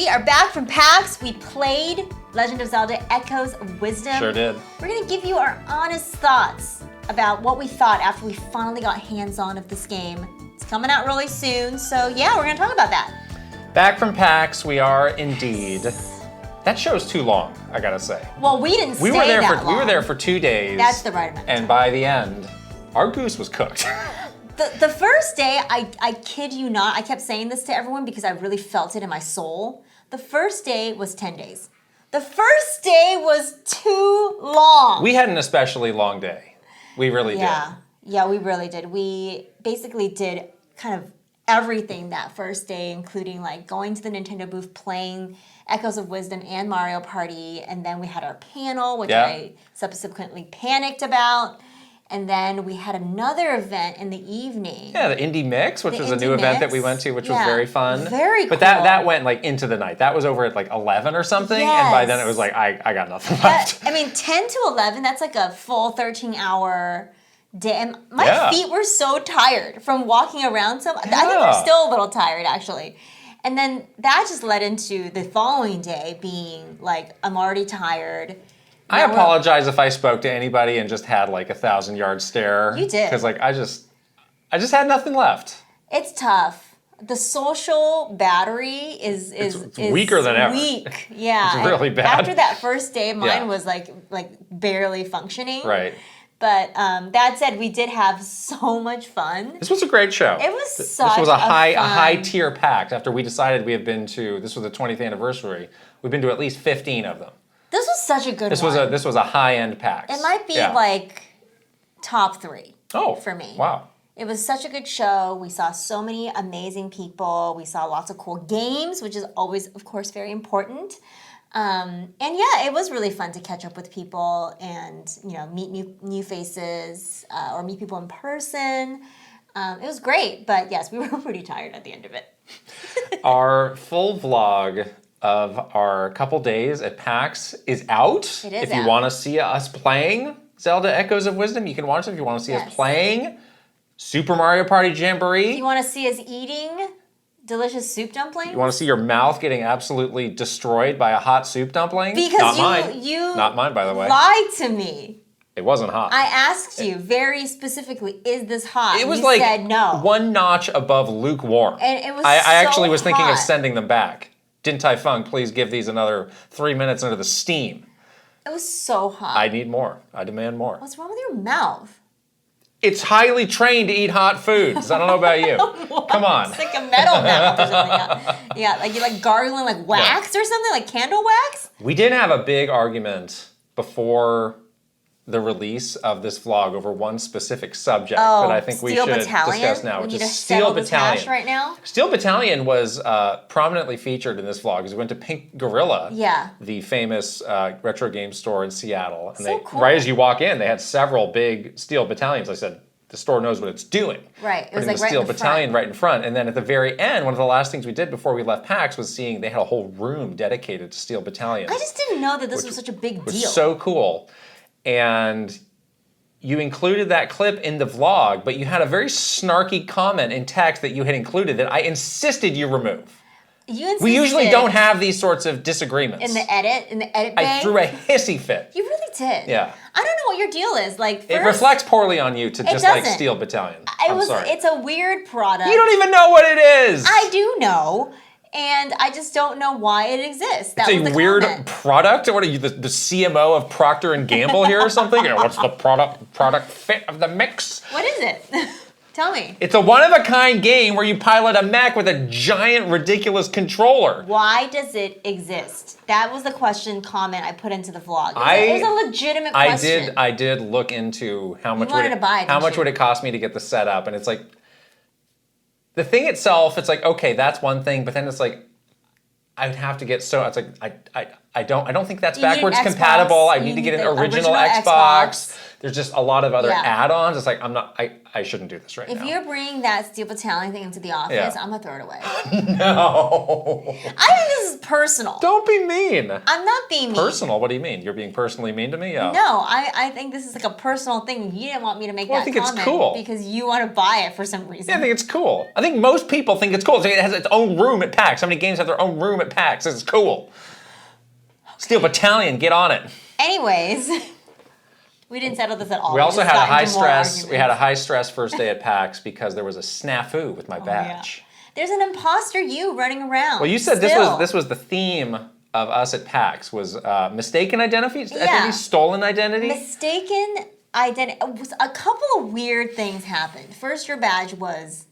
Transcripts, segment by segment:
We are back from PAX. We played Legend of Zelda Echoes of Wisdom. Sure did. We're gonna give you our honest thoughts about what we thought after we finally got hands-on of this game. It's coming out really soon, so yeah, we're gonna talk about that. Back from PAX, we are indeed. That show's too long, I gotta say. Well, we didn't stay that long. We were there for 2 days. That's the right amount of And time. by the end, our goose was cooked. The first day, I kid you not, I kept saying this to everyone because I really felt it in my soul. The first day was 10 days. The first day was too long. We had an especially long day. We really did. Yeah, we really did. We basically did kind of everything that first day, including like going to the Nintendo booth, playing Echoes of Wisdom and Mario Party, and then we had our panel, which I subsequently panicked about. And then we had another event in the evening. Yeah, the Indie Mix, which was a new event that we went to, which was very fun. Very cool. But that went like into the night. That was over at like 11 or something. Yes. And by then it was like, I got nothing left. I mean, 10 to 11, that's like a full 13-hour day. And my feet were so tired from walking around. So I think we're still a little tired, actually. And then that just led into the following day being like, I'm already tired. I apologize if I spoke to anybody and just had like 1,000-yard stare. You did. Because like I just had nothing left. It's tough. The social battery is weaker than ever. Weak. Yeah. It's really bad. After that first day, mine was like barely functioning. Right. But that said, we did have so much fun. This was a great show. It was This such was a high fun. tier PAX. After we decided we had been to, this was the 20th anniversary, we've been to at least 15 of them. This was such a good one. This was a high-end PAX. It might be like top 3 for me. Wow. It was such a good show. We saw so many amazing people. We saw lots of cool games, which is always, of course, very important. And yeah, it was really fun to catch up with people and meet new faces or meet people in person. It was great, but yes, we were pretty tired at the end of it. Our full vlog of our couple days at PAX is out. It is If you want to see us playing Zelda Echoes of Wisdom, you can watch it. If you want to see us playing Super Mario Party Jamboree. If you want to see us eating delicious soup dumplings. You want to see your mouth getting absolutely destroyed by a hot soup dumpling? Because Not mine, by the way. Lied to me. It wasn't hot. I asked you very specifically, is this hot? It was you like said no. one notch above lukewarm. And it was I so actually was thinking of hot. sending them back. Din Tai Fung, please give these another 3 minutes under the steam. It was so hot. I need more. I demand more. What's wrong with your mouth? It's highly trained to eat hot foods. I don't know about you. Come on. It's like a metal mouth or something. Yeah, like you like gargling like wax or something, like candle wax? We did have a big argument before the release of this vlog over one specific subject that I think we should discuss now, which is Steel Battalion. Right now? Steel Battalion was prominently featured in this vlog because we went to Pink Gorilla, the famous retro game store in Seattle. And right as you walk in, they had several big Steel Battalions. I said, the store knows what it's doing. Right, it was like right Steel in the Battalion front. right in front. And then at the very end, one of the last things we did before we left PAX was seeing they had a whole room dedicated to Steel Battalion. I just didn't know that this was such a big deal. Which was so cool. And you included that clip in the vlog, but you had a very snarky comment in text that you had included that I insisted you remove. You insisted. We usually don't have these sorts of disagreements. In the edit bay? I threw a hissy fit. You really did. Yeah. I don't know what your deal is. Like, first, it reflects poorly on you to just like Steel Battalion. I'm sorry. It's a weird product. You don't even know what it is. I do know. And I just don't know why it exists. That it's a weird product? What are you, the CMO of Procter & Gamble here or something? What's the product fit of the mix? What is it? Tell me. It's a one-of-a-kind game where you pilot a mech with a giant, ridiculous controller. Why does it exist? That was the comment I put into the vlog. It was a legitimate question. I did look into how much would it cost me to get the setup, and it's like, the thing itself, it's like, okay, that's one thing, but then it's like, I would have to get it's like, I don't think that's backwards compatible. I need to get an original Xbox. there's just a lot of other add-ons. It's like, I shouldn't do this right now. If you're bringing that steel battalion thing into the office, I'm gonna throw it away. No. I think this is personal. Don't be mean. I'm not being mean. Personal? What do you mean? You're being personally mean to me? Yeah. No, I think this is like a personal thing. You didn't want me to make that comment. I think it's cool. Because you want to buy it for some reason. Yeah, I think it's cool. I think most people think it's cool. It has its own room at PAX. How many games have their own room at PAX? It's cool. Okay. Steel Battalion, get on it. Anyways, we didn't settle this at all. We also had a high stress. We had a high stress first day at PAX because there was a snafu with my badge. Yeah. There's an imposter you running around. Well, you said this was the theme of us at PAX was mistaken identity, stolen identity. Mistaken identity. A couple of weird things happened. First, your badge was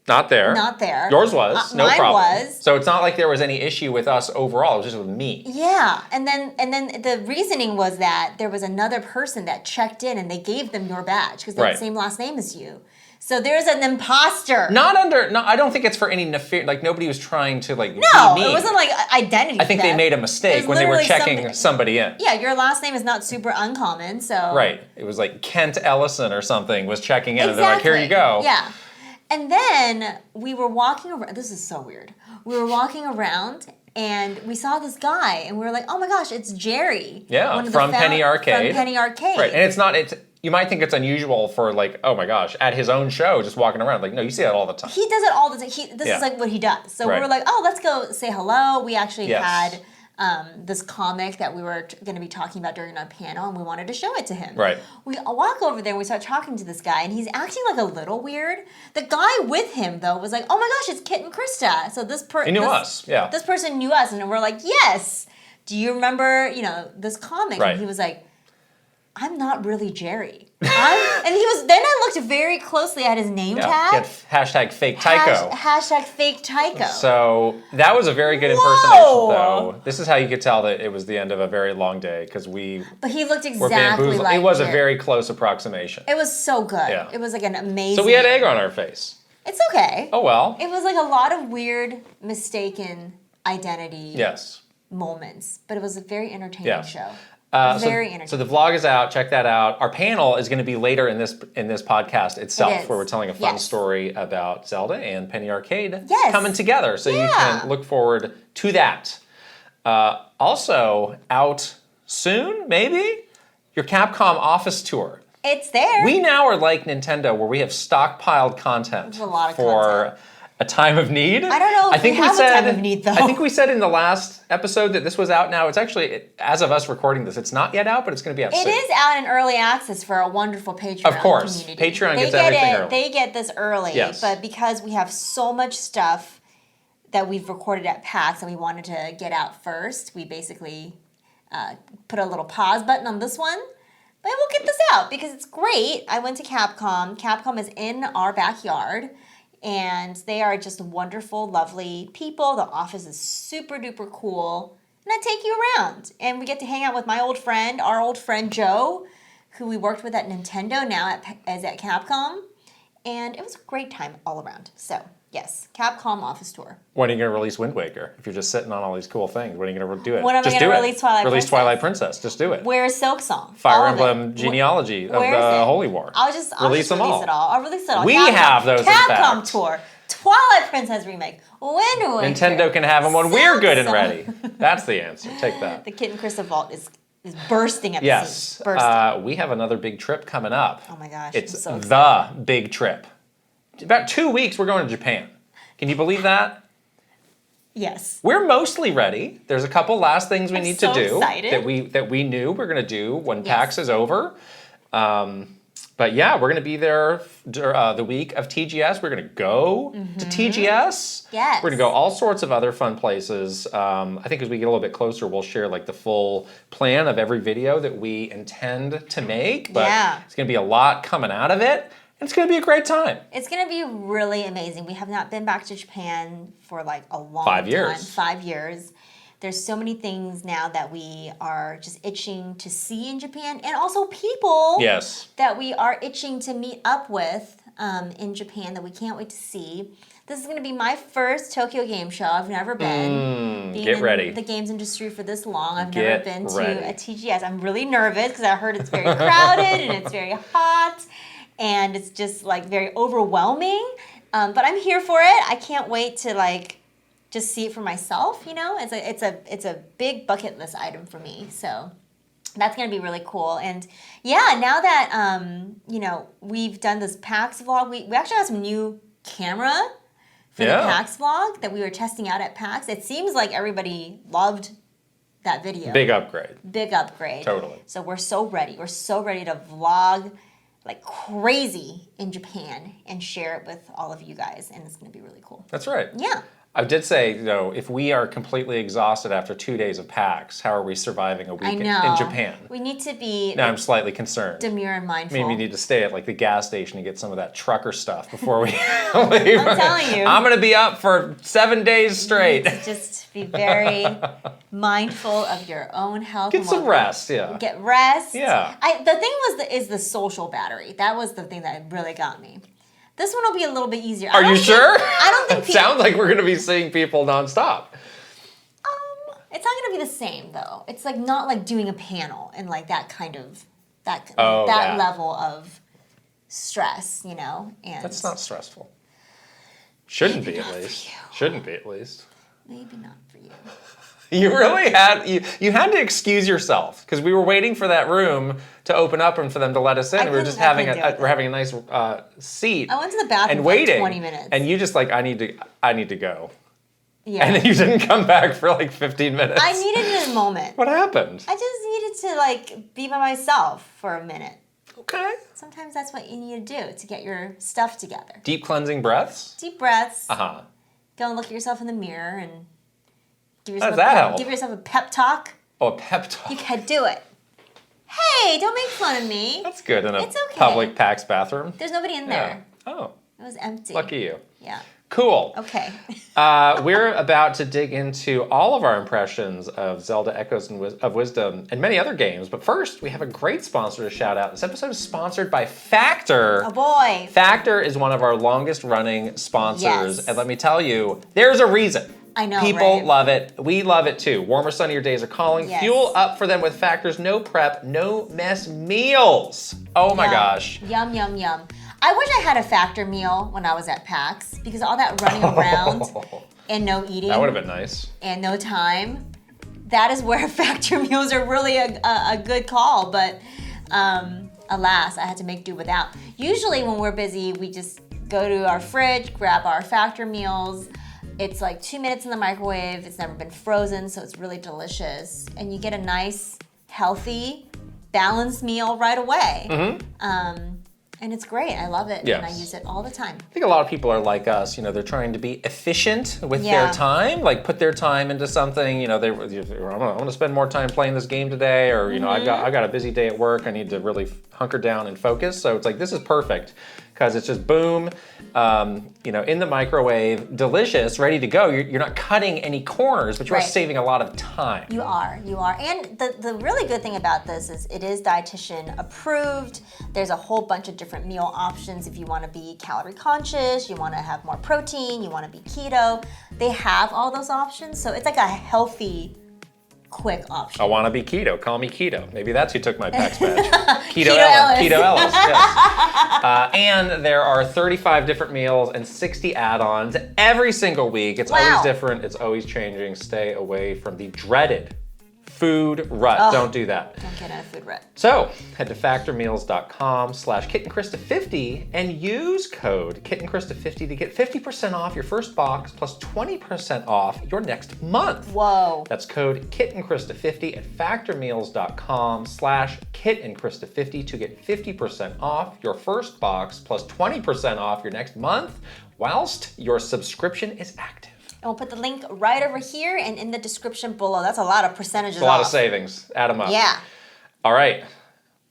not there. Not there. Yours was no problem. Mine was. So it's not like there was any issue with us overall. It was just with me. Yeah, and then the reasoning was that there was another person that checked in and they gave them your badge because they had the same last name as you. So there's an imposter. I don't think it's for any nefarious. Like nobody was trying to be mean. It wasn't like identity I think theft. they made a mistake when they were checking somebody in. Yeah, your last name is not super uncommon, so. Right. It was like Kent Ellison or something was checking in, and they're like, "Here you go." Yeah, and then we were walking around. This is so weird. We were walking around. And we saw this guy, and we were like, "Oh my gosh, it's Jerry!" Yeah, from Penny Arcade. From Penny Arcade. Right, and it's not. You might think it's unusual for like, oh my gosh, at his own show, just walking around. Like, no, you see that all the time. He does it all the time. This is like what he does. So we were like, oh, let's go say hello. We actually had this comic that we were going to be talking about during our panel, and we wanted to show it to him. Right. We walk over there, and we start talking to this guy, and he's acting like a little weird. The guy with him, though, was like, oh my gosh, it's Kit and Krista. So he knew us, yeah. This person knew us, and we're like, yes. Do you remember, this comic? Right. And he was like, I'm not really Jerry. And he was. Then I looked very closely at his name tag. Hashtag fake Tycho. Hashtag fake Tycho. So that was a very good impersonation, though. This is how you could tell that it was the end of a very long day because we. But he looked exactly like it was Jerry. A very close approximation. It was so good. Yeah. It was like an amazing. So we had egg on our face. It's okay. Oh well. It was like a lot of weird, mistaken identity. Moments, but it was a very entertaining show. Very entertaining. So the vlog is out. Check that out. Our panel is going to be later in this podcast itself, where we're telling a fun story about Zelda and Penny Arcade coming together. So you can look forward to that. Also out soon, maybe your Capcom office tour. It's there. We now are like Nintendo, where we have stockpiled content for a time of need. I don't know if we have a time of need, though. I think we said in the last episode that this was out now. It's actually, as of us recording this, it's not yet out, but it's going to be out soon. It is out in early access for a wonderful Patreon community. Of course. Patreon gets everything early. They get this early, but because we have so much stuff that we've recorded at PAX and we wanted to get out first, we basically put a little pause button on this one. But we'll get this out because it's great. I went to Capcom. Capcom is in our backyard. And they are just wonderful, lovely people. The office is super duper cool. And I take you around. And we get to hang out with our old friend Joe, who we worked with at Nintendo, now is at Capcom. And it was a great time all around. So, yes, Capcom office tour. When are you going to release Wind Waker? If you're just sitting on all these cool things, when are you going to do it? When am I going to release Twilight Princess? Release Twilight Princess. Just do it. Where's Silksong? Fire Emblem Genealogy of the Holy War. I'll release them all. I'll release it all. We have those, in fact. Capcom tour. Twilight Princess remake. Wind Waker. Nintendo can have them when we're good and ready. That's the answer. Take that. The Kit and Krista vault is bursting at the seams. Yes. Bursting. We have another big trip coming up. Oh my gosh. It's the big trip. About 2 weeks, we're going to Japan. Can you believe that? Yes. We're mostly ready. There's a couple last things we need to do excited. that we knew we're going to do when PAX is over. But yeah, we're going to be there the week of TGS. We're going to go to TGS. Yes. We're going to go all sorts of other fun places. I think as we get a little bit closer, we'll share like the full plan of every video that we intend to make. But it's going to be a lot coming out of it. And it's going to be a great time. It's going to be really amazing. We have not been back to Japan for like a long time. 5 years. 5 years. There's so many things now that we are just itching to see in Japan, and also people that we are itching to meet up with in Japan that we can't wait to see. This is going to be my first Tokyo Game Show. I've never been. Get ready. In the games industry for this long, I've never been to a TGS. I'm really nervous because I heard it's very crowded and it's very hot and it's just like very overwhelming. But I'm here for it. I can't wait to like just see it for myself. You know, it's a big bucket list item for me. So that's going to be really cool. And yeah, now that you know, we've done this PAX vlog, we actually have some new camera for the PAX vlog that we were testing out at PAX. It seems like everybody loved that video. Big upgrade. Big upgrade. Totally. So we're so ready. We're so ready to vlog like crazy in Japan and share it with all of you guys. And it's going to be really cool. That's right. Yeah. I did say, you know, if we are completely exhausted after 2 days of PAX, how are we surviving a week in Japan? We need to be now I'm slightly concerned. Demure and mindful. Maybe we need to stay at like the gas station and get some of that trucker stuff before we leave. I'm telling you. I'm going to be up for 7 days straight. Just be very mindful of your own health. Get some rest, yeah. Get rest. Yeah. The thing is the social battery. That was the thing that really got me. This one will be a little bit easier. Are you sure? I don't think people... Sounds like we're going to be seeing people nonstop. It's not going to be the same, though. It's like not like doing a panel and like that kind of, that level of stress, you know? And that's not stressful. Shouldn't be, at least. Shouldn't be, at least. Maybe not for you. You really had, you had to excuse yourself because we were waiting for that room to open up and for them to let us in. We were just having a nice seat. I went to the bathroom and for waiting, like 20 minutes. And you just like, I need to go. Yeah. And then you didn't come back for like 15 minutes. I needed a moment. What happened? I just needed to like be by myself for a minute. Okay. Sometimes that's what you need to do to get your stuff together. Deep cleansing breaths? Deep breaths. Uh-huh. Go and look at yourself in the mirror and give yourself, help? Give yourself a pep talk. Oh, a pep talk. You can do it. Hey, don't make fun of me. That's good in a public PAX bathroom. There's nobody in there. Oh. It was empty. Lucky you. Yeah. Cool. Okay. We're about to dig into all of our impressions of Zelda Echoes of Wisdom and many other games. But first, we have a great sponsor to shout out. This episode is sponsored by Factor. Oh boy. Factor is one of our longest running sponsors. Yes. And let me tell you, there's a reason. I know, People love it. We love it too. Warmer, sunnier days are calling. Yes. Fuel up for them with Factor's no prep, no mess meals. Oh my gosh. Yum, yum, yum. I wish I had a Factor meal when I was at PAX because all that running around and no eating. That would have been nice. And no time. That is where Factor meals are really a good call. But alas, I had to make do without. Usually when we're busy, we just go to our fridge, grab our Factor meals. It's like 2 minutes in the microwave. It's never been frozen, so it's really delicious. And you get a nice, healthy, balanced meal right away. Mm-hmm. And it's great. I love it. Yes. And I use it all the time. I think a lot of people are like us. You know, they're trying to be efficient with their time, like put their time into something. You know, I want to spend more time playing this game today, or you know, I got a busy day at work. I need to really hunker down and focus. So it's like this is perfect because it's just boom, you know, in the microwave, delicious, ready to go. You're not cutting any corners, but you are saving a lot of time. You are. And the really good thing about this is it is dietitian approved. There's a whole bunch of different meal options if you want to be calorie conscious, you want to have more protein, you want to be keto. They have all those options. So it's like a healthy, quick option. I want to be keto. Call me keto. Maybe that's who took my PAX badge. Keto Ellis. Keto Ellis, yes. And there are 35 different meals and 60 add-ons every single week. It's always different. It's always changing. Stay away from the dreaded food rut. Oh, don't do that. Don't get in a food rut. So head to factormeals.com/KittenKrysta50 and use code KittenKrysta50 to get 50% off your first box plus 20% off your next month. Whoa. That's code KittenKrysta50 at factormeals.com/KittenKrysta50 to get 50% off your first box plus 20% off your next month whilst your subscription is active. And we'll put the link right over here and in the description below. That's a lot of percentages off. A lot of savings. Add them up. Yeah. All right.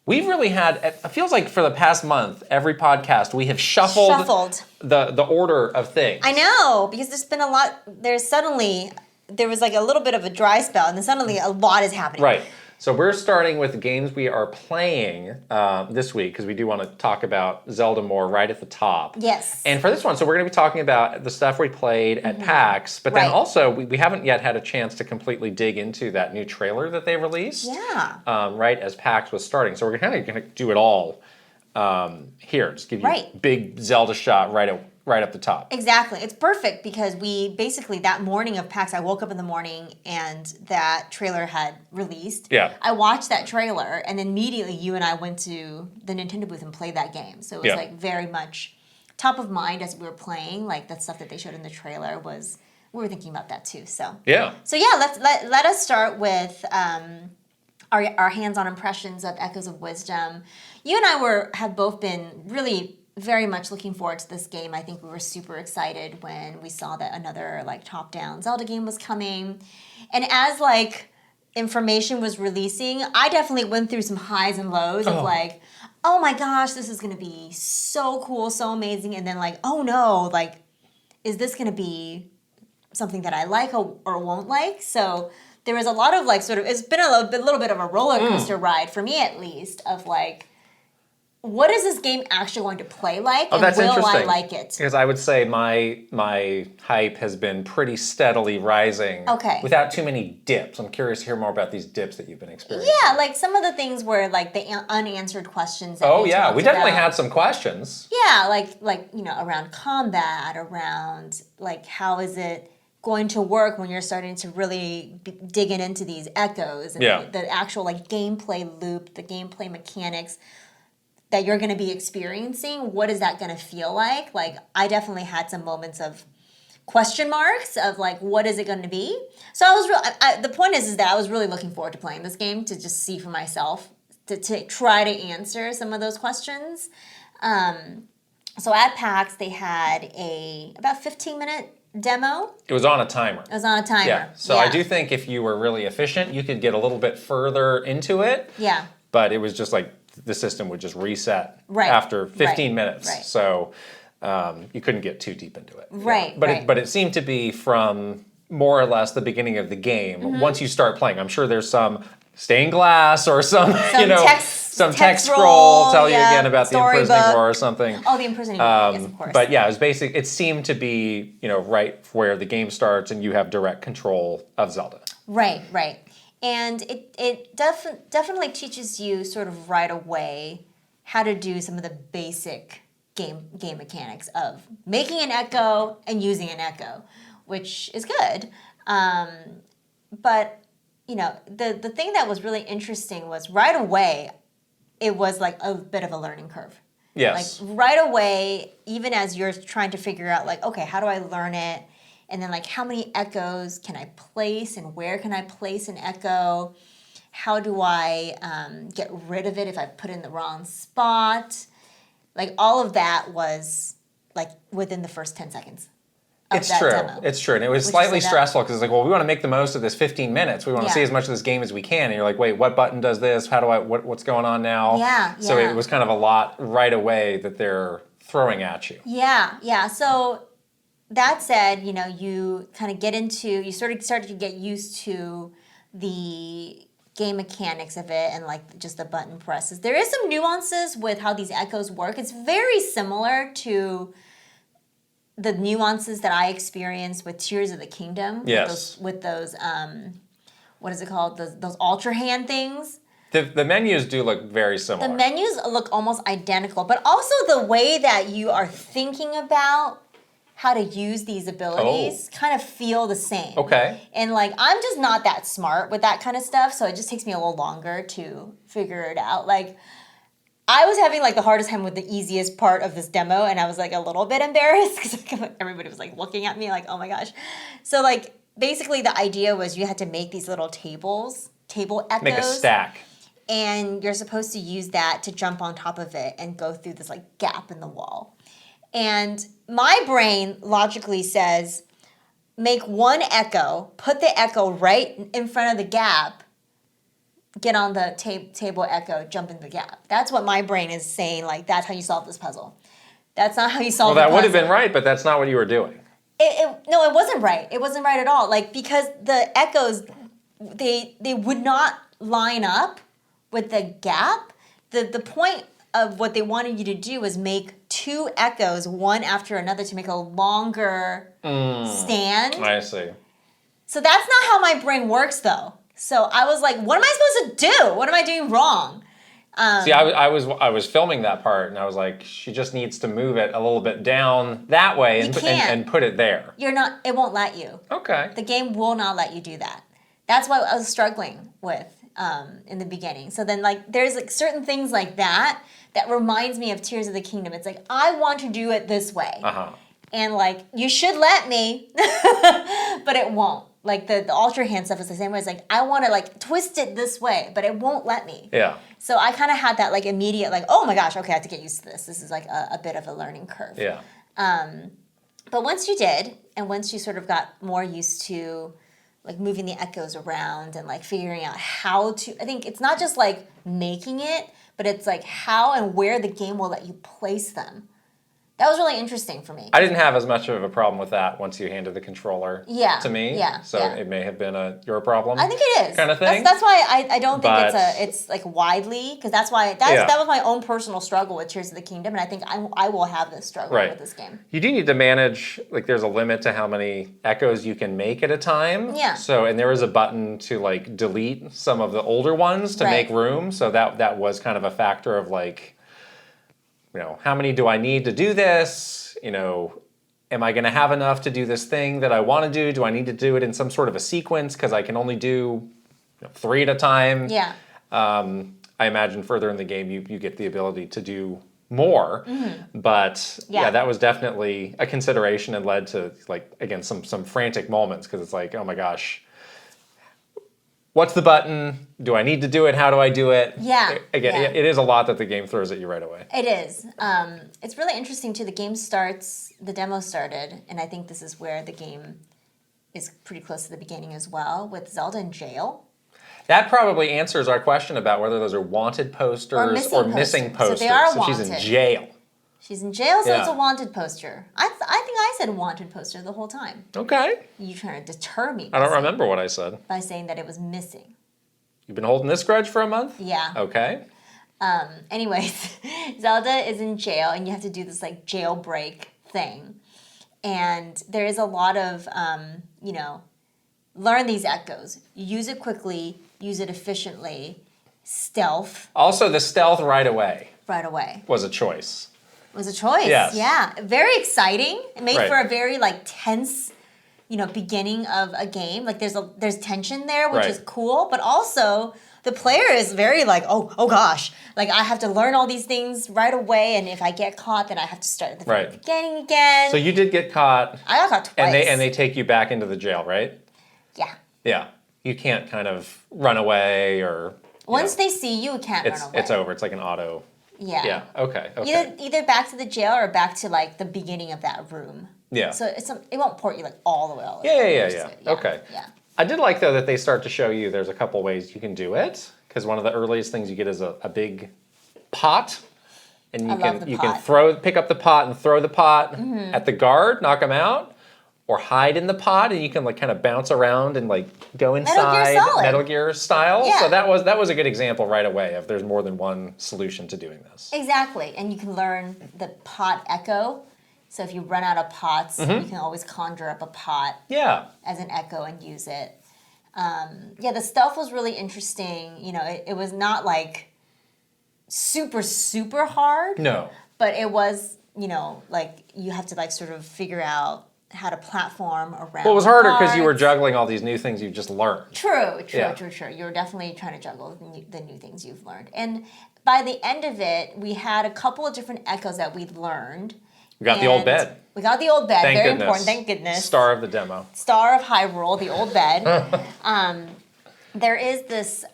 We've really had, it feels like for the past month, every podcast, we have shuffled. The order of things. I know, because there's been a lot, there was like a little bit of a dry spell, and then suddenly a lot is happening. Right. So we're starting with the games we are playing this week because we do want to talk about Zelda more right at the top. Yes. And for this one, so we're going to be talking about the stuff we played at PAX, but then also we haven't yet had a chance to completely dig into that new trailer that they released. Yeah. Right as PAX was starting. So we're kind of going to do it all here. Just give you a big Zelda shot right up the top. Exactly. It's perfect because we basically, that morning of PAX, I woke up in the morning and that trailer had released. Yeah. I watched that trailer and immediately you and I went to the Nintendo booth and played that game. So it was like very much top of mind as we were playing. Like the stuff that they showed in the trailer was, we were thinking about that too. So yeah. So yeah, let us start with our hands-on impressions of Echoes of Wisdom. You and I have both been really very much looking forward to this game. I think we were super excited when we saw that another like top-down Zelda game was coming. And as like information was releasing, I definitely went through some highs and lows of like, oh my gosh, this is going to be so cool, so amazing. And then like, oh no, like, is this going to be something that I like or won't like? So there was a lot of like sort of, it's been a little bit of a roller coaster ride for me at least of like, what is this game actually going to play like, and that's will interesting. I like it? Because I would say my hype has been pretty steadily rising without too many dips. I'm curious to hear more about these dips that you've been experiencing. Yeah, like some of the things were like the unanswered questions. That we definitely had some questions. Yeah, like you know, around combat, around like how is it going to work when you're starting to really digging into these echoes and the actual like gameplay loop, the gameplay mechanics that you're going to be experiencing. What is that going to feel like? Like, I definitely had some moments of question marks of like, what is it going to be? So I was the point is that I was really looking forward to playing this game to just see for myself, to try to answer some of those questions. So at PAX, they had about 15-minute demo. It was on a timer. It was on a timer. Yeah. So I do think if you were really efficient, you could get a little bit further into it. Yeah. But it was just like the system would just reset after 15 minutes. Right. So you couldn't get too deep into it. Right. But it seemed to be from more or less the beginning of the game. Once you start playing, I'm sure there's some stained glass or some text scroll tell you again about the imprisoning war or something. Oh, the imprisoning war, yes, of course. But yeah, it seemed to be, right where the game starts and you have direct control of Zelda. Right. And it definitely teaches you sort of right away how to do some of the basic game mechanics of making an echo and using an echo, which is good. But the thing that was really interesting was right away, it was like a bit of a learning curve. Yes. Like right away, even as you're trying to figure out like, okay, how do I learn it? And then like how many echoes can I place and where can I place an echo? How do I get rid of it if I put it in the wrong spot? Like all of that was like within the first 10 seconds. It's true. And it was slightly stressful because it's like, well, we want to make the most of this 15 minutes. We want to see as much of this game as we can. And you're like, wait, what button does this? How do what's going on now? Yeah. So it was kind of a lot right away that they're throwing at you. Yeah. So that said, you kind of you sort of start to get used to the game mechanics of it and like just the button presses. There is some nuances with how these echoes work. It's very similar to the nuances that I experienced with Tears of the Kingdom. Yes. With those what is it called? Those Ultra Hand things. The menus do look very similar. The menus look almost identical, but also the way that you are thinking about how to use these abilities kind of feel the same. Okay. And like, I'm just not that smart with that kind of stuff, so it just takes me a little longer to figure it out. Like, I was having like the hardest time with the easiest part of this demo, and I was like a little bit embarrassed because everybody was like looking at me like, oh my gosh. So like, basically the idea was you had to make these little table echoes. Make a stack. And you're supposed to use that to jump on top of it and go through this like gap in the wall. And my brain logically says, make one echo, put the echo right in front of the gap, get on the table echo, jump in the gap. That's what my brain is saying, like, that's how you solve this puzzle. That's not how you solve the puzzle. Well, that would have been right, but that's not what you were doing. No, it wasn't right. It wasn't right at all. Like, because the echoes, they would not line up with the gap. The point of what they wanted you to do was make 2 echoes, one after another, to make a longer stand. I see. So that's not how my brain works, though. So I was like, what am I supposed to do? What am I doing wrong? See, I was filming that part, and I was like, she just needs to move it a little bit down that way and put it there. You're not. It won't let you. Okay. The game will not let you do that. That's what I was struggling with in the beginning. So then, like, there's like certain things like that reminds me of Tears of the Kingdom. It's like, I want to do it this way. And like, you should let me, but it won't. Like the Ultra Hand stuff is the same way. It's like, I want to like twist it this way, but it won't let me. Yeah. So I kind of had that like immediate like, oh my gosh, okay, I have to get used to this. This is like a bit of a learning curve. Yeah. But once you did, and once you sort of got more used to like moving the echoes around and like figuring out how to, I think it's not just like making it, but it's like how and where the game will let you place them. That was really interesting for me. I didn't have as much of a problem with that once you handed the controller to me. Yeah. So it may have been your problem. I think it is. Kind of thing. That's why I don't think it's like widely, because that was my own personal struggle with Tears of the Kingdom, and I think I will have this struggle with this game. You do need to manage, like there's a limit to how many echoes you can make at a time. Yeah. So, and there is a button to like delete some of the older ones to make room. So that was kind of a factor of like, you know, how many do I need to do this? You know, am I going to have enough to do this thing that I want to do? Do I need to do it in some sort of a sequence because I can only do 3 at a time? Yeah. I imagine further in the game you get the ability to do more. But yeah, that was definitely a consideration and led to like, again, some frantic moments because it's like, oh my gosh, what's the button? Do I need to do it? How do I do it? Yeah. Again, it is a lot that the game throws at you right away. It is. It's really interesting, too. The demo started, and I think this is where the game is pretty close to the beginning as well, with Zelda in jail. That probably answers our question about whether those are wanted posters or missing posters. So they are wanted. She's in jail. She's in jail, so it's a wanted poster. I think I said wanted poster the whole time. Okay. You trying to deter me. I don't remember what I said. By saying that it was missing. You've been holding this grudge for a month? Yeah. Okay. Anyways, Zelda is in jail, and you have to do this like jailbreak thing. And there is a lot of, learn these echoes. Use it quickly, use it efficiently, stealth. Also, the stealth right away. Right away. Was a choice. Was a choice. Yes. Yeah. Very exciting. It made for a very like tense, beginning of a game. Like there's tension there, which is cool, but also the player is very like, oh gosh, like I have to learn all these things right away, and if I get caught, then I have to start at the very beginning again. So you did get caught. I got caught twice. And they take you back into the jail, right? Yeah. Yeah. You can't kind of run away or once they see you can't run away. It's over. It's like an auto. Yeah. Yeah. Okay. Either back to the jail or back to like the beginning of that room. Yeah. So it won't port you like all the way. Yeah. Okay. Yeah. I did like though that they start to show you there's a couple ways you can do it, because one of the earliest things you get is a big pot, and you can pick up the pot and throw the pot at the guard, knock him out, or hide in the pot, and you can like kind of bounce around and like go inside Metal Gear style. Yeah. So that was a good example right away of there's more than one solution to doing this. Exactly, and you can learn the pot echo. So if you run out of pots, you can always conjure up a pot as an echo and use it. The stealth was really interesting. It was not like super, super hard. No. But it was, like you have to like sort of figure out how to platform around. Well, it was harder because you were juggling all these new things you've just learned. True. You were definitely trying to juggle the new things you've learned. And by the end of it, we had a couple of different echoes that we'd learned. We got the old bed. We got the old bed. Thank Very goodness. important. Thank goodness. Star of the demo. Star of Hyrule, the old bed. There is this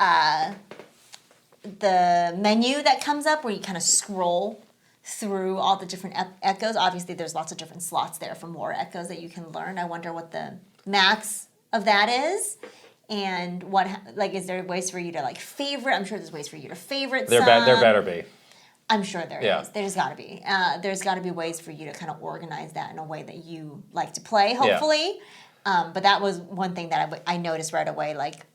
the menu that comes up where you kind of scroll through all the different echoes. Obviously, there's lots of different slots there for more echoes that you can learn. I wonder what the max of that is. And is there ways for you to like favorite? I'm sure there's ways for you to favorite some. There better be. I'm sure there is. There's got to be. There's got to be ways for you to kind of organize that in a way that you like to play, hopefully. But that was one thing that I noticed right away. Like,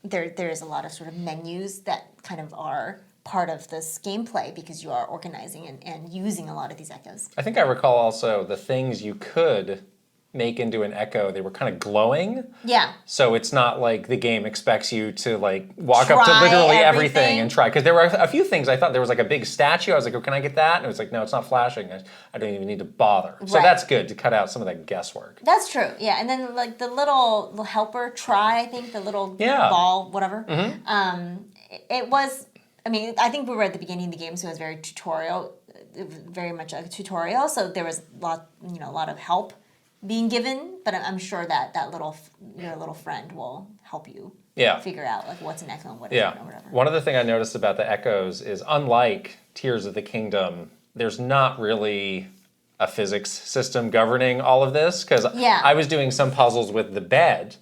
there is a lot of sort of menus that kind of are part of this gameplay because you are organizing and using a lot of these echoes. I think I recall also the things you could make into an echo, they were kind of glowing. Yeah. So it's not like the game expects you to like walk up to literally everything and try. Because there were a few things I thought there was like a big statue. I was like, oh, can I get that? And it was like, no, it's not flashing. I don't even need to bother. So that's good to cut out some of that guesswork. That's true. Yeah. And then like the little helper try, I think, the little ball, whatever. It was, I mean, I think we were at the beginning of the game, so it was very tutorial, very much a tutorial. So there was a lot of help being given, but I'm sure that your little friend will help you figure out like what's an echo and what isn't or whatever. One other thing I noticed about the echoes is unlike Tears of the Kingdom, there's not really a physics system governing all of this because I was doing some puzzles with the bed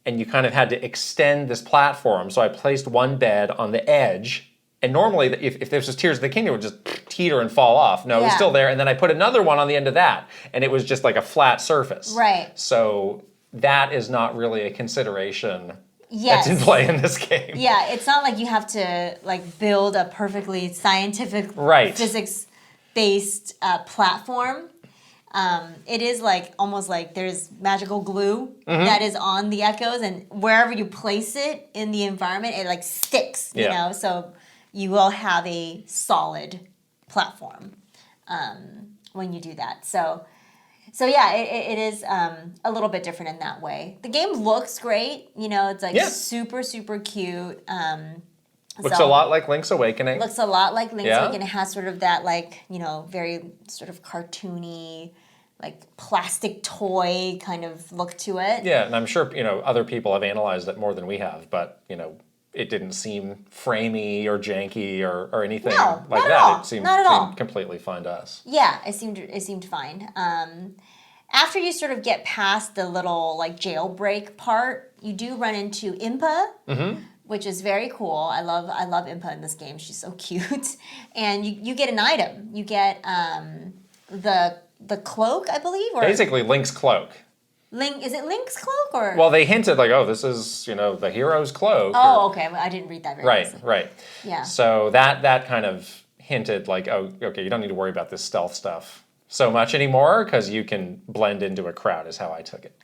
and you kind of had to extend this platform. So I placed one bed on the edge. And normally, if this was Tears of the Kingdom, it would just teeter and fall off. No, it was still there. And then I put another one on the end of that. And it was just like a flat surface. Right. So that is not really a consideration that's in play in this game. Yeah, it's not like you have to like build a perfectly scientific, physics-based platform. It is like almost like there's magical glue that is on the echoes. And wherever you place it in the environment, it like sticks, you know? So you will have a solid platform when you do that. So yeah, it is a little bit different in that way. The game looks great. You know, it's like super, super cute. Looks a lot like Link's Awakening. Looks a lot like Link's Awakening. It has sort of that like, very sort of cartoony, like plastic toy kind of look to it. Yeah, and I'm sure, other people have analyzed it more than we have, but, it didn't seem framey or janky or anything like that. All. It seemed completely fine to us. Yeah, it seemed fine. After you sort of get past the little like jailbreak part, you do run into Impa, which is very cool. I love Impa in this game. She's so cute. And you get an item. You get the cloak, I believe, or basically Link's cloak. Is it Link's cloak or? Well, they hinted like, oh, this is the hero's cloak. Oh, okay. I didn't read that very nicely. Right. Yeah. So that kind of hinted like, oh, okay, you don't need to worry about this stealth stuff so much anymore because you can blend into a crowd. Is how I took it.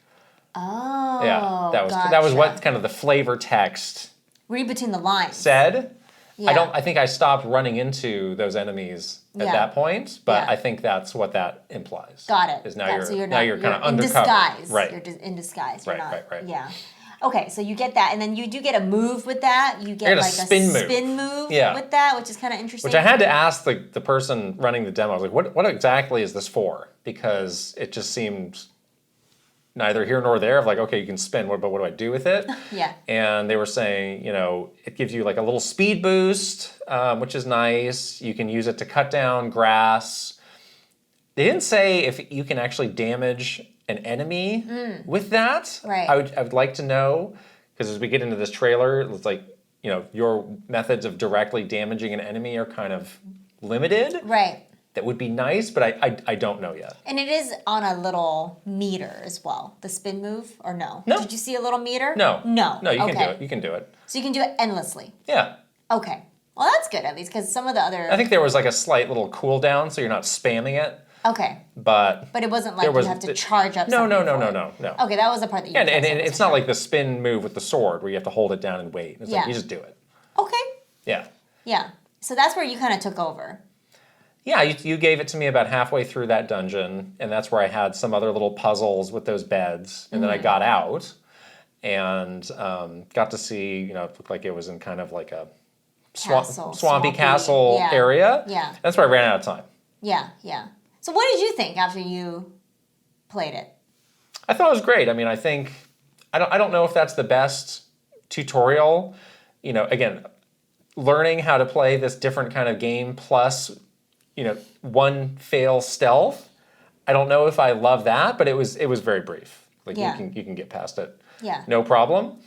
Oh. Yeah, that was what kind of the flavor text. Read between the lines. Said. Yeah. I think I stopped running into those enemies at that point, but I think that's what that implies. Kind of undercover. In disguise. Right. You're just in disguise. Right. Yeah. Okay, so you get that, and then you do get a move with that. You get like a spin move with that, which is kind of interesting. Which I had to ask the person running the demo. I was like, what exactly is this for? Because it just seemed neither here nor there of like, okay, you can spin, but what do I do with it? Yeah. And they were saying, it gives you like a little speed boost, which is nice. You can use it to cut down grass. They didn't say if you can actually damage an enemy with that. Right. I would like to know, because as we get into this trailer, it's like, your methods of directly damaging an enemy are kind of limited. Right. That would be nice, but I don't know yet. And it is on a little meter as well, the spin move, or no? No. Did you see a little meter? No. No, you can do it. You can do it. So you can do it endlessly? Yeah. Okay. Well, that's good at least, because some of the other... I think there was like a slight little cooldown, so you're not spamming it. Okay. But it wasn't like you have to charge up something No. Okay, that was the part that you... And it's not like the spin move with the sword, where you have to hold it down and wait. It's like, you just do it. Okay. Yeah. Yeah. So that's where you kind of took over. Yeah, you gave it to me about halfway through that dungeon, and that's where I had some other little puzzles with those beds, and then I got out and got to see, it looked like it was in kind of like a swampy castle area. Yeah. That's where I ran out of time. Yeah. So what did you think after you played it? I thought it was great. I mean, I think, I don't know if that's the best tutorial. Again, learning how to play this different kind of game plus one fail stealth. I don't know if I love that, but it was very brief. Like you can get past it. Yeah. No problem.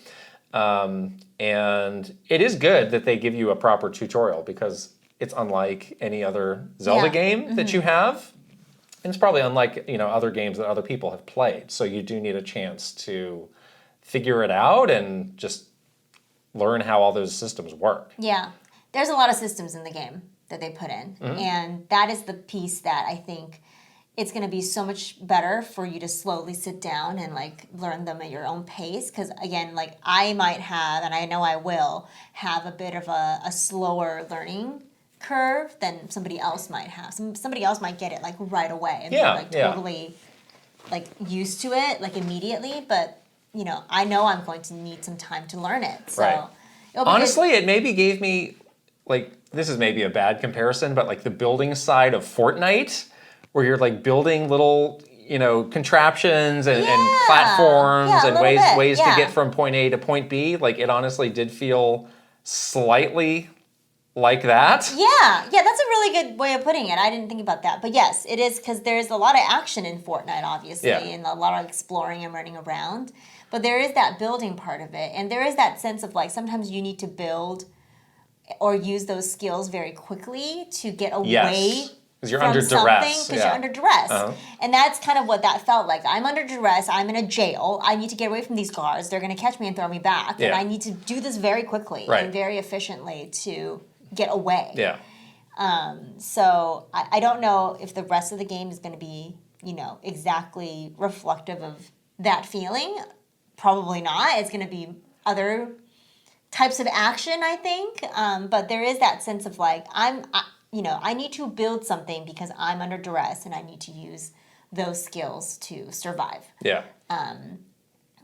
And it is good that they give you a proper tutorial because it's unlike any other Zelda game that you have. And it's probably unlike, other games that other people have played. So you do need a chance to figure it out and just learn how all those systems work. Yeah. There's a lot of systems in the game that they put in. And that is the piece that I think it's going to be so much better for you to slowly sit down and like learn them at your own pace. Because again, like I might have, and I know I will, have a bit of a slower learning curve than somebody else might have. Somebody else might get it like right away and be like totally like used to it like immediately. But you know I'm going to need some time to learn it. So honestly, it maybe gave me like, this is maybe a bad comparison, but like the building side of Fortnite, where you're like building little, contraptions and platforms and ways to get from point A to point B. Like it honestly did feel slightly like that. Yeah, that's a really good way of putting it. I didn't think about that. But yes, it is, because there's a lot of action in Fortnite, obviously, and a lot of exploring and running around. But there is that building part of it. And there is that sense of like, sometimes you need to build or use those skills very quickly to get away because you're under duress. Because you're under duress. And that's kind of what that felt like. I'm under duress. I'm in a jail. I need to get away from these guards. They're going to catch me and throw me back. And I need to do this very quickly and very efficiently to get away. So I don't know if the rest of the game is going to be, exactly reflective of that feeling. Probably not. It's going to be other types of action, I think. But there is that sense of like, I need to build something because I'm under duress and I need to use those skills to survive.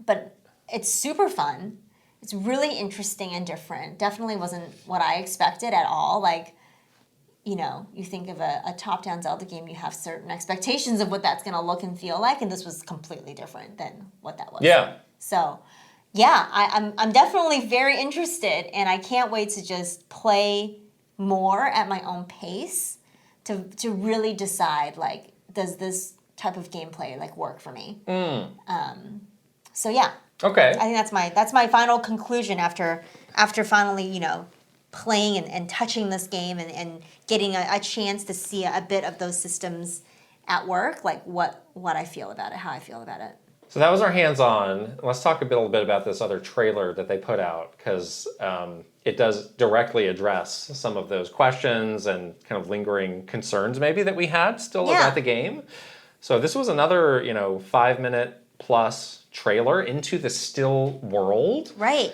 But it's super fun. It's really interesting and different. Definitely wasn't what I expected at all. Like, you think of a top-down Zelda game, you have certain expectations of what that's going to look and feel like, and this was completely different than what that was. So, I'm definitely very interested, and I can't wait to just play more at my own pace to really decide, like, does this type of gameplay, like, work for me? So, yeah. Okay. I think that's my final conclusion after finally, playing and touching this game and getting a chance to see a bit of those systems at work, like what I feel about it, how I feel about it. So that was our hands-on. Let's talk a little bit about this other trailer that they put out, because it does directly address some of those questions and kind of lingering concerns maybe that we had still about the game. So this was another, 5-minute plus trailer into the still world. Right.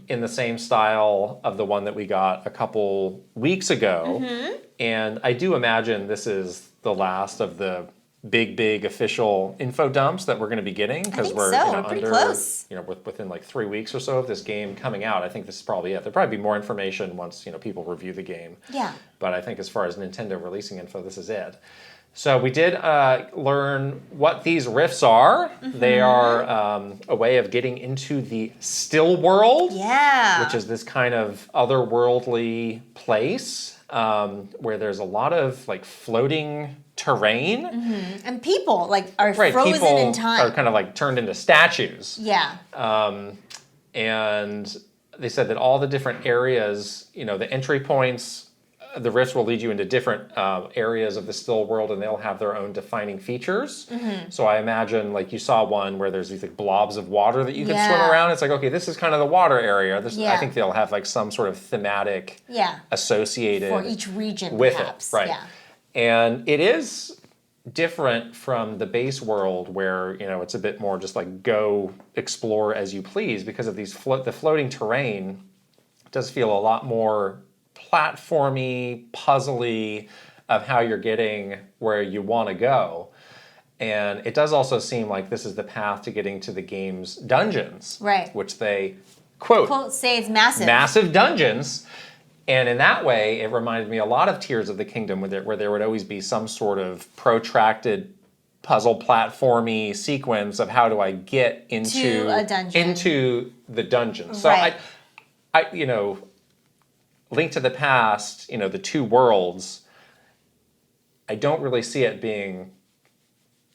In the same style of the one that we got a couple weeks ago. And I do imagine this is the last of the big official info dumps that we're going to be getting, because we're pretty close. Within like 3 weeks or so of this game coming out. I think this is probably it. There'll probably be more information once people review the game. But I think as far as Nintendo releasing info, this is it. So we did learn what these rifts are. They are a way of getting into the still world, which is this kind of otherworldly place where there's a lot of like floating terrain. And people like are frozen people in time. Are kind of like turned into statues. And they said that all the different areas, the entry points, the rifts will lead you into different areas of the still world, and they'll have their own defining features. So I imagine, like, you saw one where there's these like blobs of water that you can swim around. It's like, okay, this is kind of the water area. I think they'll have like some sort of thematic associated for each region with perhaps. it, right? And it is different from the base world where it's a bit more just like go explore as you please, because of these the floating terrain does feel a lot more platformy, puzzly of how you're getting where you want to go. And it does also seem like this is the path to getting to the game's dungeons, which they quote say it's massive. Massive dungeons. And in that way, it reminded me a lot of Tears of the Kingdom, where there would always be some sort of protracted puzzle platformy sequence of how do I get into a dungeon. Into the dungeon. So I Link to the Past, the two worlds, I don't really see it being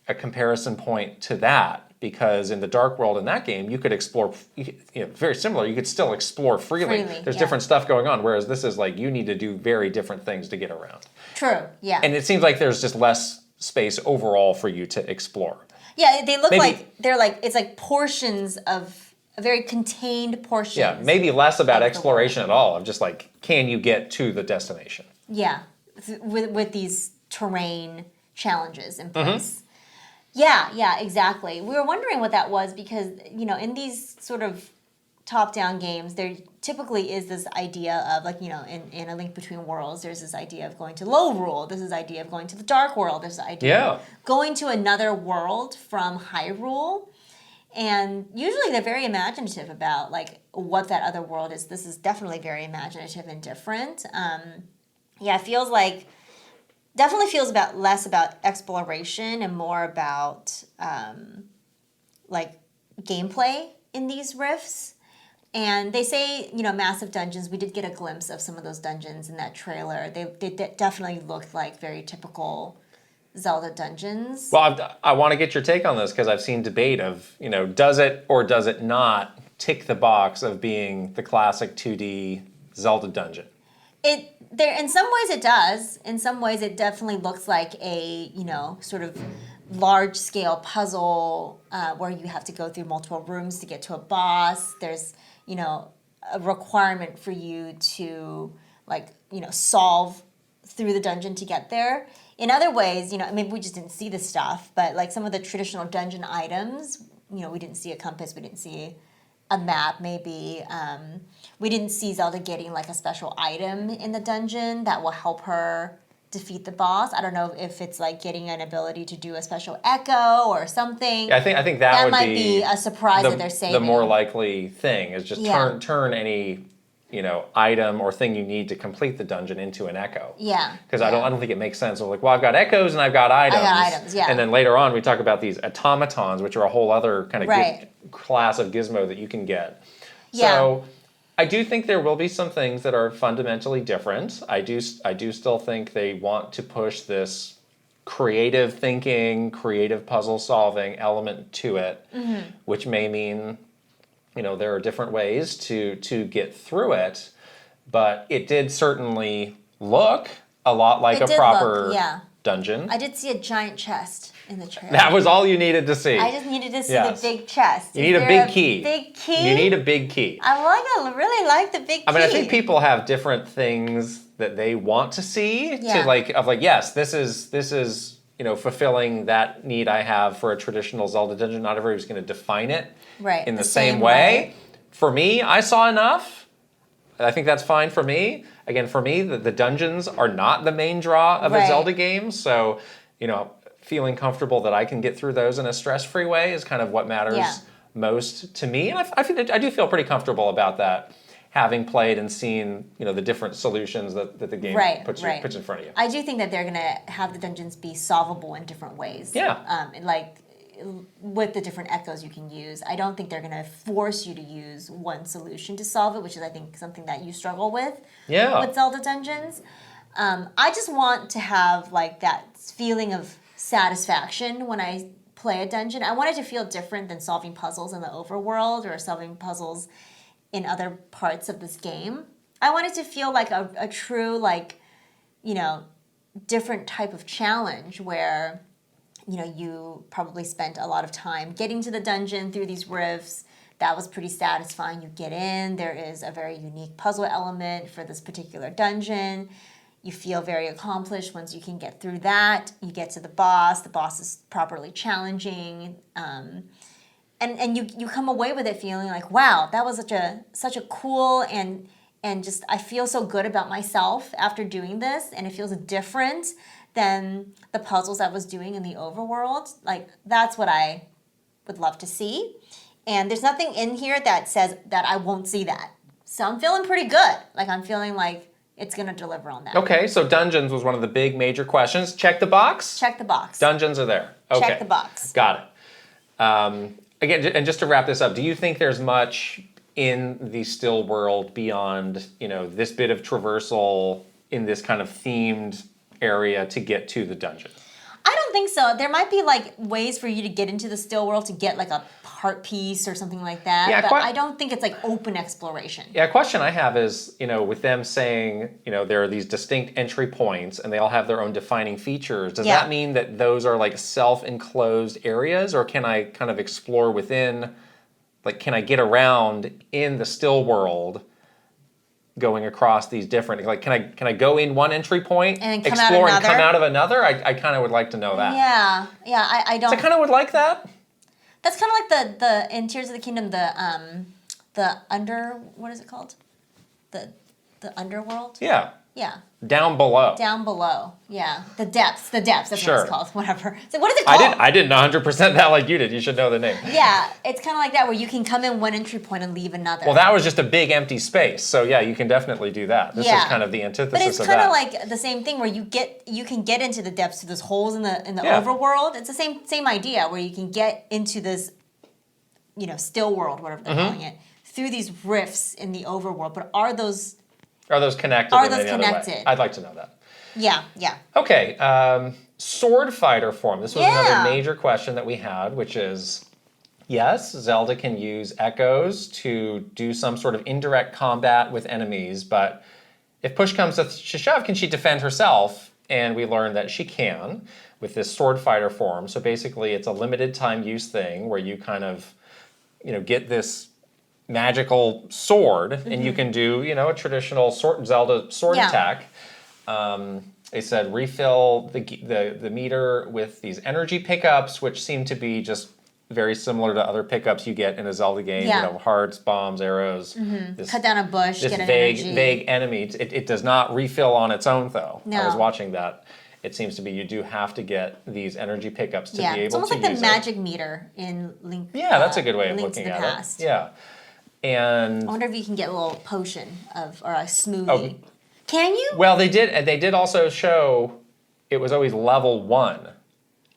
a comparison point to that, because in the Dark World in that game, you could explore, very similar, you could still explore freely. There's different stuff going on, whereas this is like, you need to do very different things to get around. True, yeah. And it seems like there's just less space overall for you to explore. Yeah, they look like, they're like, it's like portions of very contained portions. Yeah, maybe less about exploration at all. Of just like, can you get to the destination? Yeah, with these terrain challenges in place. Yeah, exactly. We were wondering what that was because, in these sort of top-down games, there typically is this idea of, like, in A Link Between Worlds, there's this idea of going to Lorule, there's this idea of going to the Dark World, there's this idea of going to another world from Hyrule. And usually they're very imaginative about, like, what that other world is. This is definitely very imaginative and different. It feels like... Definitely feels less about exploration and more about like gameplay in these rifts. And they say, massive dungeons. We did get a glimpse of some of those dungeons in that trailer. They definitely looked like very typical Zelda dungeons. Well, I want to get your take on this because I've seen debate of, does it or does it not tick the box of being the classic 2D Zelda dungeon? In some ways it does. In some ways it definitely looks like a, sort of large-scale puzzle where you have to go through multiple rooms to get to a boss. There's, a requirement for you to, like, solve through the dungeon to get there. In other ways, maybe we just didn't see this stuff, but, like, some of the traditional dungeon items, we didn't see a compass, we didn't see a map, maybe. We didn't see Zelda getting, like, a special item in the dungeon that will help her defeat the boss. I don't know if it's, like, getting an ability to do a special echo or something. Yeah, I think that would might be a surprise that they're saving. The more likely thing is just turn any item or thing you need to complete the dungeon into an echo. Yeah. Because I don't think it makes sense. Of like, well, I've got echoes and I've got items. I got items, yeah. And then later on we talk about these automatons, which are a whole other kind of class of gizmo that you can get. So I do think there will be some things that are fundamentally different. I do still think they want to push this creative thinking, creative puzzle solving element to it, which may mean there are different ways to get through it, but it did certainly look a lot like a proper dungeon. I did see a giant chest in the trailer. That was all you needed to see. I just needed to see the big chest. You need a big key. Big key? You need a big key. I really like the big key. I mean, I think people have different things that they want to see yes, this is fulfilling that need I have for a traditional Zelda dungeon. Not everybody's going to define it in the same way. For me, I saw enough. I think that's fine for me. Again, for me, the dungeons are not the main draw of a Zelda game. So, feeling comfortable that I can get through those in a stress-free way is kind of what matters most to me. And I do feel pretty comfortable about that, having played and seen, the different solutions that the game puts in front of you. I do think that they're going to have the dungeons be solvable in different ways. Yeah. With the different echoes you can use. I don't think they're going to force you to use one solution to solve it, which is, I think, something that you struggle with Zelda dungeons. I just want to have, like, that feeling of satisfaction when I play a dungeon. I want it to feel different than solving puzzles in the overworld or solving puzzles in other parts of this game. I want it to feel like a true, like, different type of challenge where you probably spent a lot of time getting to the dungeon through these rifts. That was pretty satisfying. You get in. There is a very unique puzzle element for this particular dungeon. You feel very accomplished once you can get through that. You get to the boss. The boss is properly challenging. And you come away with it feeling like, wow, that was such a cool and just I feel so good about myself after doing this, and it feels different than the puzzles I was doing in the overworld. Like, that's what I would love to see. And there's nothing in here that says that I won't see that. So I'm feeling pretty good. Like, I'm feeling like it's going to deliver on that. Okay, so dungeons was one of the big major questions. Check the box? Check the box. Dungeons are there. Okay. Check the box. Got it. Again, and just to wrap this up, do you think there's much in the still world beyond, this bit of traversal in this kind of themed area to get to the dungeon? I don't think so. There might be, like, ways for you to get into the still world to get, like, a heart piece or something like that. Yeah, but I don't think it's, like, open exploration. Yeah, a question I have is, with them saying, there are these distinct entry points and they all have their own defining features. Does that mean that those are, like, self-enclosed areas, or can I kind of explore within like, can I get around in the still world going across these different, like, can I go in one entry point, and then explore and come out of another? I kind of would like to know that. Yeah, I don't. So I kind of would like that. That's kind of like the in Tears of the Kingdom, what is it called? The underworld? Yeah. Yeah. Down below. Down below. Yeah. The depths. That's sure. what it's called. Whatever. So what is it called? I didn't 100% that like you did. You should know the name. Yeah. It's kind of like that where you can come in one entry point and leave another. Well, that was just a big empty space. So yeah, you can definitely do that. This is kind of the antithesis of that. But it's kind of like the same thing where you can get into the depths through those holes in the overworld. It's the same idea where you can get into this, still world, whatever they're calling it, through these rifts in the overworld. But are those connected? Are those connected? I'd like to know that. Yeah. Okay, sword fighter form. This was another major question that we had, which is, yes, Zelda can use echoes to do some sort of indirect combat with enemies, but if push comes to shove, can she defend herself? And we learned that she can with this sword fighter form. So basically, it's a limited time use thing where you kind of, get this magical sword, and you can do, a traditional Zelda sword attack. They said refill the meter with these energy pickups, which seem to be just very similar to other pickups you get in a Zelda game. Hearts, bombs, arrows. Cut down a bush, this get an vague enemy. It does not refill on its own, though. No. I was watching that. It seems to be you do have to get these energy pickups to be able to use it. It's almost like the magic meter in Link. Yeah, that's a good way of looking at Past. it. Yeah. And I wonder if you can get a little potion or a smoothie. Can you? Well, they did also show it was always level 1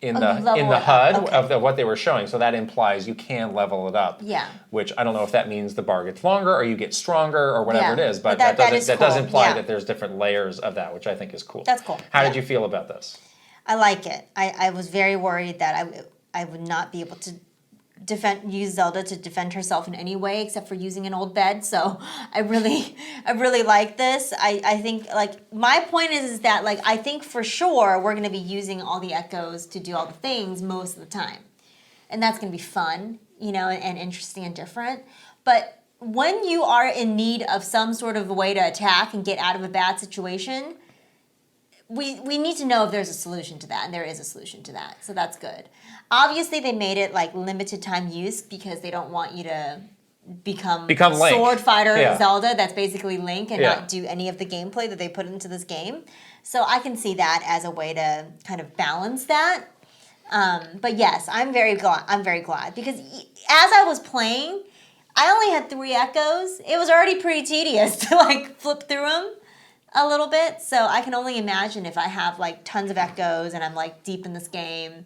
in the HUD of what they were showing. So that implies you can level it up. Yeah. Which I don't know if that means the bar gets longer or you get stronger or whatever it is, but that cool. does imply that there's different layers of that, which I think is cool. That's cool. How did you feel about this? I like it. I was very worried that I would not be able to use Zelda to defend herself in any way except for using an old bed. So I really like this. I think, like, my point is that, like, I think for sure we're going to be using all the echoes to do all the things most of the time. And that's going to be fun, and interesting and different. But when you are in need of some sort of a way to attack and get out of a bad situation, we need to know if there's a solution to that, and there is a solution to that. So that's good. Obviously, they made it like limited time use because they don't want you to become Link. Sword Fighter Zelda. That's basically Link and not do any of the gameplay that they put into this game. So I can see that as a way to kind of balance that. But yes, I'm very glad because as I was playing, I only had 3 echoes. It was already pretty tedious to like flip through them a little bit. So I can only imagine if I have like tons of echoes and I'm like deep in this game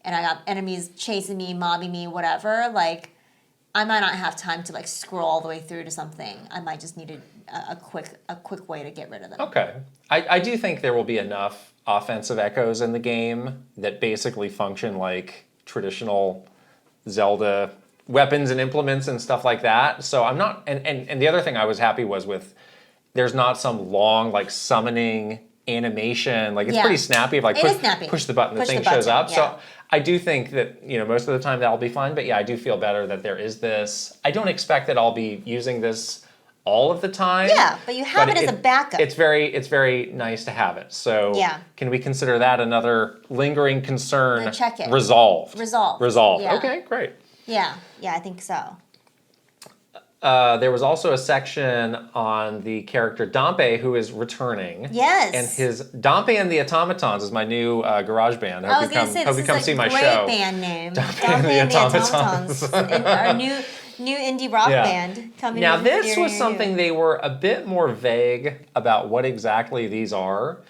and I got enemies chasing me, mobbing me, whatever, like I might not have time to like scroll all the way through to something. I might just need a quick way to get rid of them. Okay. I do think there will be enough offensive echoes in the game that basically function like traditional Zelda weapons and implements and stuff like that. So I'm not, and the other thing I was happy was with, there's not some long like summoning animation. Like it's pretty snappy. If like push the button, the thing shows up. Yeah. So I do think that, most of the time that'll be fine. But yeah, I do feel better that there is this. I don't expect that I'll be using this all of the time. Yeah, but you have it as a backup. It's very nice to have it. So can we consider that another lingering concern? Check it. Resolved. Yeah. Okay, great. Yeah, I think so. There was also a section on the character Dompe who is returning. Yes. And his Dompe and the Automatons is my new garage band. I was going to say, this is a great band name. Dompe and the Automatons. Our new indie rock band coming Now, this was something they were a bit more vague about what exactly these are.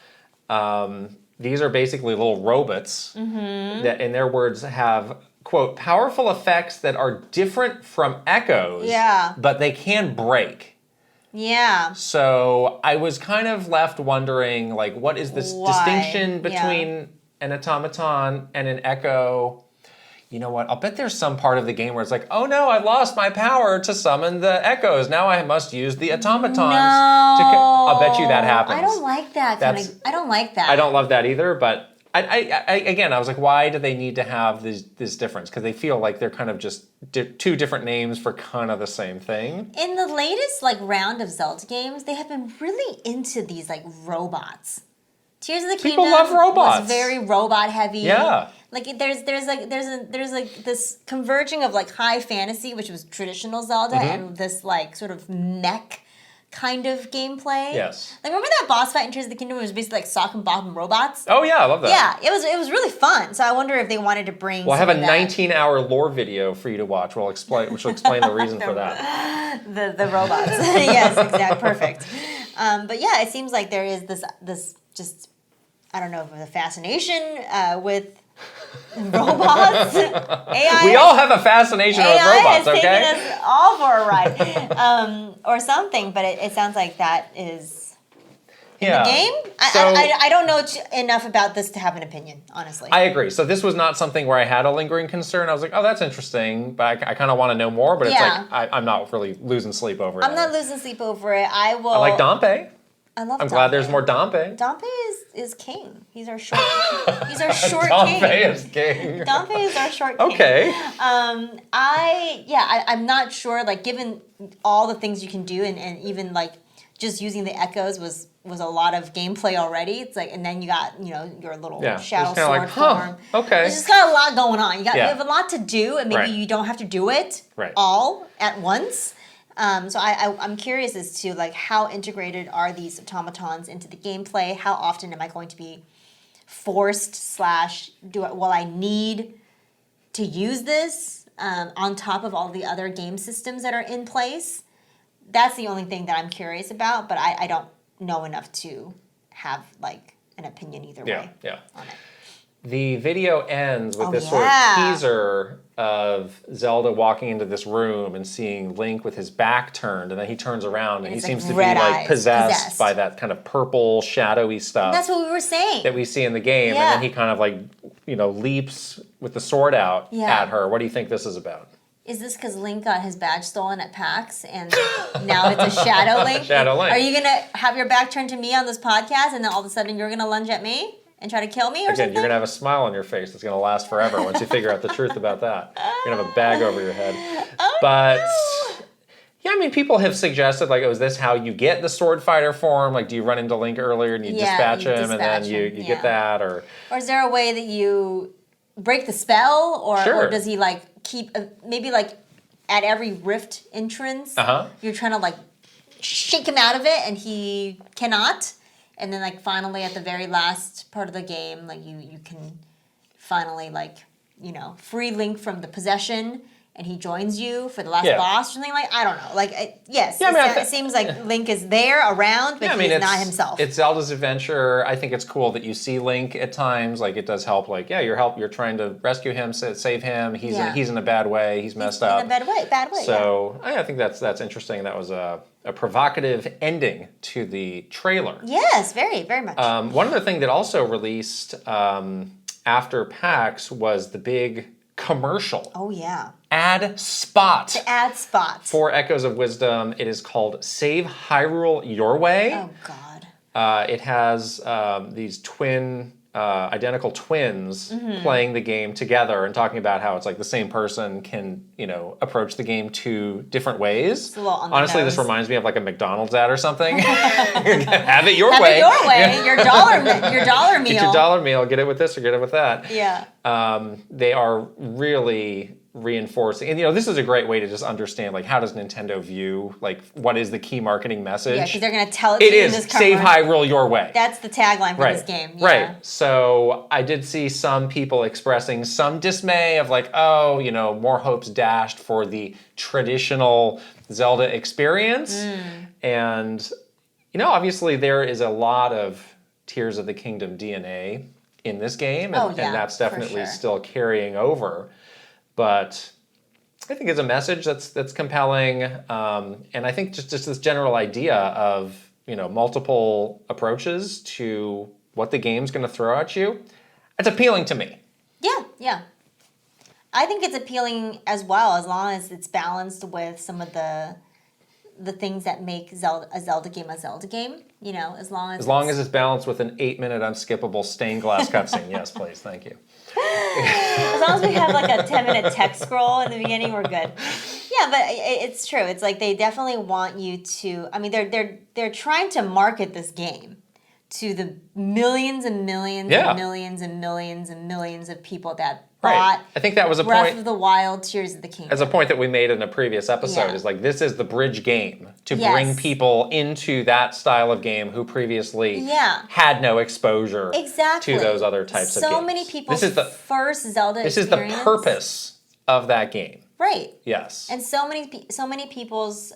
These are basically little robots that, in their words, have, quote, powerful effects that are different from echoes, but they can break. Yeah. So I was kind of left wondering, like, what is this distinction between an automaton and an echo? You know what? I'll bet there's some part of the game where it's like, oh no, I lost my power to summon the echoes. Now I must use the automatons. No. I'll bet you that happens. I don't like that. I don't like that. I don't love that either, but Again, I was like, why do they need to have this difference? Because they feel like they're kind of just two different names for kind of the same thing. In the latest like round of Zelda games, they have been really into these like robots. Tears of the Kingdom People love robots. Was very robot heavy. Yeah. Like there's this converging of like high fantasy, which was traditional Zelda, and this like sort of mech kind of gameplay. Yes. Like remember that boss fight in Tears of the Kingdom where it was basically like sock and bop and robots? Oh yeah, I love that. Yeah, it was really fun. So I wonder if they wanted to bring. Well, I have a 19-hour lore video for you to watch. Which will explain the reason for that. The robots. Yes, exactly. Perfect. But yeah, it seems like there is this just I don't know the fascination with. Robots, AI. We all have a fascination with robots, okay? AI has taken us all for a ride, or something. But it sounds like that is in the game. I don't know enough about this to have an opinion, honestly. I agree. So this was not something where I had a lingering concern. I was like, oh, that's interesting, but I kind of want to know more. But it's like I'm not really losing sleep over it. I'm not losing sleep over it. I like Dompe. I love. I'm glad there's more Dompe. Dompe is king. He's our short. He's our short king. Dompe is king. Dompe is our short king. Okay. I'm not sure. Like, given all the things you can do, and even like just using the echoes was a lot of gameplay already. It's like, and then you got your little shadow sword form. Okay. There's just got a lot going on. You have a lot to do, and maybe you don't have to do it all at once. So I'm curious as to like how integrated are these automatons into the gameplay? How often am I going to be forced / will I need to use this on top of all the other game systems that are in place? That's the only thing that I'm curious about, but I don't know enough to have like an opinion either way on it. The video ends with this sort of teaser of Zelda walking into this room and seeing Link with his back turned, and then he turns around and he seems to be like possessed by that kind of purple, shadowy stuff. That's what we were saying. That we see in the game, and then he kind of like, leaps with the sword out at her. What do you think this is about? Is this because Link got his badge stolen at PAX and now it's a Shadow Link? Shadow Link. Are you going to have your back turned to me on this podcast and then all of a sudden you're going to lunge at me? And try to kill me or something? You're going to have a smile on your face that's going to last forever once you figure out the truth about that. You're going to have a bag over your head. Yeah, I mean, people have suggested, like, is this how you get the sword fighter form? Like, do you run into Link earlier and you dispatch him and then you get that? Or is there a way that you break the spell? Or does he, like, keep, maybe, like, at every rift entrance, you're trying to, like, shake him out of it and he cannot? And then, like, finally, at the very last part of the game, like, you can finally, like, free Link from the possession, and he joins you for the last boss or something like. I don't know. Like, it seems like Link is there, around, but he's not himself. It's Zelda's adventure. I think it's cool that you see Link at times. Like, it does help. Like, you're trying to rescue him, save him. He's in a bad way. He's messed up. In a bad way. So I think that's interesting. That was a provocative ending to the trailer. Yes, very, very much. One other thing that also released after PAX was the big commercial. Oh, yeah. Ad spot. To add spot. For Echoes of Wisdom. It is called Save Hyrule Your Way. Oh, God. It has these identical twins playing the game together and talking about how it's like the same person can, approach the game two different ways. It's a little on the Honestly, nose. this reminds me of like a McDonald's ad or something. Have it your way. Have it your way. Your dollar meal. Get your dollar meal. Get it with this or get it with that. Yeah. They are really reinforcing, and this is a great way to just understand, like, how does Nintendo view, like, what is the key marketing message? Yeah, because they're going to tell it to you in this Save Hyrule Your Way. That's the tagline for this game. Yeah. Right. So I did see some people expressing some dismay of like, more hopes dashed for the traditional Zelda experience. And, obviously there is a lot of Tears of the Kingdom DNA in this game, and that's definitely still carrying over. But I think it's a message that's compelling, and I think just this general idea of multiple approaches to what the game's going to throw at you, it's appealing to me. Yeah. I think it's appealing as well, as long as it's balanced with some of the the things that make a Zelda game a Zelda game. You know, as long as it's balanced with an 8-minute unskippable stained glass cutscene. Yes, please, thank you. As long as we have like a 10-minute text scroll in the beginning, we're good. Yeah, but it's true. It's like they definitely want you to. I mean, they're trying to market this game to the millions and millions and millions and millions and millions of people that bought. I think that was a Breath point of the Wild, Tears of the Kingdom. As a point that we made in a previous episode is like this is the bridge game to bring people into that style of game who previously had no exposure to those other types of games. So many people's first Zelda experience. This is the purpose of that game. Right. Yes. And so many people's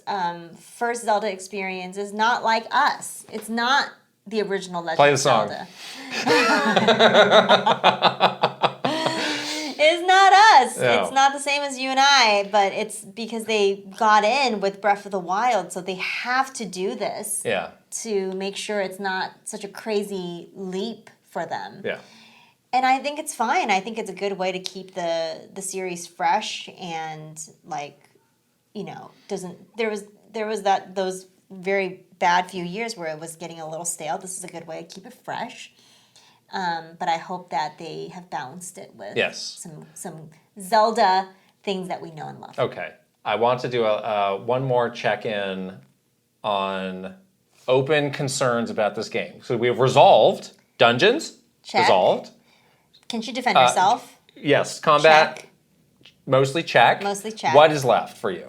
first Zelda experience is not like us. It's not the original Legend of Zelda. Play the song. It's not us. No. It's not the same as you and I, but it's because they got in with Breath of the Wild, so they have to do this to make sure it's not such a crazy leap for them. Yeah. And I think it's fine. I think it's a good way to keep the series fresh and like, you know, there was those very bad few years where it was getting a little stale. This is a good way to keep it fresh. But I hope that they have balanced it with some Zelda things that we know and love. Okay. I want to do one more check-in on open concerns about this game. So we have resolved dungeons. Check. Resolved. Can you defend yourself? Yes. Combat. Check. Mostly check. Mostly check. What is left for you?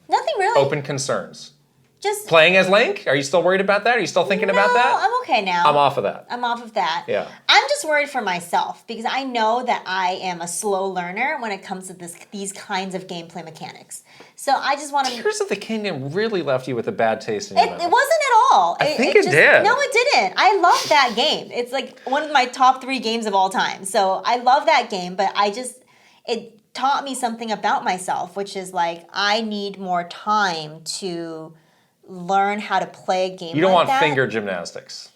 Nothing really. Open concerns. Just playing as Link? Are you still worried about that? Are you still thinking about that? I'm okay now. I'm off of that. I'm off of that. Yeah. I'm just worried for myself because I know that I am a slow learner when it comes to these kinds of gameplay mechanics. So I just want to. Tears of the Kingdom really left you with a bad taste in your mouth. It wasn't at all. I think it did. No, it didn't. I love that game. It's like one of my top 3 games of all time. So I love that game, but it taught me something about myself, which is like I need more time to learn how to play a game. You don't want finger gymnastics.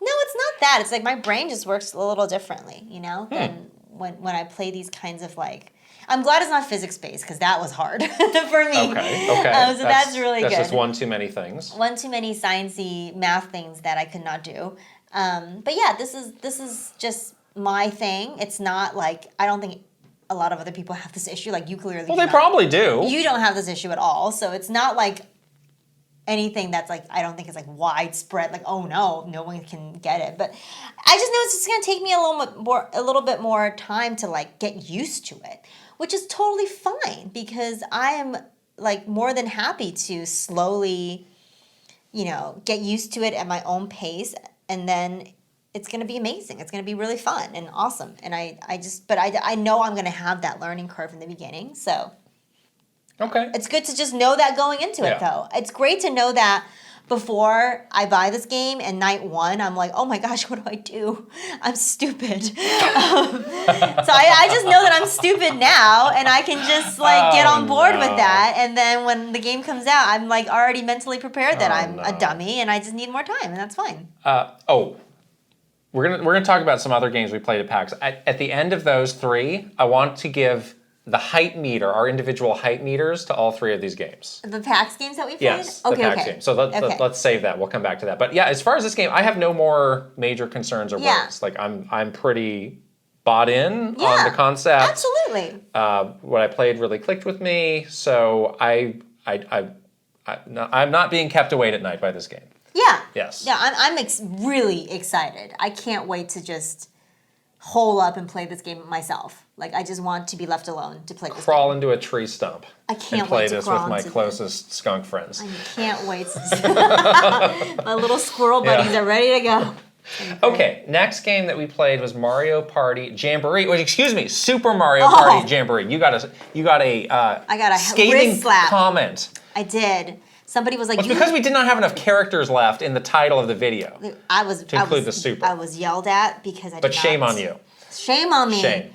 No, it's not that. It's like my brain just works a little differently, you know, than when I play these kinds of like. I'm glad it's not physics-based because that was hard for me. Okay. So that's really good. That's just one too many things. One too many sciencey math things that I could not do. But yeah, this is just my thing. It's not like I don't think a lot of other people have this issue. Like you clearly. Well, they probably do. You don't have this issue at all, so it's not like anything that's like I don't think is like widespread. Like no one can get it. But I just know it's just gonna take me a little bit more time to like get used to it, which is totally fine because I am like more than happy to slowly, you know, get used to it at my own pace, and then it's gonna be amazing. It's gonna be really fun and awesome. And I know I'm gonna have that learning curve in the beginning, so. Okay. It's good to just know that going into it, though. It's great to know that before I buy this game and night 1, I'm like, oh my gosh, what do I do? I'm stupid. So I just know that I'm stupid now, and I can just like get on board with that. And then when the game comes out, I'm like already mentally prepared that I'm a dummy, and I just need more time, and that's fine. We're gonna talk about some other games we played at PAX. At the end of those 3, I want to give the height meter, our individual height meters to all 3 of these games. The PAX games that we played? Yes, the PAX games. So let's save that. We'll come back to that. But yeah, as far as this game, I have no more major concerns or worries. Like I'm pretty bought in on the concept. Absolutely. What I played really clicked with me. So I'm not being kept awake at night by this game. Yeah. Yes. Yeah, I'm really excited. I can't wait to just hole up and play this game myself. Like, I just want to be left alone to play this game. Crawl into a tree stump. I can't and play wait to this crawl with my into closest skunk friends. I can't wait. My little squirrel buddies are ready to go. Okay, next game that we played was Mario Party Jamboree. Well, excuse me, Super Mario Party Jamboree. I got a scathing wrist slap. comment. I did. Somebody was like, well, it's because we did not have enough characters left in the title of the video. To include the Super. I was yelled at because I did But shame on you. Shame on me. Shame.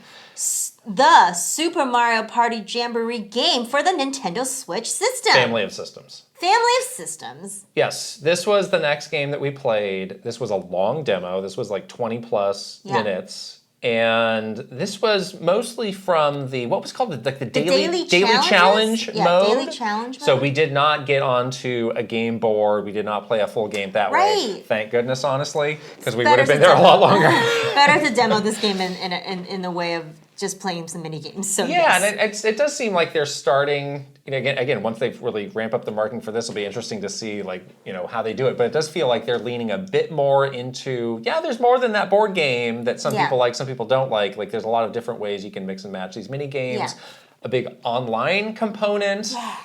The Super Mario Party Jamboree game for the Nintendo Switch system. Family of systems. Family of systems. Yes, this was the next game that we played. This was a long demo. This was like 20 plus minutes. And this was mostly from the, what was called the daily challenge mode. Daily challenge mode. So we did not get onto a game board. We did not play a full game that way. Thank goodness, honestly, because we would have been there a lot longer. Better to demo this game in the way of just playing some mini games. So yeah, and it does seem like they're starting. Again, once they really ramp up the marketing for this, it'll be interesting to see how they do it. But it does feel like they're leaning a bit more into there's more than that board game that some people like, some people don't like. Like there's a lot of different ways you can mix and match these mini games. A big online component. Yeah.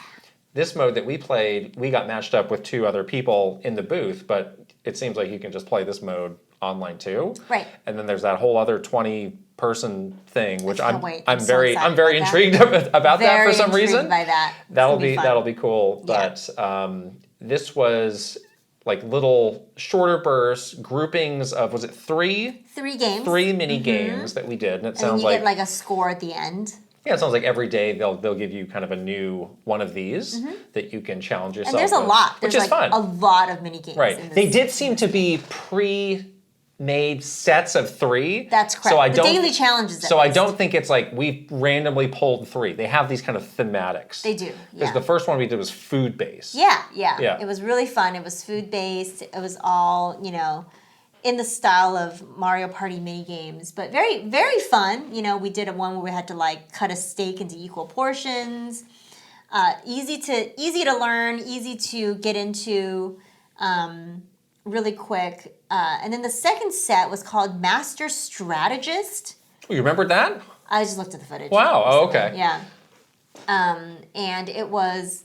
This mode that we played, we got matched up with 2 other people in the booth, but it seems like you can just play this mode online too. Right. And then there's that whole other 20-person thing, which I'm very intrigued about that for some reason. By that. That'll be cool. Yeah. But this was like little shorter bursts, groupings of, was it 3? 3 games. 3 mini games that we did, and it sounds you get like a score at the end. Yeah, it sounds like every day they'll give you kind of a new one of these that you can challenge yourself. And there's a lot. There's which is fun. A lot of mini games. Right. They did seem to be pre-made sets of 3. That's correct. So the daily challenges. So I don't think it's like we randomly pulled 3. They have these kind of thematics. They do. Because the first one we did was food-based. Yeah. It was really fun. It was food-based. It was all, in the style of Mario Party mini games, but very, very fun. We did one where we had to like cut a steak into equal portions. Easy to learn, easy to get into, really quick. And then the second set was called Master Strategist. Oh, you remembered that? I just looked at the footage. Wow. Oh, okay. Yeah. And it was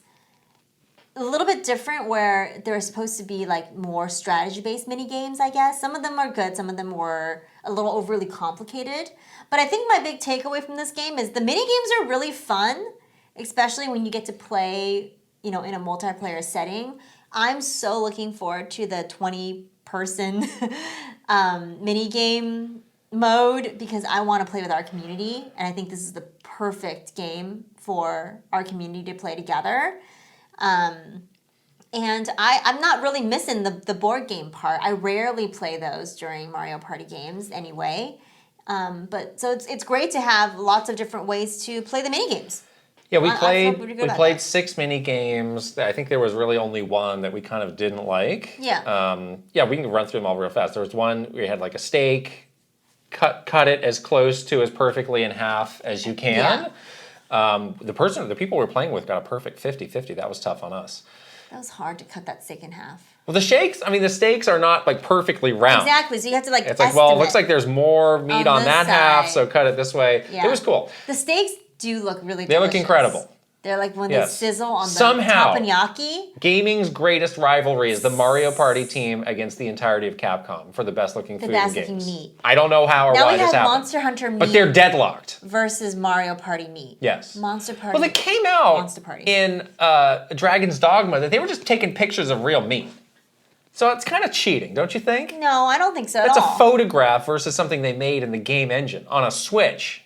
a little bit different where there were supposed to be like more strategy-based mini games, I guess. Some of them are good, some of them were a little overly complicated. But I think my big takeaway from this game is the mini games are really fun, especially when you get to play, in a multiplayer setting. I'm so looking forward to the 20-person mini game mode because I want to play with our community, and I think this is the perfect game for our community to play together. And I'm not really missing the board game part. I rarely play those during Mario Party games anyway. But so it's great to have lots of different ways to play the mini games. Yeah, we played 6 mini games. I think there was really only one that we kind of didn't like. Yeah. We can run through them all real fast. There was one where you had like a steak, cut it as close to as perfectly in half as you can. Yeah. The people we were playing with got a perfect 50-50. That was tough on us. That was hard to cut that steak in half. Well, the steaks are not like perfectly round. Exactly, so you have to like It's like, well, it looks like there's more meat on that half, so cut it this way. Yeah. It was cool. The steaks do look really delicious. They look incredible. They're like when they sizzle on the Somehow, teppanyaki. Gaming's greatest rivalry is the Mario Party team against the entirety of Capcom for the best looking food and games. The best looking meat. I don't know how or why this happened. Now we have Monster Hunter meat. But they're deadlocked. Versus Mario Party meat. Yes. Monster Party. Well, it came out in Dragon's Dogma that they were just taking pictures of real meat. So it's kind of cheating, don't you think? No, I don't think so at all. That's a photograph versus something they made in the game engine on a Switch.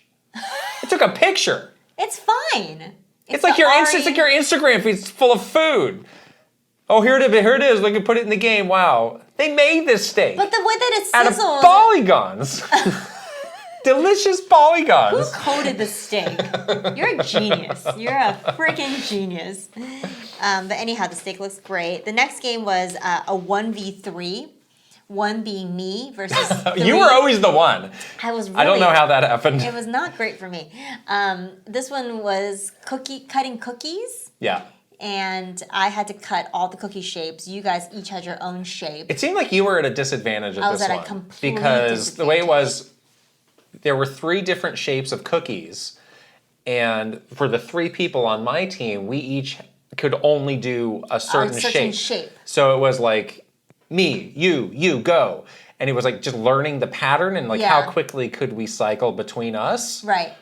It took a picture. It's fine. It's like your Instagram feed's full of food. Oh, here it is. Look, you put it in the game. Wow. They made this steak. But the way that it sizzles. Out of polygons. Delicious polygons. Who coded the steak? You're a genius. You're a freaking genius. But anyhow, the steak looks great. The next game was a 1v3. 1 being me versus 3. You were always the one. I was really, I don't know how that happened. It was not great for me. This one was cutting cookies. Yeah. And I had to cut all the cookie shapes. You guys each had your own shape. It seemed like you were at a disadvantage at this one. I was at a complete because the way it was, there were 3 different shapes of cookies. And for the 3 people on my team, we each could only do a certain shape. So it was like, me, you, go. And it was like just learning the pattern and like how quickly could we cycle between us. Right.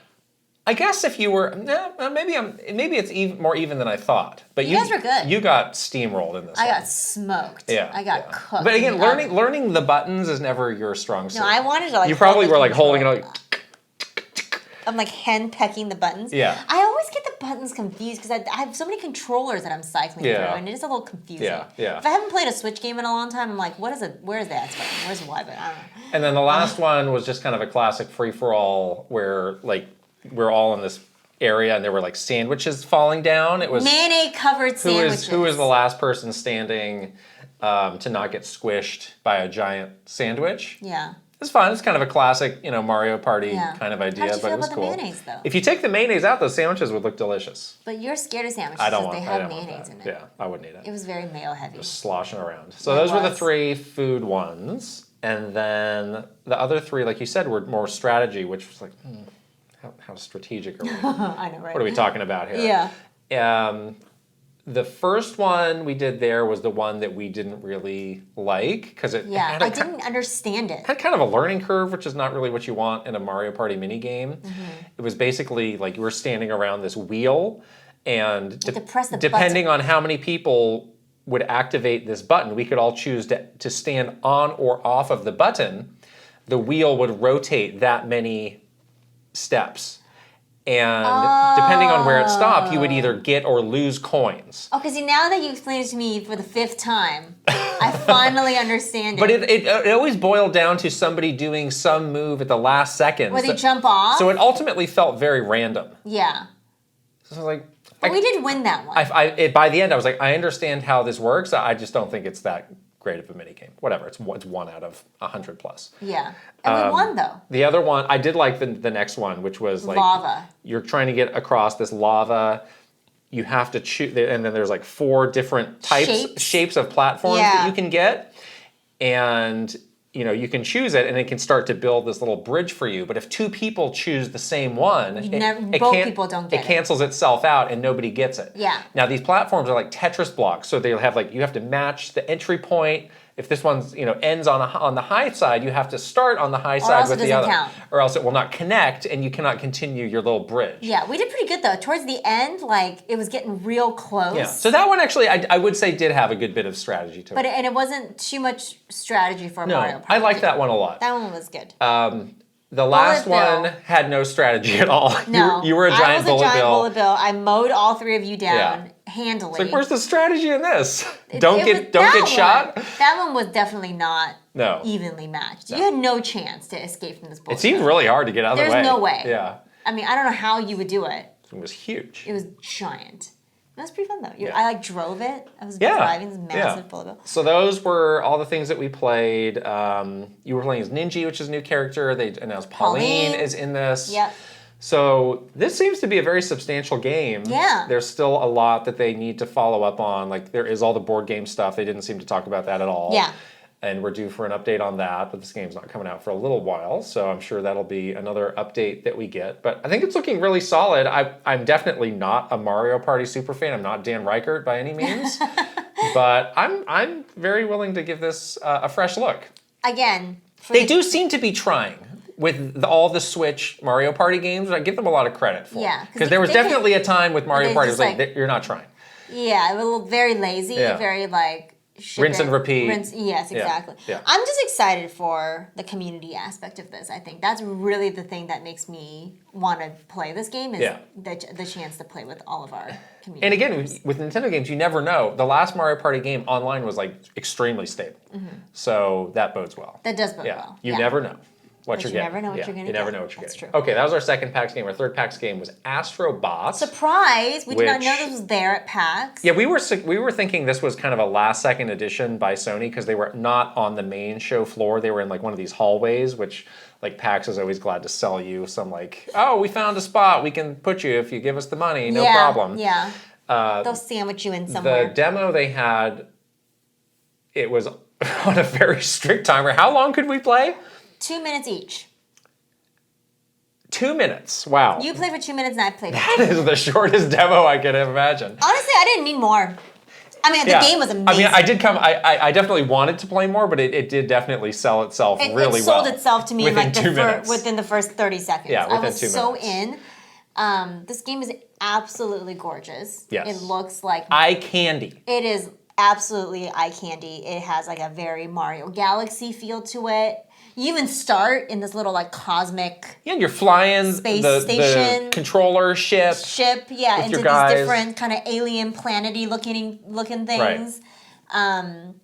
I guess if you were, maybe it's more even than I thought. But you guys were good. You got steamrolled in this one. I got smoked. Yeah. I got cooked. But again, learning the buttons is never your strong suit. No, I wanted to like you probably were like holding it like, I'm like hen pecking the buttons. Yeah. I always get the buttons confused because I have so many controllers that I'm cycling through, and it is a little confusing. Yeah. If I haven't played a Switch game in a long time, I'm like, where's the X button? Where's the Y button? I don't know. And then the last one was just kind of a classic free-for-all where like we're all in this area and there were like sandwiches falling down. It was mayonnaise-covered sandwiches. Who was the last person standing to not get squished by a giant sandwich? Yeah. It's fun. It's kind of a classic, Mario Party kind of idea, How'd you but feel it was about cool. the mayonnaise, though? If you take the mayonnaise out, those sandwiches would look delicious. But you're scared of sandwiches because they have mayonnaise in it. Yeah, I wouldn't eat it. It was very mayo heavy. Just sloshing around. So those were the 3 food ones. And then the other 3, like you said, were more strategy, which was like, how strategic are we? I know, right? What are we talking about here? Yeah. The first one we did there was the one that we didn't really like because I didn't understand it. Had kind of a learning curve, which is not really what you want in a Mario Party mini game. It was basically like you were standing around this wheel, and depending on how many people would activate this button, we could all choose to stand on or off of the button. The wheel would rotate that many steps. And depending on where it stopped, you would either get or lose coins. Okay, see, now that you explained it to me for the 5th time, I finally understand it. But it always boiled down to somebody doing some move at the last second. Where they jump off? So it ultimately felt very random. Yeah. So I was like... But we did win that one. By the end, I was like, I understand how this works. I just don't think it's that great of a minigame. Whatever, it's 1 out of 100 plus. Yeah. And we won, though. The other one, I did like the next one, which was like... Lava. You're trying to get across this lava. You have to choose... And then there's like 4 different shapes of platforms that you can get. And... you can choose it, and it can start to build this little bridge for you. But if 2 people choose the same one, people don't get it. It cancels itself out, and nobody gets it. Yeah. Now these platforms are like Tetris blocks, so they'll have you have to match the entry point. If this one's ends on the high side, you have to start on the high side with the other, or else it will not connect, and you cannot continue your little bridge. Yeah, we did pretty good though. Towards the end, it was getting real close. Yeah. So that one actually, I would say, did have a good bit of strategy to it. And it wasn't too much strategy for Mario Party. I liked that one a lot. That one was good. The last one had no strategy at all. No, you were a giant bullet bill. I was a giant bullet bill. I mowed all 3 of you down handily. It's like, where's the strategy in this? Don't get shot. That one was definitely not evenly matched. No. You had no chance to escape from this bullet. It seemed really hard to get out of the way. There's no way. Yeah. I mean, I don't know how you would do it. It was huge. It was giant. That was pretty fun though. I drove it. I was driving this massive bullet bill. So those were all the things that we played. You were playing as Ninji, which is a new character. They announced Pauline is in this. Yep. So this seems to be a very substantial game. Yeah. There's still a lot that they need to follow up on. There is all the board game stuff. They didn't seem to talk about that at all. Yeah. And we're due for an update on that, but this game's not coming out for a little while, so I'm sure that'll be another update that we get. But I think it's looking really solid. I'm definitely not a Mario Party super fan. I'm not Dan Reichert by any means, but I'm very willing to give this a fresh look. Again, they do seem to be trying with all the Switch Mario Party games. I give them a lot of credit for. Yeah, because there was definitely a time with Mario Party it was like you're not trying. Yeah, a little very lazy, very rinse and repeat. Yes, exactly. Yeah. I'm just excited for the community aspect of this. I think that's really the thing that makes me want to play this game is the chance to play with all of our community. And again, with Nintendo games, you never know. The last Mario Party game online was extremely stable. So that bodes well. That does bode well. You never know what you're getting. You never know what you're going to get. You never know what you're getting. That's true. Okay, that was our second PAX game. Our third PAX game was Astro Bot. Surprise! We did not know this was there at PAX. Yeah, we were thinking this was kind of a last-second addition by Sony because they were not on the main show floor. They were in one of these hallways, which PAX is always glad to sell you some oh, we found a spot we can put you if you give us the money, no problem. Yeah. They'll sandwich you in somewhere. The demo they had, it was on a very strict timer. How long could we play? 2 minutes each. 2 minutes. Wow. You played for 2 minutes and I played for 2 minutes. That is the shortest demo I could have imagined. Honestly, I didn't need more. I mean, the game was amazing. I definitely wanted to play more, but it did definitely sell itself really well. It sold itself to me within 2 minutes. Within the first 30 seconds. Yeah, within 2 minutes. I was so in. This game is absolutely gorgeous. Yes. It looks like eye candy. It is absolutely eye candy. It has a very Mario Galaxy feel to it. You even start in this little like cosmic and you're flying space the station controller ship, into these different kind of alien planety looking things. Right.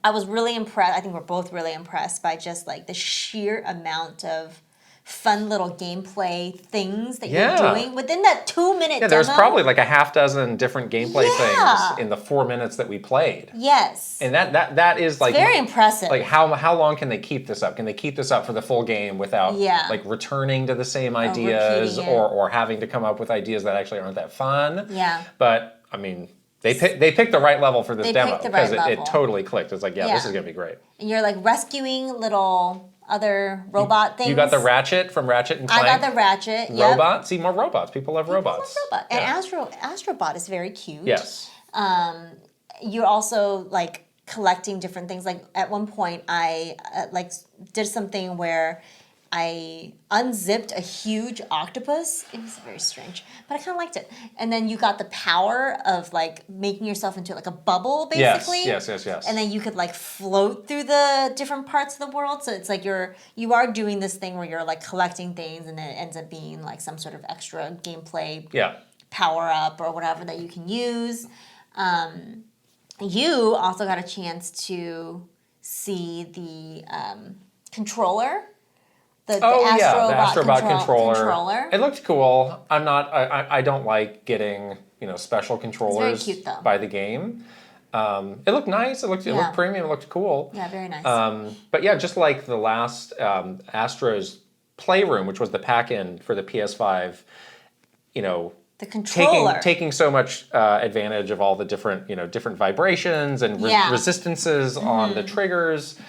I was really impressed. I think we're both really impressed by just like the sheer amount of fun little gameplay things that you're doing within that 2-minute demo. There's probably like a half dozen different gameplay things in the 4 minutes that we played. Yes. And that is like... It's very impressive. Like how long can they keep this up? Can they keep this up for the full game without like returning to the same ideas or having to come up with ideas that actually aren't that fun? Yeah. But, I mean... They picked the right level for this demo because it totally clicked. It's like, this is going to be great. And you're like rescuing little other robot things. You got the Ratchet from Ratchet and Clank. I got the Ratchet. Robot. See, more robots. People love robots. And Astrobot is very cute. Yes. You're also like collecting different things. Like at one point, I did something where I unzipped a huge octopus. It was very strange, but I kind of liked it. And then you got the power of like making yourself into like a bubble, basically. Yes. And then you could like float through the different parts of the world. So it's like you are doing this thing where you're like collecting things, and then it ends up being like some sort of extra gameplay power up or whatever that you can use. You also got a chance to see the controller. The Astrobot controller. It looked cool. I don't like getting special controllers by the game. It looked nice. It looked premium. It looked cool. Yeah, very nice. But yeah, just like the last Astro's Playroom, which was the pack-in for the PS5, the controller taking so much advantage of all the different vibrations and resistances on the triggers.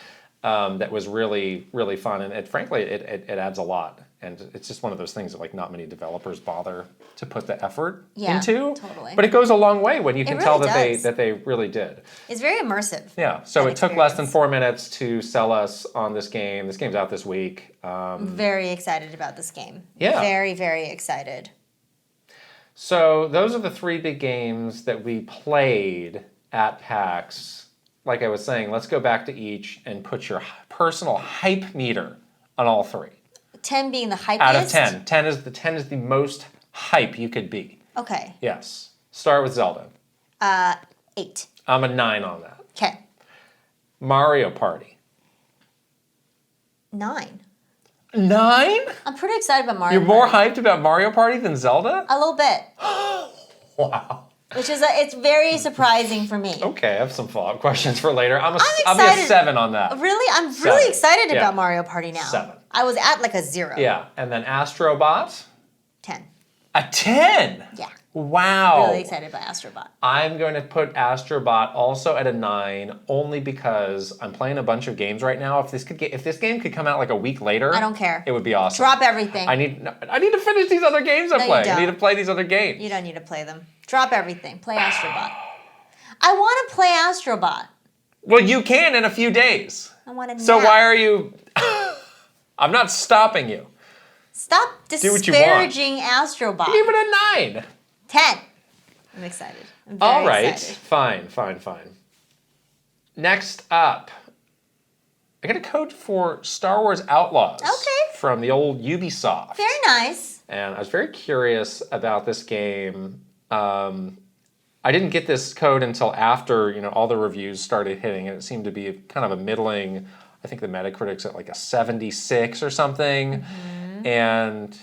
That was really, really fun, and frankly, it adds a lot. And it's just one of those things that like not many developers bother to put the effort into. Totally. But it goes a long way when you can tell that they really did. It's very immersive. Yeah. So it took less than 4 minutes to sell us on this game. This game's out this week. Very excited about this game. Yeah. Very, very excited. So those are the 3 big games that we played at PAX. Like I was saying, let's go back to each and put your personal hype meter on all 3. 10 being the hypiest? Out of 10. 10 is the most hype you could be. Okay. Yes. Start with Zelda. 8. I'm a 9 on that. Okay. Mario Party. 9. 9? I'm pretty excited about Mario Party. You're more hyped about Mario Party than Zelda? A little bit. Wow. Which is it's very surprising for me. Okay, I have some follow-up questions for later. I'll be a 7 on that. Really? I'm really excited about Mario Party now. 7. I was at like a 0. Yeah, and then Astrobot? 10. A 10? Yeah. Wow. Really excited about Astrobot. I'm going to put Astrobot also at a 9, only because I'm playing a bunch of games right now. If this game could come out like a week later, I don't care. It would be awesome. Drop everything. I need to finish these other games I'm playing. I need to play these other games. You don't need to play them. Drop everything. Play Astrobot. I want to play Astrobot. Well, you can in a few days. I want to. So why are you? I'm not stopping you. Stop disparaging Astrobot. Give it a 9. 10. I'm excited. I'm very All right. excited. Fine. Next up, I got a code for Star Wars Outlaws. Okay. From the old Ubisoft. Very nice. And I was very curious about this game. I didn't get this code until after all the reviews started hitting, and it seemed to be kind of a middling. I think the Metacritic's at like a 76 or something, and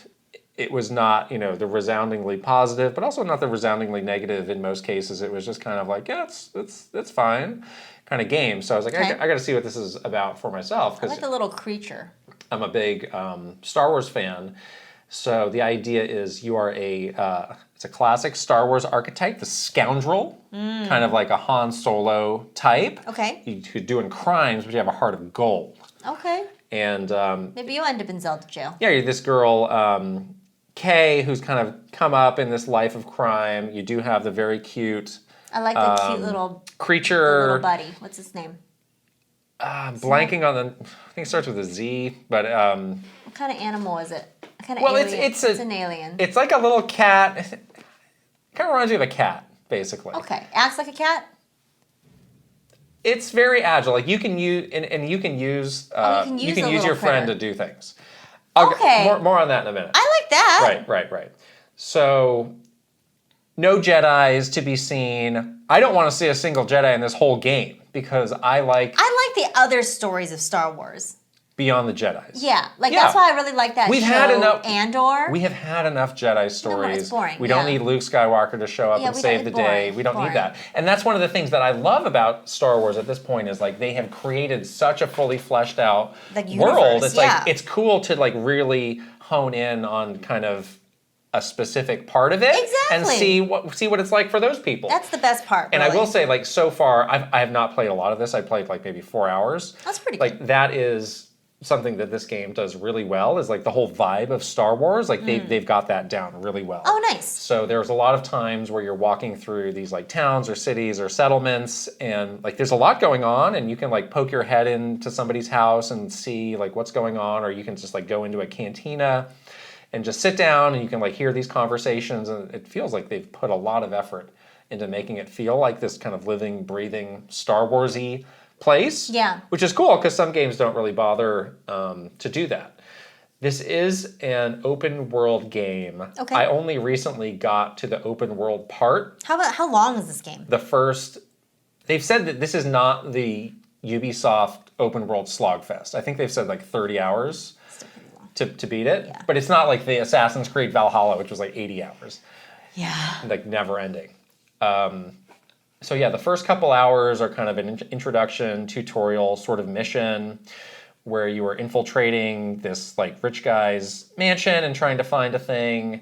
it was not the resoundingly positive, but also not the resoundingly negative in most cases. It was just kind of like it's fine kind of game. So I was like, I got to see what this is about for myself. I like the little creature. I'm a big Star Wars fan. So the idea is you are it's a classic Star Wars archetype, the scoundrel, kind of like a Han Solo type. Okay. You're doing crimes, but you have a heart of gold. Okay. And maybe you'll end up in Zelda jail. Yeah, you're this girl, Kay, who's kind of come up in this life of crime. You do have the very cute. I like the cute little creature. The little buddy. What's his name? Blanking on the. I think it starts with a Z, but. What kind of animal is it? Kind of alien. It's an alien. It's like a little cat. It kind of reminds me of a cat, basically. Okay, acts like a cat. It's very agile. Like you can use and you can use your friend to do things. Okay. More on that in a minute. I like that. Right. So no Jedis to be seen. I don't want to see a single Jedi in this whole game because I like the other stories of Star Wars. Beyond the Jedis. Yeah, that's why I really like that show, Andor. We have had enough Jedi stories. It's boring. We don't need Luke Skywalker to show up and save the day. We don't need that. And that's one of the things that I love about Star Wars at this point is like they have created such a fully fleshed out world. It's like it's cool to like really hone in on kind of a specific part of it and see what it's like for those people. That's the best part. And I will say, like, so far, I have not played a lot of this. I played like maybe 4 hours. That's pretty good. Like that is something that this game does really well is like the whole vibe of Star Wars. Like they've got that down really well. Oh, nice. So there's a lot of times where you're walking through these like towns or cities or settlements and like there's a lot going on and you can like poke your head into somebody's house and see like what's going on, or you can just like go into a cantina and just sit down and you can like hear these conversations, and it feels like they've put a lot of effort into making it feel like this kind of living, breathing Star Wars-y place. Yeah. Which is cool because some games don't really bother to do that. This is an open world game. Okay. I only recently got to the open world part. How long is this game? They've said that this is not the Ubisoft open world slogfest. I think they've said like 30 hours to beat it. Yeah. But it's not like the Assassin's Creed Valhalla, which was like 80 hours. Yeah. Like never ending. So yeah, the first couple hours are kind of an introduction, tutorial sort of mission where you are infiltrating this like rich guy's mansion and trying to find a thing.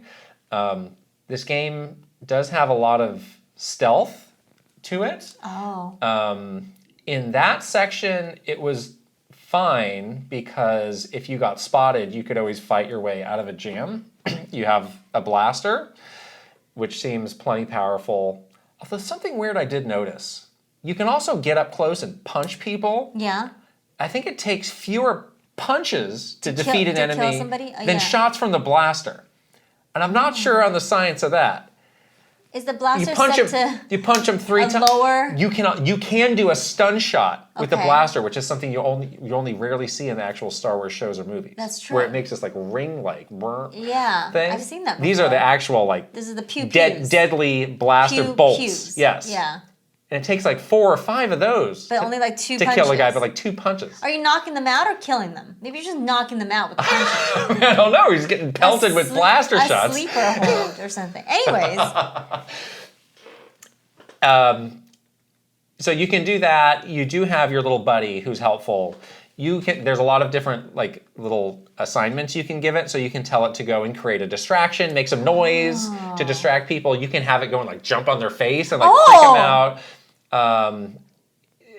This game does have a lot of stealth to it. Oh. In that section, it was fine because if you got spotted, you could always fight your way out of a jam. You have a blaster, which seems plenty powerful. Although something weird I did notice. You can also get up close and punch people. Yeah. I think it takes fewer punches to defeat an enemy than shots from the blaster. And I'm not sure on the science of that. Is the blaster set to you punch him 3 times. Lower? You can do a stun shot with the blaster, which is something you only rarely see in the actual Star Wars shows or movies. That's true. Where it makes this like ring-like thing. I've seen that before. These are the actual like this is the deadly blaster bolts. Pews. Yes. Yeah. And it takes like 4 or 5 of those. But only like 2 to punches. kill a guy, but like 2 punches. Are you knocking them out or killing them? Maybe you're just knocking them out with punches. I don't know. He's getting pelted with blaster shots. A sleeper hold or something. Anyways. So you can do that. You do have your little buddy who's helpful. There's a lot of different like little assignments you can give it. So you can tell it to go and create a distraction, make some noise to distract people. You can have it go and like jump on their face and like freak them out.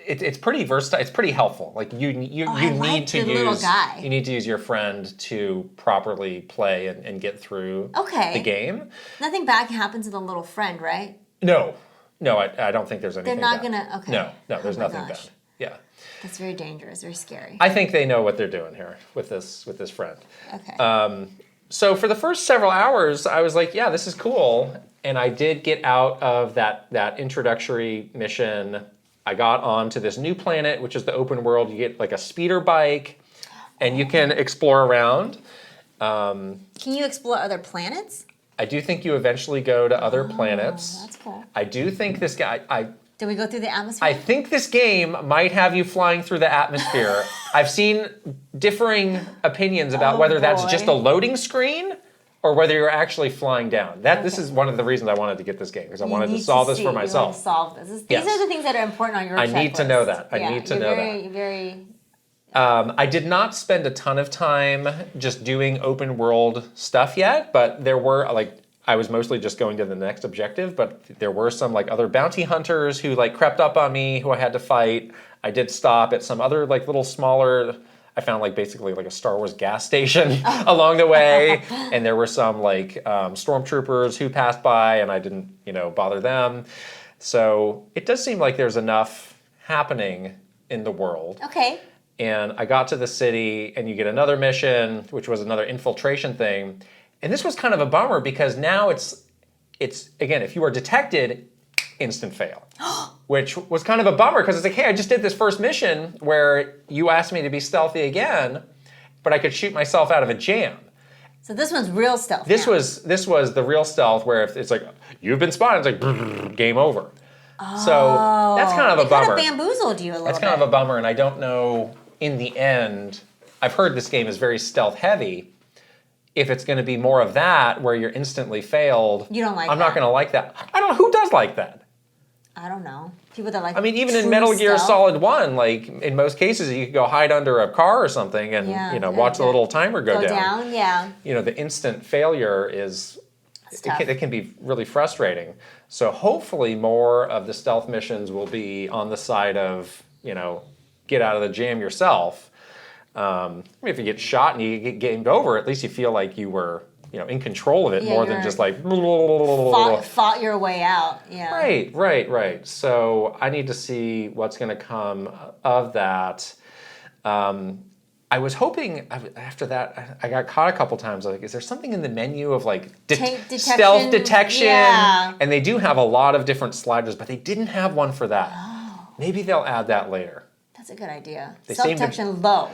It's pretty versatile. It's pretty helpful. Like you need to use your friend to properly play and get through the game. Nothing bad can happen to the little friend, right? No, I don't think there's anything bad. They're not gonna, okay. No, there's nothing bad. Yeah. That's very dangerous, very scary. I think they know what they're doing here with this friend. Okay. So for the first several hours, I was like, yeah, this is cool. And I did get out of that introductory mission. I got onto this new planet, which is the open world. You get like a speeder bike, and you can explore around. Can you explore other planets? I do think you eventually go to other planets. That's cool. I do think this guy... Did we go through the atmosphere? I think this game might have you flying through the atmosphere. I've seen differing opinions about whether that's just a loading screen or whether you're actually flying down. This is one of the reasons I wanted to get this game, because I wanted to solve this for myself. You want to solve this. These are the things that are important on your checklist. I need to know that. I need to know that. I did not spend a ton of time just doing open world stuff yet, but there were I was mostly just going to the next objective, but there were some like other bounty hunters who like crept up on me who I had to fight. I did stop at some other like little smaller, I found like basically like a Star Wars gas station along the way. And there were some like stormtroopers who passed by and I didn't, bother them. So it does seem like there's enough happening in the world. Okay. And I got to the city and you get another mission, which was another infiltration thing. And this was kind of a bummer because now it's again, if you are detected, instant fail. which was kind of a bummer because it's like, hey, I just did this first mission where you asked me to be stealthy again, but I could shoot myself out of a jam. So this one's real stealth. This was the real stealth where if it's like, you've been spotted, it's like, game over. Oh, so that's kind of a bummer. Kind of bamboozled you a little bit. That's kind of a bummer, and I don't know, in the end, I've heard this game is very stealth heavy. If it's going to be more of that, where you're instantly failed, you don't like I'm not going to like that. I don't know, who does like that? I don't know. People that like I mean, even in Metal Gear Solid 1, like, in most cases, you could go hide under a car or something and, watch the little timer go down. Yeah. The instant failure is, it can be really frustrating. So hopefully more of the stealth missions will be on the side of, get out of the jam yourself. If you get shot and you get gamed over, at least you feel like you were, in control of it more than just like fought your way out. Yeah. Right. So I need to see what's going to come of that. I was hoping after that, I got caught a couple times. Like, is there something in the menu of like stealth detection? Yeah. And they do have a lot of different sliders, but they didn't have one for that. Oh. Maybe they'll add that later. That's a good idea. Stealth detection low.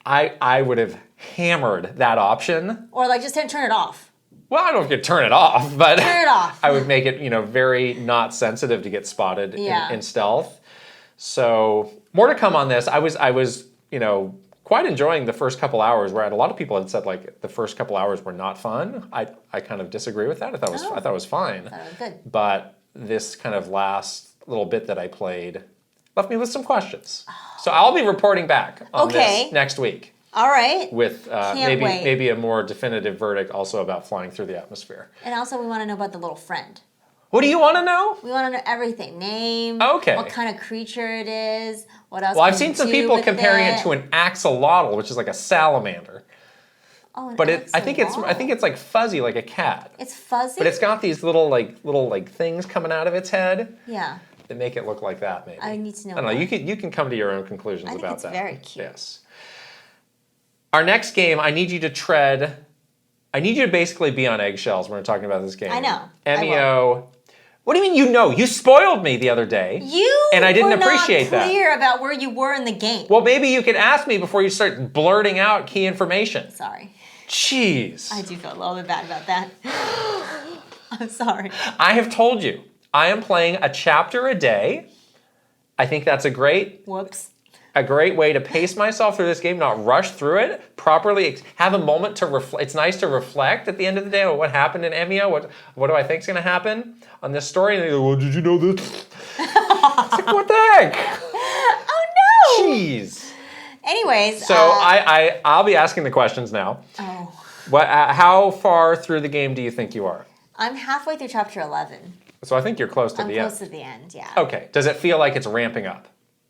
I would have hammered that option. Or like just turn it off. Well, I don't know if you could turn it off, but turn it off. I would make it, very not sensitive to get spotted in stealth. So more to come on this. I was, quite enjoying the first couple hours. Where a lot of people had said like the first couple hours were not fun. I kind of disagree with that. I thought it was fine. That was good. But this kind of last little bit that I played left me with some questions. So I'll be reporting back on this next week. All right. With maybe a more definitive verdict also about flying through the atmosphere. And also we want to know about the little friend. What do you want to know? We want to know everything. Name. Okay. What kind of creature it is. What else? Well, I've seen some people comparing it to an axolotl, which is like a salamander. Oh, but I think it's like fuzzy, like a cat. It's fuzzy. But it's got these little things coming out of its head. Yeah. That make it look like that, maybe. I need to know. I don't know. You can come to your own conclusions about that. I think it's very cute. Yes. Our next game, I need you to basically be on eggshells when we're talking about this game. I know. Emio. What do you mean you know? You spoiled me the other day. And I didn't appreciate that. You were not clear about where you were in the game. Well, maybe you could ask me before you start blurting out key information. Sorry. Jeez. I do feel a little bit bad about that. I'm sorry. I have told you, I am playing a chapter a day. I think that's a great way to pace myself through this game, not rush through it, properly have a moment to reflect. It's nice to reflect at the end of the day on what happened in Emio, what do I think is going to happen on this story, and they go, well, did you know this? It's like, what the heck? Oh no! Jeez. Anyways. So I'll be asking the questions now. Oh. How far through the game do you think you are? I'm halfway through chapter 11. So I think you're close to the end. I'm close to the end, yeah. Okay. Does it feel like it's ramping up?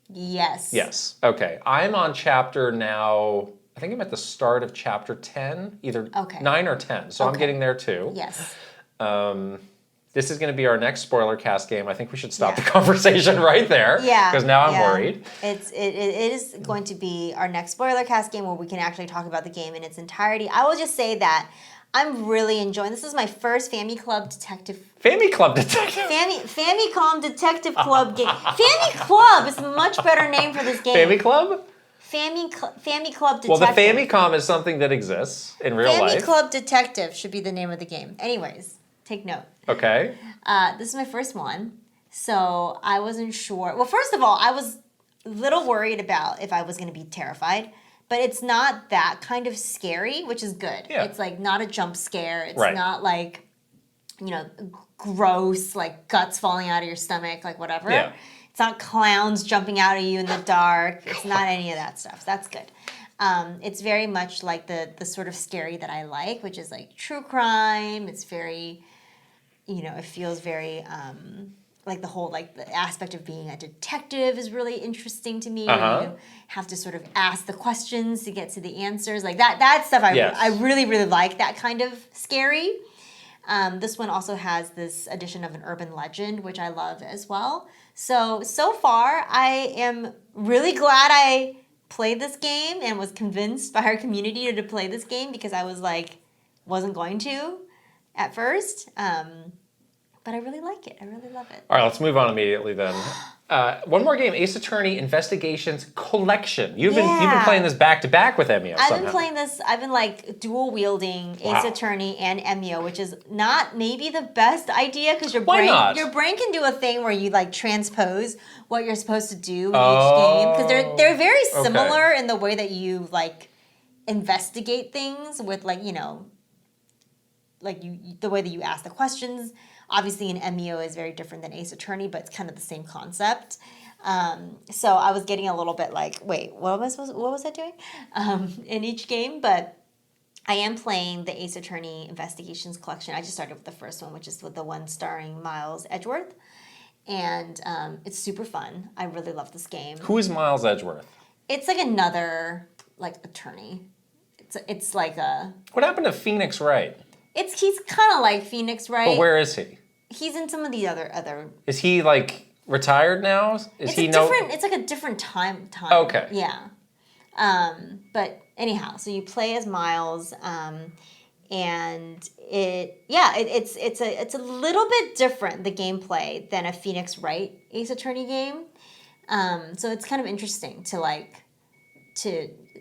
Yes. Yes. Okay. I'm on chapter now, I think I'm at the start of chapter 10, either 9 or 10. So I'm getting there too. Yes. This is going to be our next spoiler cast game. I think we should stop the conversation right there. Yeah. Because now I'm worried. It is going to be our next spoiler cast game where we can actually talk about the game in its entirety. I will just say that I'm really enjoying. This is my first Famicom Detective. Famicom Detective. Famicom Detective Club game. Famiclub is a much better name for this game. Famiclub? Famiclub Detective. Well, the Famicom is something that exists in real life. Famiclub Detective should be the name of the game. Anyways, take note. Okay. This is my first one, so I wasn't sure. Well, first of all, I was a little worried about if I was going to be terrified. But it's not that kind of scary, which is good. Yeah. It's like not a jump scare. It's not like, gross, like guts falling out of your stomach, like whatever. Yeah. It's not clowns jumping out at you in the dark. It's not any of that stuff. That's good. It's very much like the sort of scary that I like, which is like true crime. It's very, it feels very... like the whole the aspect of being a detective is really interesting to me. You have to sort of ask the questions to get to the answers. Like that stuff I really, really like, that kind of scary. This one also has this addition of an urban legend, which I love as well. So far, I am really glad I played this game and was convinced by our community to play this game, because I was wasn't going to at first. But I really like it. I really love it. All right, let's move on immediately then. One more game, Ace Attorney Investigations Collection. You've been playing this back to back with Emio. I've been playing this. I've been like dual wielding Ace Attorney and Emio, which is not maybe the best idea because your brain can do a thing where you like transpose what you're supposed to do in each game because they're very similar in the way that you like investigate things with like the way that you ask the questions. Obviously, an Emio is very different than Ace Attorney, but it's kind of the same concept. So I was getting a little bit like, wait, what was I doing in each game? But I am playing the Ace Attorney Investigations Collection. I just started with the first one, which is with the one starring Miles Edgeworth. And it's super fun. I really love this game. Who is Miles Edgeworth? It's like another like attorney. It's like a... What happened to Phoenix Wright? He's kind of like Phoenix Wright. But where is he? He's in some of the other. Is he like retired now? It's like a different time. Okay. Yeah. But anyhow, so you play as Miles, and it's a little bit different the gameplay than a Phoenix Wright Ace Attorney game. So it's kind of interesting to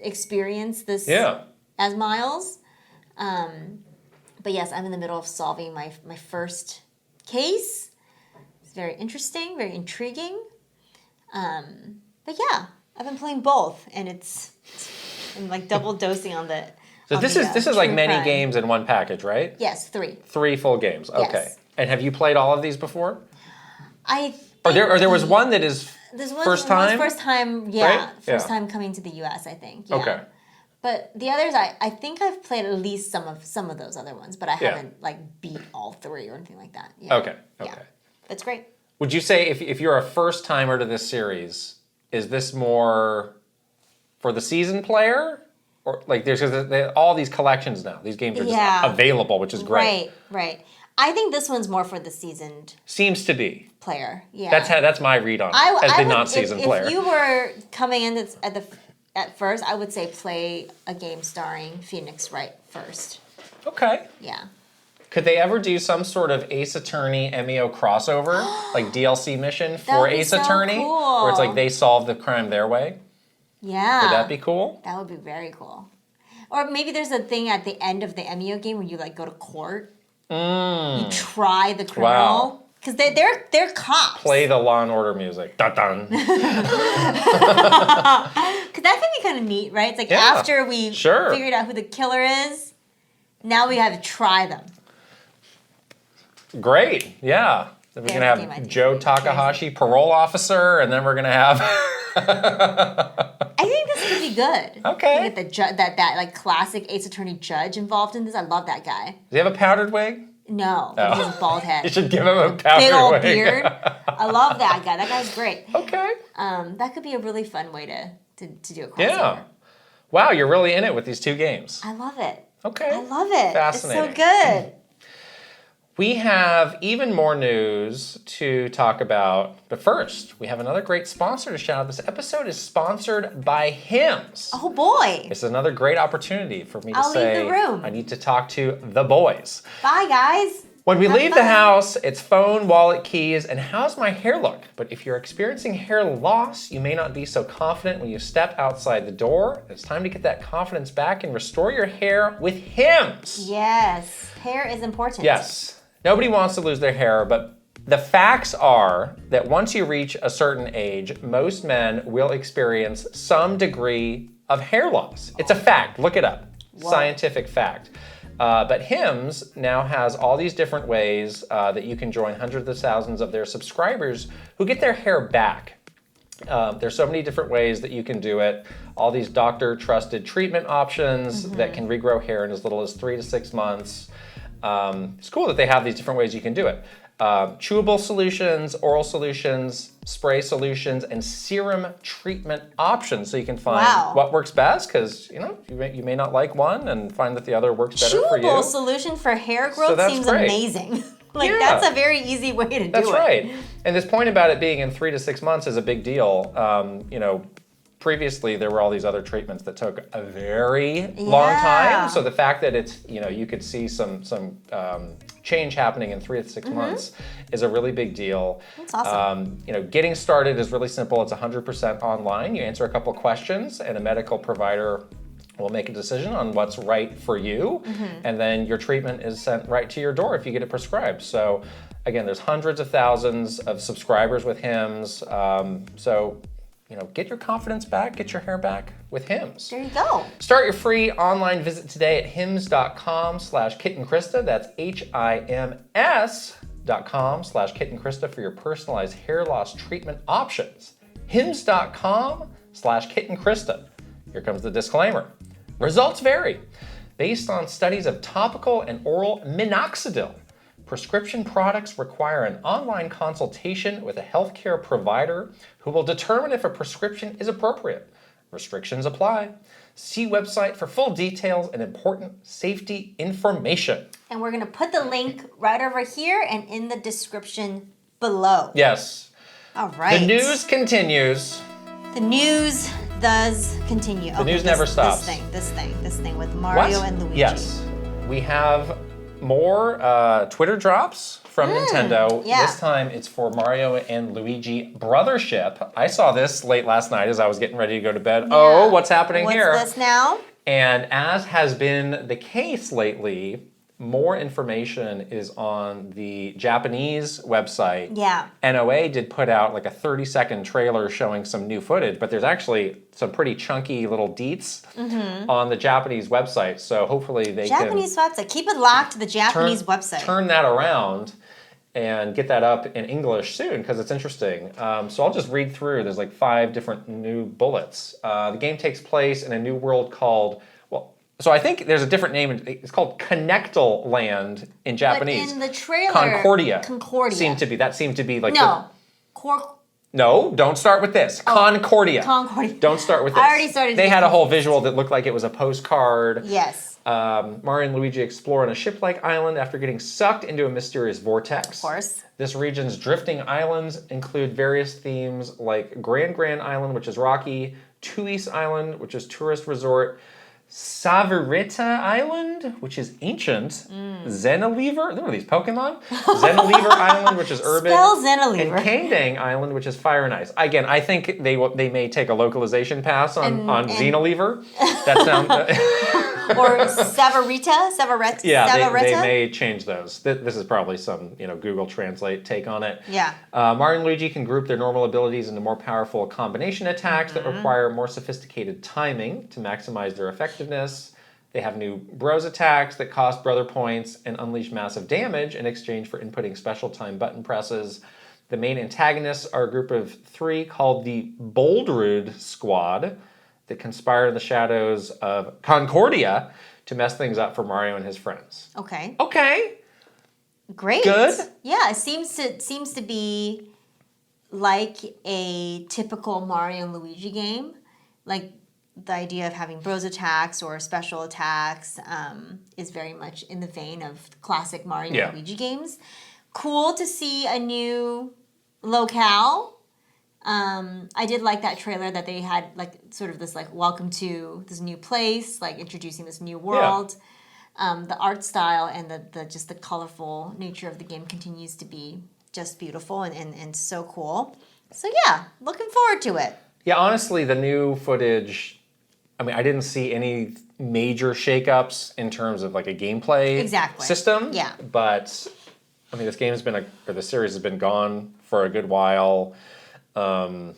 experience this as Miles. But yes, I'm in the middle of solving my first case. It's very interesting, very intriguing. But yeah, I've been playing both, and I'm like double dosing on the. So this is like many games in one package, right? Yes, 3. 3 full games. Okay. Yes. And have you played all of these before? Or there was one that is first time? First time, yeah. Right? First time coming to the US, I think. Yeah. Okay. But the others, I think I've played at least some of those other ones, but I haven't like beat all 3 or anything like that. Yeah. Okay. Yeah. That's great. Would you say if you're a first timer to this series, is this more for the seasoned player, or like there's all these collections now? These games are just available, which is great. Right. I think this one's more for the seasoned. Seems to be player. Yeah. That's my read on it as the non-seasoned player. If you were coming in at first, I would say play a game starring Phoenix Wright first. Okay. Yeah. Could they ever do some sort of Ace Attorney Emio crossover, like DLC mission for Ace Attorney, cool. where it's like they solve the crime their way? Yeah. Would that be cool? That would be very cool. Or maybe there's a thing at the end of the Emio game where you like go to court. You try the criminal. Wow. Because they're cops. Play the Law and Order music. Dun dun. Because that can be kind of neat, right? It's like after we figured out who the killer is, now we have to try them. Great, yeah. Then we're going to have Joe Takahashi, parole officer, and then we're going to have... I think this could be good. Okay. You get that like classic Ace Attorney judge involved in this. I love that guy. Does he have a powdered wig? No, he has a bald head. You should give him a powdered big old wig. beard. I love that guy. That guy's great. Okay. That could be a really fun way to do a crossover. Yeah. Wow, you're really in it with these 2 games. I love it. Okay. I love it. Fascinating. It's so good. We have even more news to talk about, but first, we have another great sponsor to shout out. This episode is sponsored by Hims. Oh boy. It's another great opportunity for me to I'll say, leave the room. I need to talk to the boys. Bye, guys. When we leave the house, it's phone, wallet, keys, and how's my hair look? But if you're experiencing hair loss, you may not be so confident when you step outside the door. It's time to get that confidence back and restore your hair with Hims. Yes, hair is important. Yes. Nobody wants to lose their hair, but the facts are that once you reach a certain age, most men will experience some degree of hair loss. It's a fact. Look it up. Whoa. Scientific fact. But Hims now has all these different ways that you can join hundreds of thousands of their subscribers who get their hair back. There's so many different ways that you can do it. All these doctor-trusted treatment options that can regrow hair in as little as 3 to 6 months. It's cool that they have these different ways you can do it. Chewable solutions, oral solutions, spray solutions, and serum treatment options, so you can find what works best, because you may not like one and find that the other works better for you. Chewable solution for hair growth seems amazing. That's a very easy way to do it. That's right. And this point about it being in 3 to 6 months is a big deal. previously there were all these other treatments that took a very long time. So the fact that it's, you could see some change happening in 3 to 6 months is a really big deal. That's awesome. Getting started is really simple. It's 100% online. You answer a couple questions and a medical provider will make a decision on what's right for you. And then your treatment is sent right to your door if you get it prescribed. So again, there's hundreds of thousands of subscribers with Hims. Get your confidence back, get your hair back with Hims. There you go. Start your free online visit today at hims.com/kitandkrista. That's HIMS.com/kitandkrista for your personalized hair loss treatment options. hims.com/kitandkrista. Here comes the disclaimer. Results vary based on studies of topical and oral minoxidil. Prescription products require an online consultation with a healthcare provider who will determine if a prescription is appropriate. Restrictions apply. See website for full details and important safety information. And we're going to put the link right over here and in the description below. Yes. All right. The news continues. The news does continue. The news never stops. This thing with Mario and Luigi. Yes. We have more Twitter drops from Nintendo. Yeah. This time it's for Mario and Luigi Brothership. I saw this late last night as I was getting ready to go to bed. Yeah. Oh, what's happening here? What's this now? And as has been the case lately, more information is on the Japanese website. Yeah. NOA did put out like a 30-second trailer showing some new footage, but there's actually some pretty chunky little deets on the Japanese website. So hopefully they Japanese website. Keep it locked to the Japanese website. Turn that around and get that up in English soon because it's interesting. So I'll just read through. There's like 5 different new bullets. The game takes place in a new world called, so I think there's a different name. It's called Connectal Land in Japanese. But in the trailer, Concordia. That seemed to be like No, don't start with this. Concordia. Don't start with this. I already started. They had a whole visual that looked like it was a postcard. Yes. Mario and Luigi explore on a ship-like island after getting sucked into a mysterious vortex. Of course. This region's drifting islands include various themes like Grand Island, which is rocky, Tuis Island, which is tourist resort, Savarita Island, which is ancient. Zenaliver, what are these, Pokemon? Zenaliver Island, which is urban. Spell Zenaliver. And Kangdang Island, which is fire and ice. Again, I think they may take a localization pass on Zenaliver. That sounds... Or Savarita? Yeah, they may change those. This is probably some Google Translate take on it. Yeah. Mario and Luigi can group their normal abilities into more powerful combination attacks that require more sophisticated timing to maximize their effectiveness. They have new Bros attacks that cost brother points and unleash massive damage in exchange for inputting special time button presses. The main antagonists are a group of 3 called the Boldrude Squad that conspire in the shadows of Concordia to mess things up for Mario and his friends. Okay. Great. Good. Yeah, it seems to be like a typical Mario and Luigi game. Like the idea of having bros attacks or special attacks is very much in the vein of classic Mario and Luigi games. Cool to see a new locale. I did like that trailer that they had, like sort of this like welcome to this new place, like introducing this new world. The art style and the just the colorful nature of the game continues to be just beautiful and so cool. So yeah, looking forward to it. Yeah, honestly, the new footage, I mean, I didn't see any major shakeups in terms of like a gameplay system. Yeah. But I mean, this game's been the series has been gone for a good while. The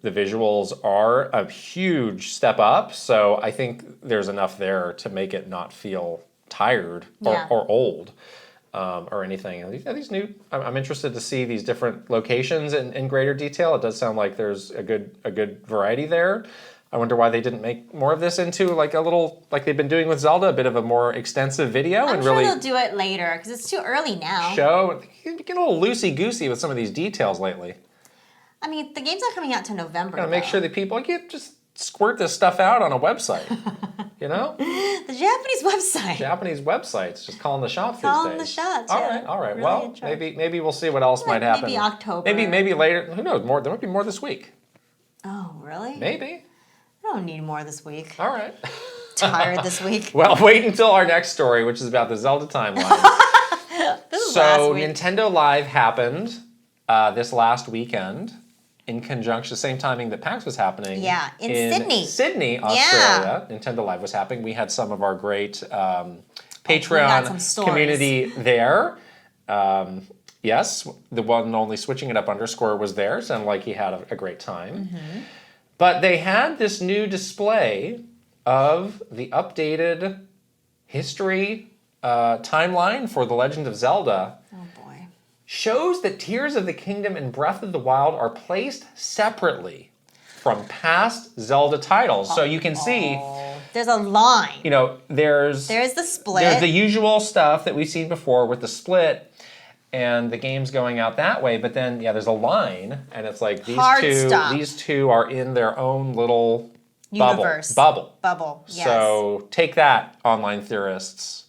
visuals are a huge step up, so I think there's enough there to make it not feel tired or old or anything. And these new, I'm interested to see these different locations in greater detail. It does sound like there's a good variety there. I wonder why they didn't make more of this into like a little, like they've been doing with Zelda, a bit of a more extensive video. I'm sure they'll do it later because it's too early now. Get a little loosey-goosey with some of these details lately. I mean, the game's not coming out till November. Gotta make sure that people can't just squirt this stuff out on a website. The Japanese website. Japanese websites just calling the shots these days. Calling the shots. All right. Really well, maybe we'll see what else might happen. Maybe October. Maybe later. Who knows? There might be more this week. Oh, really? Maybe. I don't need more this week. All right. Tired this week. Well, wait until our next story, which is about the Zelda timeline. This is last week. Nintendo Live happened this last weekend in conjunction, the same timing that PAX was happening. Yeah, in Sydney. Sydney, Australia. Yeah. Nintendo Live was happening. We had some of our great Patreon community there. Yes, the one and only Switching It Up _ was there. Sounded like he had a great time. Mm-hmm. But they had this new display of the updated history timeline for The Legend of Zelda. Oh boy. Shows that Tears of the Kingdom and Breath of the Wild are placed separately from past Zelda titles. So you can see... There's a line. You know, there's the split. There's the usual stuff that we've seen before with the split and the games going out that way. But then, yeah, there's a line, and it's like these two are in their own little... Universe. Bubble. Yes. So take that, online theorists.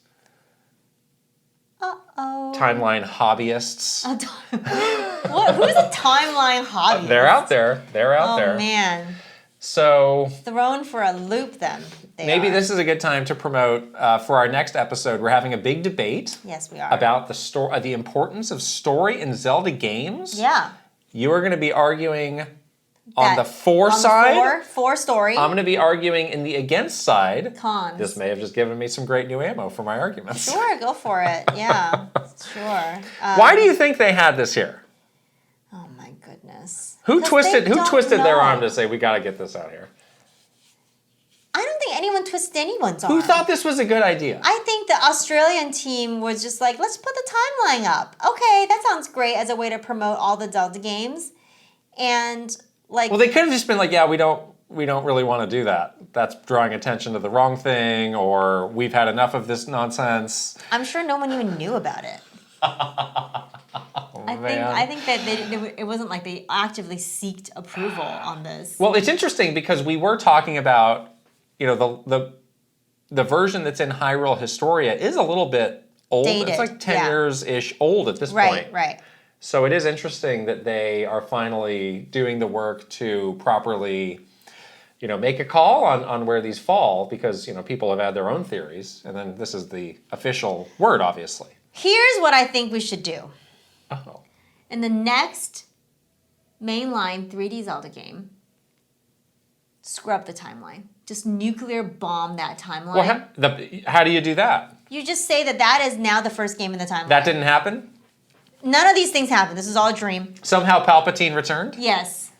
Uh-oh. Timeline hobbyists. Who's a timeline hobbyist? They're out there. Oh, man. So... Thrown for a loop, then. Maybe this is a good time to promote, for our next episode, we're having a big debate. Yes, we are. About the importance of story in Zelda games. Yeah. You are going to be arguing... on the for side. For story. I'm going to be arguing in the against side. Cons. This may have just given me some great new ammo for my arguments. Sure, go for it. Yeah, sure. Why do you think they had this here? Oh my goodness. Who twisted their arm to say we got to get this out here? I don't think anyone twisted anyone's arm. Who thought this was a good idea? I think the Australian team was just like, let's put the timeline up. Okay, that sounds great as a way to promote all the Zelda games. And well, they could have just been like, yeah, we don't really want to do that. That's drawing attention to the wrong thing, or we've had enough of this nonsense. I'm sure no one even knew about it. I think that it wasn't like they actively sought approval on this. Well, it's interesting because we were talking about, the version that's in Hyrule Historia is a little bit old. Dated. It's like 10 years-ish old at this point. Right. So it is interesting that they are finally doing the work to properly, make a call on where these fall because, people have had their own theories. And then this is the official word, obviously. Here's what I think we should do. Oh. In the next mainline 3D Zelda game, scrub the timeline. Just nuclear bomb that timeline. Well, how do you do that? You just say that is now the first game in the timeline. That didn't happen? None of these things happened. This is all a dream. Somehow Palpatine returned? Yes.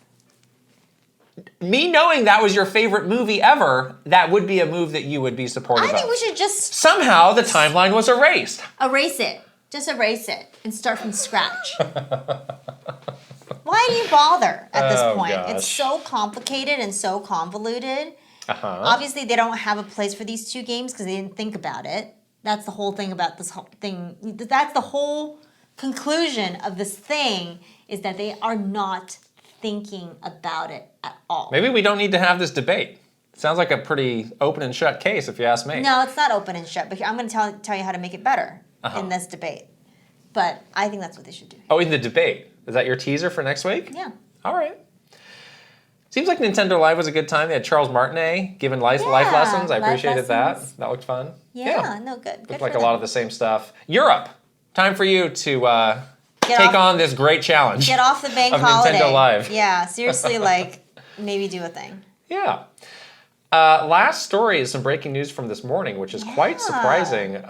Me knowing that was your favorite movie ever, that would be a move that you would be supportive of. I think we should just... Somehow the timeline was erased. Erase it. Just erase it and start from scratch. Why do you bother at this point? Gosh. It's so complicated and so convoluted. Uh-huh. Obviously, they don't have a place for these two games because they didn't think about it. That's the whole thing about this whole thing. That's the whole... conclusion of this thing is that they are not thinking about it at all. Maybe we don't need to have this debate. Sounds like a pretty open and shut case, if you ask me. No, it's not open and shut, but I'm going to tell you how to make it better in this debate. But I think that's what they should do. Oh, in the debate. Is that your teaser for next week? Yeah. All right. Seems like Nintendo Live was a good time. They had Charles Martinet giving life lessons. I appreciated that. That looked fun. Yeah. No, good. Looked like a lot of the same stuff. Europe. Time for you to take on this great challenge. Get off the bank of holiday. Nintendo Live. Yeah, seriously, maybe do a thing. Yeah. Last story is some breaking news from this morning, which is quite surprising.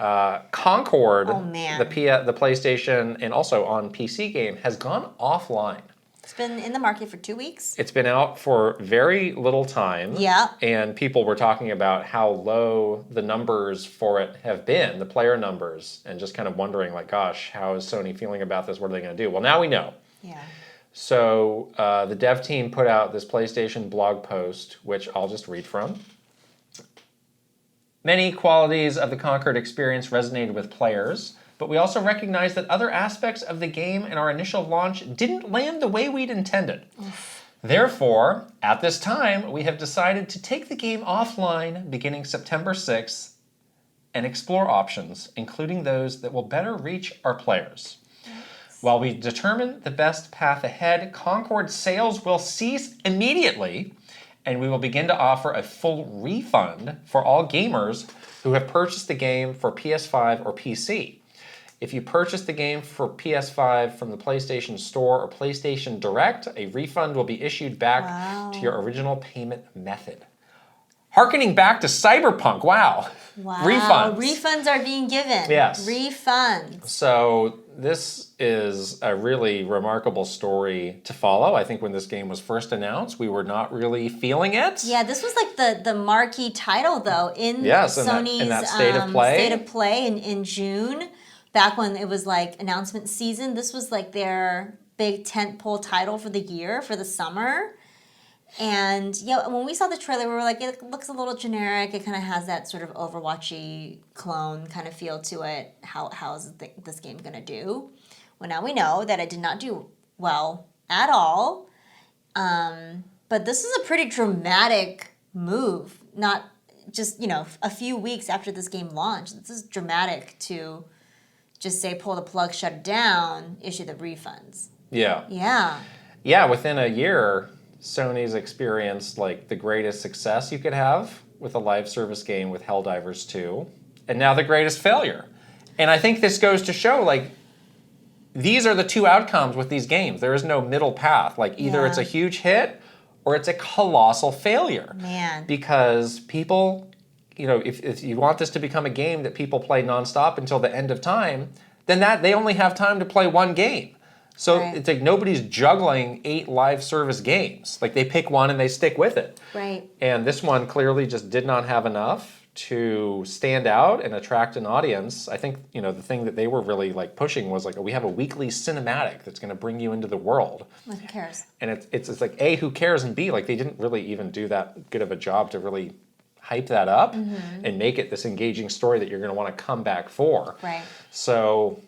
Concord, the PlayStation and also on PC game, has gone offline. It's been in the market for 2 weeks. It's been out for very little time. Yeah. And people were talking about how low the numbers for it have been, the player numbers, and just kind of wondering, gosh, how is Sony feeling about this? What are they going to do? Well, now we know. Yeah. So the dev team put out this PlayStation blog post, which I'll just read from. Many qualities of the Concord experience resonated with players, but we also recognize that other aspects of the game and our initial launch didn't land the way we'd intended. Therefore, at this time, we have decided to take the game offline beginning September 6th and explore options, including those that will better reach our players. While we determine the best path ahead, Concord sales will cease immediately, and we will begin to offer a full refund for all gamers who have purchased the game for PS5 or PC. If you purchase the game for PS5 from the PlayStation Store or PlayStation Direct, a refund will be issued back to your original payment method. Harkening back to Cyberpunk, wow. Refunds are being given. Yes. Refunds. So this is a really remarkable story to follow. I think when this game was first announced, we were not really feeling it. Yeah, this was like the marquee title, though, in Sony's in that State of Play. State of Play in June. Back when it was like announcement season, this was like their big tentpole title for the year, for the summer. And yeah, when we saw the trailer, we were like, it looks a little generic. It kind of has that sort of Overwatchy clone kind of feel to it. How is this game going to do? Well, now we know that it did not do well at all. But this is a pretty dramatic move. Not just, a few weeks after this game launched. This is dramatic to just say pull the plug, shut it down, issue the refunds. Yeah. Yeah. Yeah, within a year, Sony's experienced like the greatest success you could have with a live service game with Helldivers 2, and now the greatest failure. And I think this goes to show like these are the two outcomes with these games. There is no middle path. Like either it's a huge hit or it's a colossal failure. Man. Because people, if you want this to become a game that people play nonstop until the end of time, then they only have time to play one game. So it's like nobody's juggling 8 live service games. Like they pick one and they stick with it. Right. And this one clearly just did not have enough to stand out and attract an audience. I think, the thing that they were really like pushing was like, we have a weekly cinematic that's going to bring you into the world. Who cares? And it's like, A, who cares? And B, like they didn't really even do that good of a job to really hype that up and make it this engaging story that you're going to want to come back for. Right. So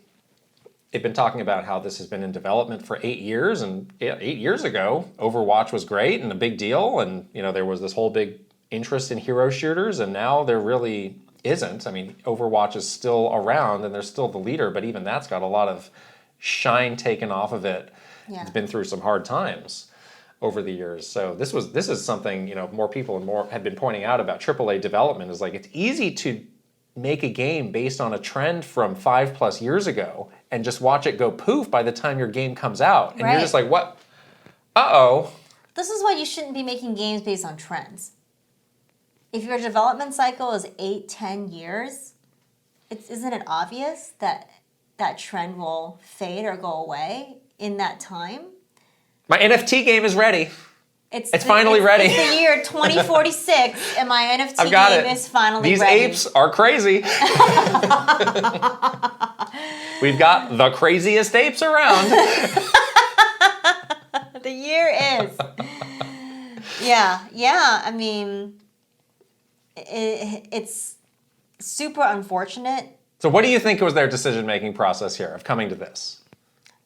they've been talking about how this has been in development for 8 years, and 8 years ago, Overwatch was great and a big deal, and there was this whole big interest in hero shooters, and now there really isn't. I mean, Overwatch is still around, and they're still the leader, but even that's got a lot of shine taken off of it. Yeah. It's been through some hard times over the years. So this is something more people and more have been pointing out about AAA development, is like it's easy to make a game based on a trend from 5+ years ago and just watch it go poof by the time your game comes out. And you're just like, what? Uh-oh. This is why you shouldn't be making games based on trends. If your development cycle is 8-10 years, isn't it obvious that that trend will fade or go away in that time? My NFT game is ready. It's finally ready. It's the year 2046, and my NFT game is finally ready. These apes are crazy. We've got the craziest apes around. The year is. Yeah. I mean, it's super unfortunate. So what do you think was their decision-making process here of coming to this?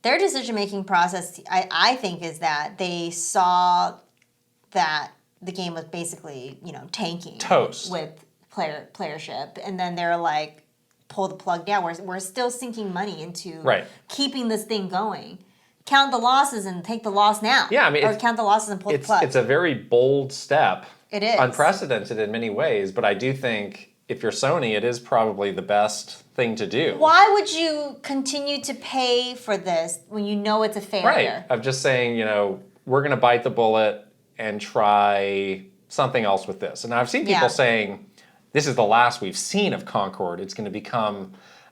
Their decision-making process, I think, is that they saw that the game was basically, tanking. Toast. With playership. And then they're like, pull the plug down. We're still sinking money into keeping this thing going. Count the losses and take the loss now. Yeah, I mean, or count the losses and pull the plug. It's a very bold step. It is. Unprecedented in many ways, but I do think if you're Sony, it is probably the best thing to do. Why would you continue to pay for this when you know it's a failure? Right. Of just saying, we're going to bite the bullet and try something else with this. And I've seen people saying, this is the last we've seen of Concord. It's going to become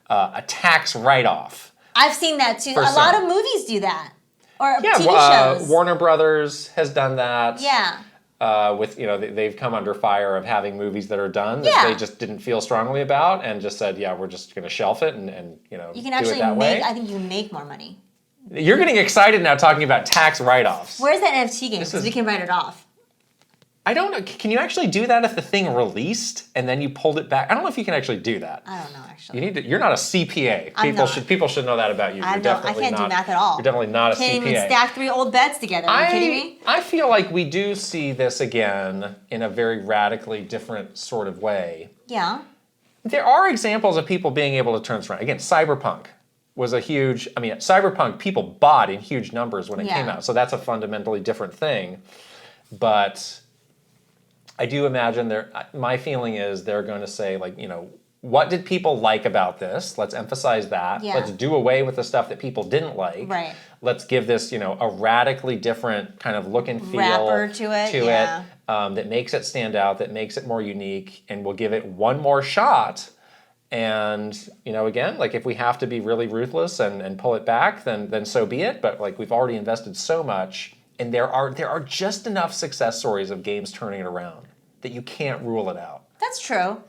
a tax write-off. I've seen that too. A lot of movies do that. Or TV shows. Warner Brothers has done that. Yeah. They've come under fire of having movies that are done that they just didn't feel strongly about and just said, we're just going to shelf it and you can actually do it that way. I think you can make more money. You're getting excited now talking about tax write-offs. Where's that NFT game? Because we can write it off. I don't know. Can you actually do that if the thing released and then you pulled it back? I don't know if you can actually do that. I don't know, actually. You're not a CPA. People should know that about you. I can't do math at all. You're definitely not a CPA. Can't even stack 3 old beds together. Are you kidding me? I feel like we do see this again in a very radically different sort of way. Yeah. There are examples of people being able to turn this around. Again, Cyberpunk. was a huge, I mean, Cyberpunk, people bought in huge numbers when it came out. So that's a fundamentally different thing. But I do imagine my feeling is they're going to say, like, you know, what did people like about this? Let's emphasize that. Let's do away with the stuff that people didn't like. Right. Let's give this, you know, a radically different kind of look and feel wrapper to it, that makes it stand out, that makes it more unique, and we'll give it one more shot. And, you know, again, like if we have to be really ruthless and pull it back, then so be it. But like we've already invested so much, and there are just enough success stories of games turning it around that you can't rule it out. That's true.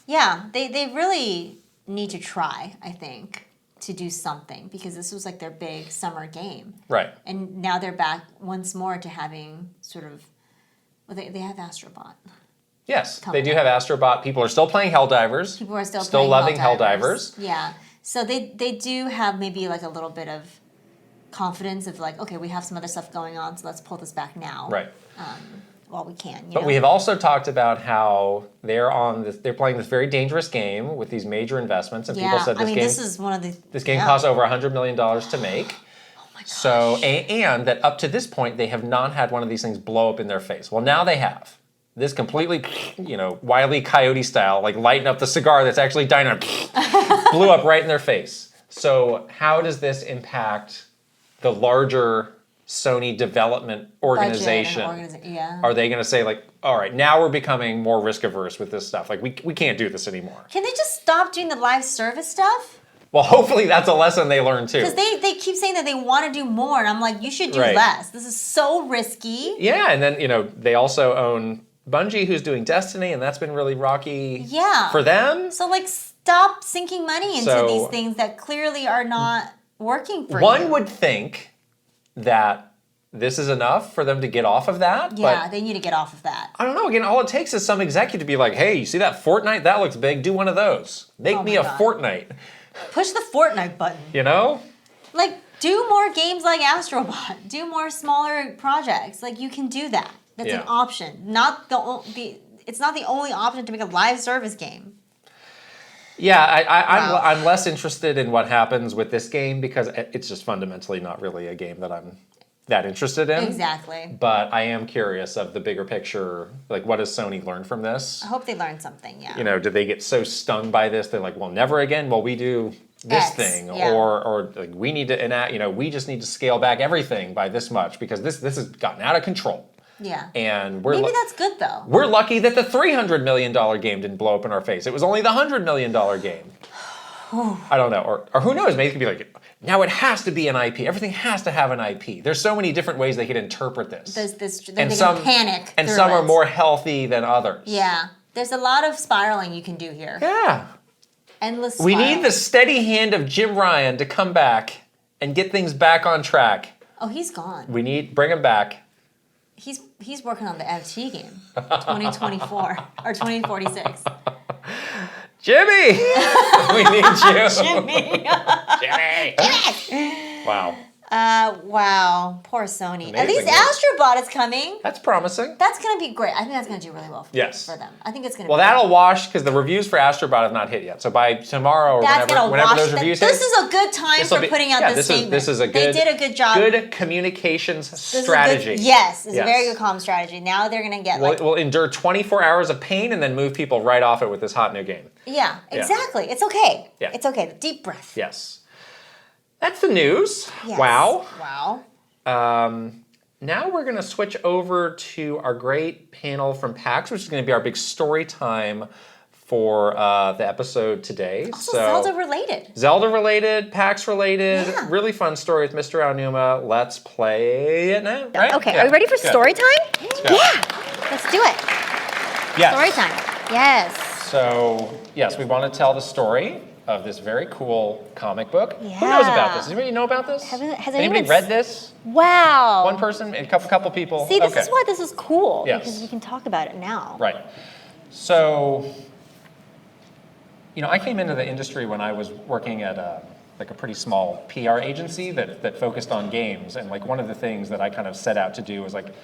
Yeah, they really need to try, I think, to do something, because this was like their big summer game. Right. And now they're back once more to having sort of, well, they have Astrobot. Yes, they do have Astrobot. People are still playing Helldivers. People are still loving Helldivers. Yeah. So they do have maybe like a little bit of confidence of like, okay, we have some other stuff going on, so let's pull this back now. Right. While we can. But we have also talked about how they're playing this very dangerous game with these major investments, and people said this is one of the this game costs over $100 million to make. Oh my gosh. So and that up to this point they have not had one of these things blow up in their face. Well, now they have. This completely, you know, Wile E. Coyote style, like lighten up the cigar that's actually dynamite, blew up right in their face. So how does this impact the larger Sony development organization? Are they going to say like, all right, now we're becoming more risk averse with this stuff. Like we can't do this anymore. Can they just stop doing the live service stuff? Well, hopefully that's a lesson they learn too. Because they keep saying that they want to do more, and I'm like, you should do less. This is so risky. Yeah, and then, you know, they also own Bungie, who's doing Destiny, and that's been really rocky for them. So, like, stop sinking money into these things that clearly are not working for you. One would think that this is enough for them to get off of that. Yeah, they need to get off of that. I don't know. Again, all it takes is some executive to be like, hey, you see that Fortnite? That looks big. Do one of those. Make me a Fortnite. Push the Fortnite button. You know? Like, do more games like Astrobot. Do more smaller projects. Like, you can do that. That's an option. It's not the only option to make a live service game. Yeah, I'm less interested in what happens with this game because it's just fundamentally not really a game that I'm that interested in. Exactly. But I am curious of the bigger picture. Like, what does Sony learn from this? I hope they learn something, yeah. You know, did they get so stung by this? They're like, well, never again. Well, we do this thing. Yeah. Or like, we need to enact, you know, we just need to scale back everything by this much because this has gotten out of control. Yeah. And maybe that's good, though. We're lucky that the $300 million game didn't blow up in our face. It was only the $100 million game. I don't know. Or who knows? Maybe it could be like, now it has to be an IP. Everything has to have an IP. There's so many different ways they could interpret this. And some panic. And some are more healthy than others. Yeah. There's a lot of spiraling you can do here. Yeah. Endless spiraling. We need the steady hand of Jim Ryan to come back and get things back on track. Oh, he's gone. Bring him back. He's working on the FT game, 2024 or 2046. Jimmy! We need you. Jimmy! Jimmy! Wow. Wow. Poor Sony. Amazing. At least Astrobot is coming. That's promising. That's going to be great. I think that's going to do really well for them. I think it's going to be that'll wash, because the reviews for Astrobot have not hit yet. So by tomorrow or whenever those reviews hit. This is a good time for putting out this statement. This is a good, they did a good job. Good communications strategy. It's a very good comm strategy. Now they're going to get we'll endure 24 hours of pain and then move people right off it with this hot new game. Yeah, exactly. It's okay. Yeah. It's okay. Deep breath. Yes. That's the news. Yes. Wow. Now we're going to switch over to our great panel from PAX, which is going to be our big story time for the episode today. Also Zelda related. Zelda related, PAX related, really fun story with Mr. Aonuma. Let's play it now. Right? Okay, are we ready for story time? Yeah, let's do it. Yes. Story time. Yes. So, yes, we want to tell the story of this very cool comic book. Who knows about this? Does anybody know about this? Has anybody read this? Wow. One person? A couple people? See, this is why this is cool. Yes. Because we can talk about it now. Right. So, you know, I came into the industry when I was working at a pretty small PR agency that focused on games. And like one of the things that I kind of set out to do was like,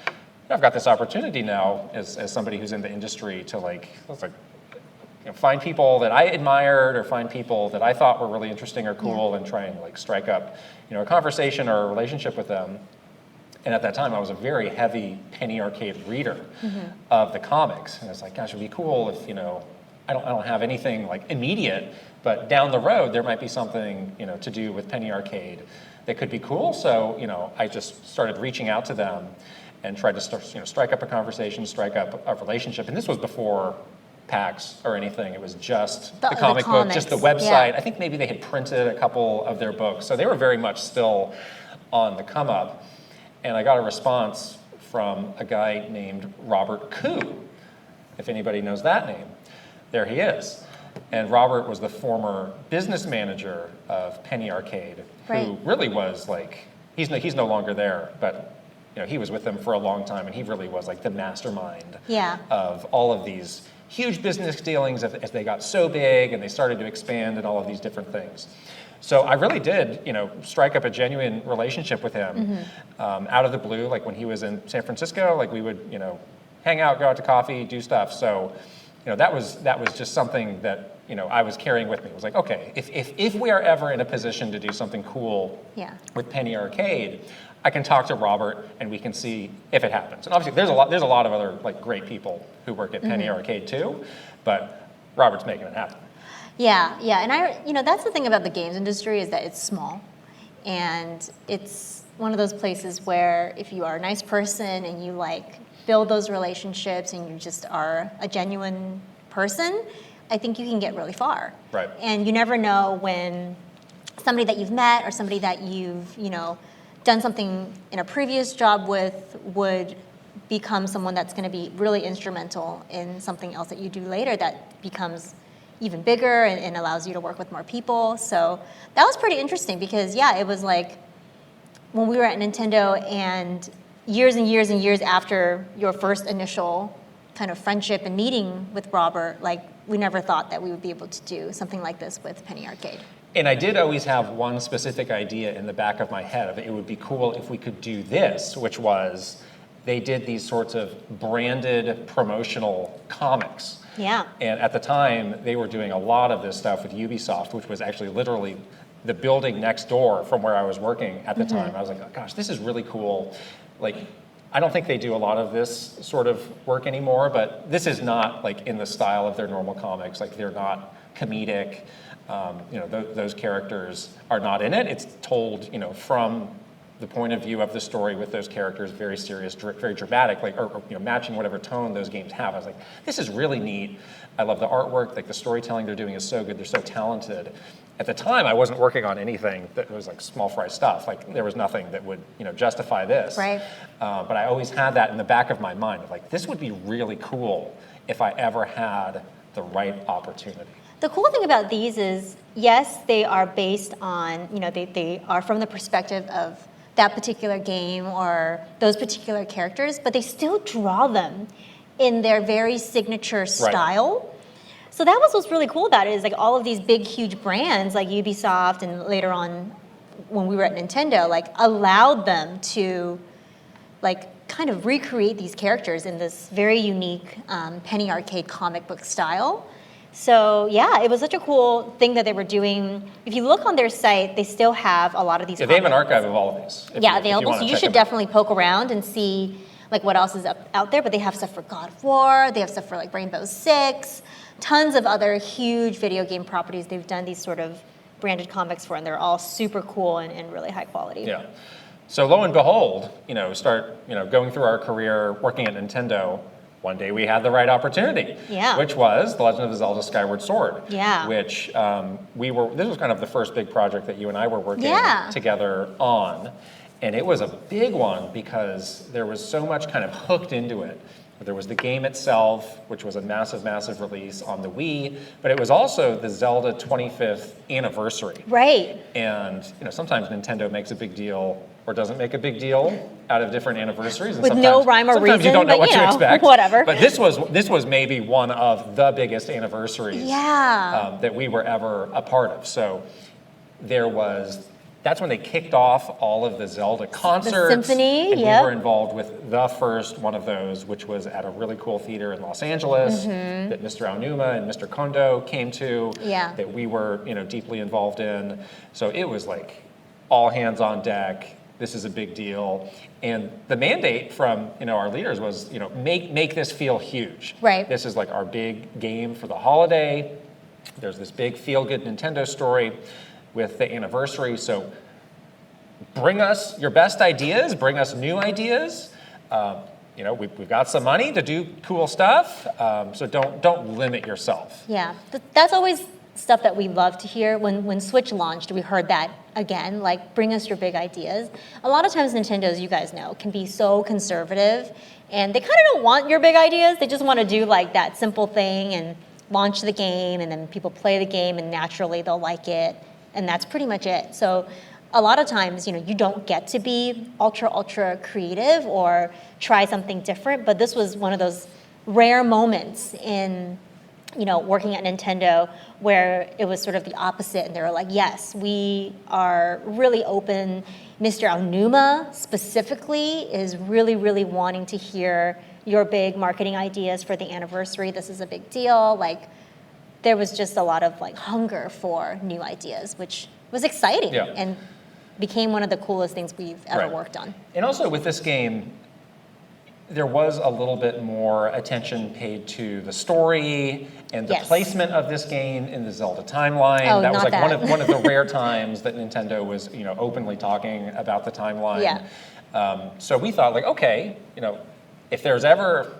I've got this opportunity now as somebody who's in the industry to find people that I admired or find people that I thought were really interesting or cool and try and like strike up, a conversation or a relationship with them. And at that time, I was a very heavy Penny Arcade reader of the comics. And it's like, gosh, it'd be cool if, I don't have anything like immediate, but down the road, there might be something, to do with Penny Arcade that could be cool. So, I just started reaching out to them and tried to strike up a conversation, strike up a relationship. And this was before PAX or anything. It was just the comic book, just the website. I think maybe they had printed a couple of their books. So they were very much still on the come up. And I got a response from a guy named Robert Koo, if anybody knows that name. There he is. And Robert was the former business manager of Penny Arcade, who really was like, he's no longer there, but he was with them for a long time, and he really was like the mastermind of all of these huge business dealings as they got so big and they started to expand and all of these different things. So I really did, strike up a genuine relationship with him out of the blue. Like when he was in San Francisco, like we would, hang out, go out to coffee, do stuff. So, that was just something that, I was carrying with me. It was like, okay, if we are ever in a position to do something cool with Penny Arcade, I can talk to Robert and we can see if it happens. And obviously, there's a lot of other like great people who work at Penny Arcade too, but Robert's making it happen. Yeah, and that's the thing about the games industry is that it's small, and it's one of those places where if you are a nice person and you like build those relationships and you just are a genuine person, I think you can get really far. Right. And you never know when somebody that you've met or somebody that you've done something in a previous job with would become someone that's going to be really instrumental in something else that you do later that becomes even bigger and allows you to work with more people. So that was pretty interesting because, it was like when we were at Nintendo and years and years and years after your first initial kind of friendship and meeting with Robert, like we never thought that we would be able to do something like this with Penny Arcade. And I did always have one specific idea in the back of my head of it would be cool if we could do this, which was they did these sorts of branded promotional comics. Yeah. And at the time, they were doing a lot of this stuff with Ubisoft, which was actually literally the building next door from where I was working at the time. I was like, oh, gosh, this is really cool. Like, I don't think they do a lot of this sort of work anymore, but this is not like in the style of their normal comics. Like, they're not comedic. Those characters are not in it. It's told, from the point of view of the story with those characters, very serious, very dramatic, like or matching whatever tone those games have. I was like, this is really neat. I love the artwork, like the storytelling they're doing is so good. They're so talented. At the time, I wasn't working on anything that was like small fry stuff. Like there was nothing that would justify this. Right. But I always had that in the back of my mind of like, this would be really cool if I ever had the right opportunity. The cool thing about these is, yes, they are based on, they are from the perspective of that particular game or those particular characters, but they still draw them in their very signature style. Right. So that was what's really cool about it is like all of these big, huge brands like Ubisoft and later on when we were at Nintendo, like allowed them to like kind of recreate these characters in this very unique Penny Arcade comic book style. So yeah, it was such a cool thing that they were doing. If you look on their site, they still have a lot of these. Yeah, they have an archive of all of these. Available. So you should definitely poke around and see like what else is out there. But they have stuff for God of War. They have stuff for like Rainbow Six. Tons of other huge video game properties. They've done these sort of branded comics for, and they're all super cool and really high quality. Yeah. So lo and behold, going through our career working at Nintendo. One day we had the right opportunity, which was The Legend of Zelda Skyward Sword, which this was kind of the first big project that you and I were working together on. And it was a big one because there was so much kind of hooked into it. There was the game itself, which was a massive, massive release on the Wii, but it was also the Zelda 25th anniversary. Right. And sometimes Nintendo makes a big deal or doesn't make a big deal out of different anniversaries. And with no rhyme or reason. Sometimes you don't know what to expect. Whatever. But this was maybe one of the biggest anniversaries that we were ever a part of. So there was that's when they kicked off all of the Zelda concerts. The symphony, and we were involved with the first one of those, which was at a really cool theater in Los Angeles that Mr. Aonuma and Mr. Kondo came to, that we were, deeply involved in. So it was like all hands on deck. This is a big deal. And the mandate from, our leaders was, make this feel huge. Right. This is like our big game for the holiday. There's this big feel-good Nintendo story with the anniversary. So bring us your best ideas, bring us new ideas. We've got some money to do cool stuff. So don't limit yourself. Yeah, that's always stuff that we love to hear. When Switch launched, we heard that again, like, bring us your big ideas. A lot of times Nintendo, as you guys know, can be so conservative, and they kind of don't want your big ideas. They just want to do like that simple thing and launch the game, and then people play the game, and naturally they'll like it, and that's pretty much it. So a lot of times, you don't get to be ultra creative or try something different, but this was one of those rare moments in working at Nintendo where it was sort of the opposite, and they were like, yes, we are really open. Mr. Aonuma specifically is really, really wanting to hear your big marketing ideas for the anniversary. This is a big deal. Like, there was just a lot of like hunger for new ideas, which was exciting and became one of the coolest things we've ever worked on. And also with this game, there was a little bit more attention paid to the story and the placement of this game in the Zelda timeline. Oh, that was not like that. one of the rare times that Nintendo was, openly talking about the timeline. Yeah. So we thought, like, okay, if there's ever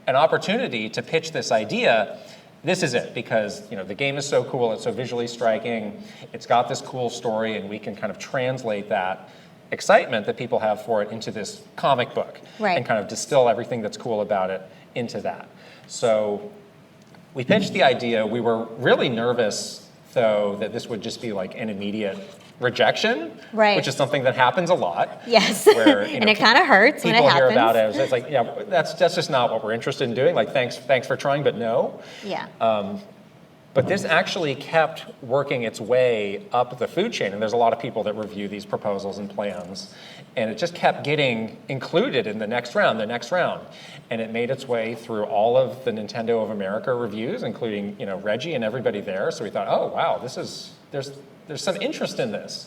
an opportunity to pitch this idea, this is it, because the game is so cool, it's so visually striking, it's got this cool story, and we can kind of translate that excitement that people have for it into this comic book and kind of distill everything that's cool about it into that. So we pitched the idea. We were really nervous, though, that this would just be like an immediate rejection, which is something that happens a lot. Yes, where, and it kind of hurts when it happens. People hear about it. It's like, yeah, that's just not what we're interested in doing. Like, thanks for trying, but no. Yeah. But this actually kept working its way up the food chain, and there's a lot of people that review these proposals and plans, and it just kept getting included in the next round, and it made its way through all of the Nintendo of America reviews, including Reggie and everybody there. So we thought, oh wow, there's some interest in this.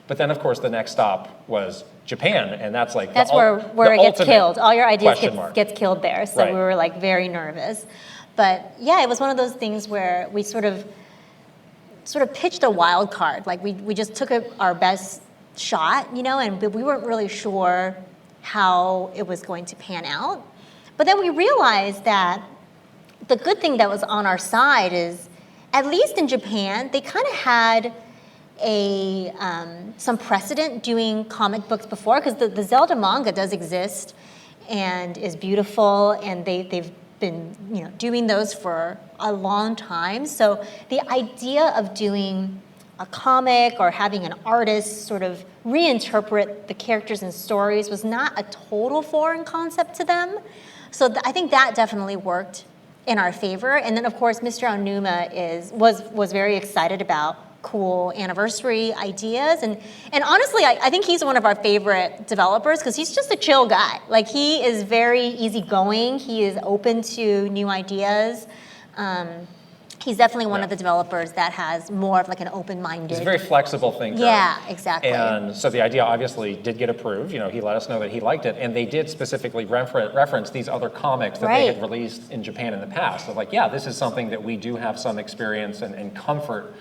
But then of course the next stop was Japan, and that's like where it gets killed. All your ideas gets killed there. So we were like very nervous. But yeah, it was one of those things where we sort of pitched a wild card. Like we just took our best shot, and we weren't really sure how it was going to pan out. But then we realized that the good thing that was on our side is, at least in Japan, they kind of had some precedent doing comic books before, because the Zelda manga does exist and is beautiful, and they've been doing those for a long time. So the idea of doing a comic or having an artist sort of reinterpret the characters and stories was not a total foreign concept to them. So I think that definitely worked in our favor. And then of course Mr. Aonuma was very excited about cool anniversary ideas, and honestly I think he's one of our favorite developers, because he's just a chill guy. Like, he is very easygoing, he is open to new ideas. He's definitely one of the developers that has more of like an open-minded. He's a very flexible thinker. Yeah, exactly. And so the idea obviously did get approved. He let us know that he liked it, and they did specifically reference these other comics that they had released in Japan in the past. So like, yeah, this is something that we do have some experience and comfort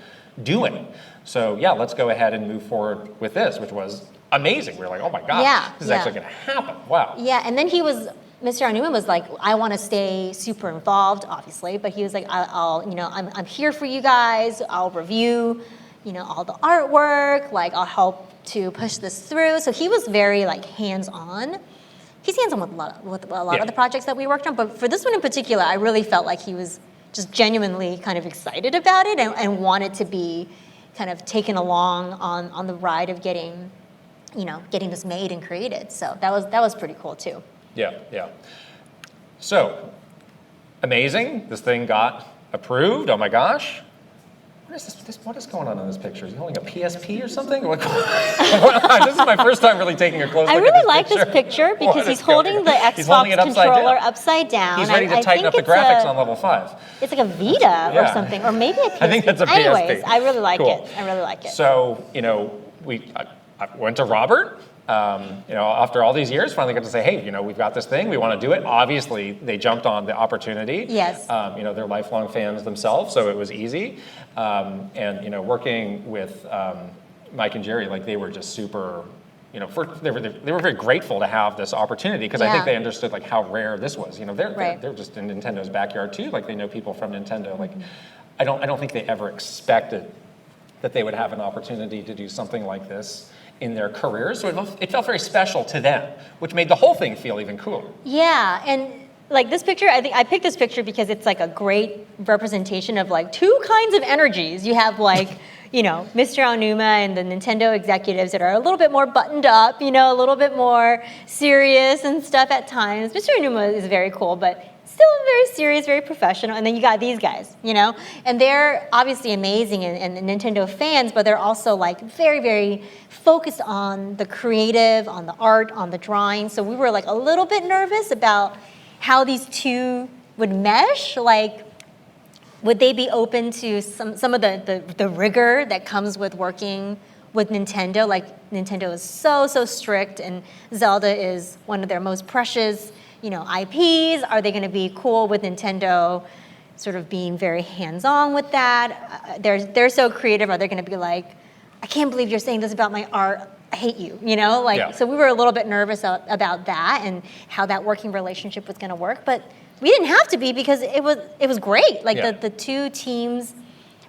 doing. So yeah, let's go ahead and move forward with this, which was amazing. We were like, oh my God, this is actually going to happen. Wow. Yeah, and then Mr. Aonuma was like, I want to stay super involved, obviously, but he was like, I'm here for you guys. I'll review, all the artwork. Like, I'll help to push this through. So he was very like hands-on. He's hands-on with a lot of the projects that we worked on, but for this one in particular, I really felt like he was just genuinely kind of excited about it and wanted to be kind of taken along on the ride of getting this made and created. So that was pretty cool too. Yeah. So, amazing. This thing got approved. Oh my gosh. What is going on in this picture? Is he holding a PSP or something? This is my first time really taking a close look at this picture. I really like this picture because he's holding the Xbox controller upside down. He's ready to tighten up the graphics on level 5. It's like a Vita or something, or maybe a PSP. I think that's a PSP. Anyways, I really like it. I really like it. So, I went to Robert. After all these years, finally got to say, hey, we've got this thing, we want to do it. Obviously, they jumped on the opportunity. Yes. They're lifelong fans themselves, so it was easy. Working with Mike and Jerry, they were just super, they were very grateful to have this opportunity because I think they understood how rare this was. They're just in Nintendo's backyard too. They know people from Nintendo. I don't think they ever expected that they would have an opportunity to do something like this in their careers, so it felt very special to them, which made the whole thing feel even cooler. Yeah, and this picture, I think I picked this picture because it's a great representation of two kinds of energies. You have Mr. Aonuma and the Nintendo executives that are a little bit more buttoned up, a little bit more serious and stuff at times. Mr. Aonuma is very cool, but still very serious, very professional. And then you got these guys, and they're obviously amazing and Nintendo fans, but they're also very, very focused on the creative, on the art, on the drawing. So we were a little bit nervous about how these two would mesh. Would they be open to some of the rigor that comes with working with Nintendo? Nintendo is so strict, and Zelda is one of their most precious IPs. Are they going to be cool with Nintendo sort of being very hands-on with that? They're so creative. Are they going to be I can't believe you're saying this about my art. I hate you, So we were a little bit nervous about that and how that working relationship was going to work. But we didn't have to be because it was great. The two teams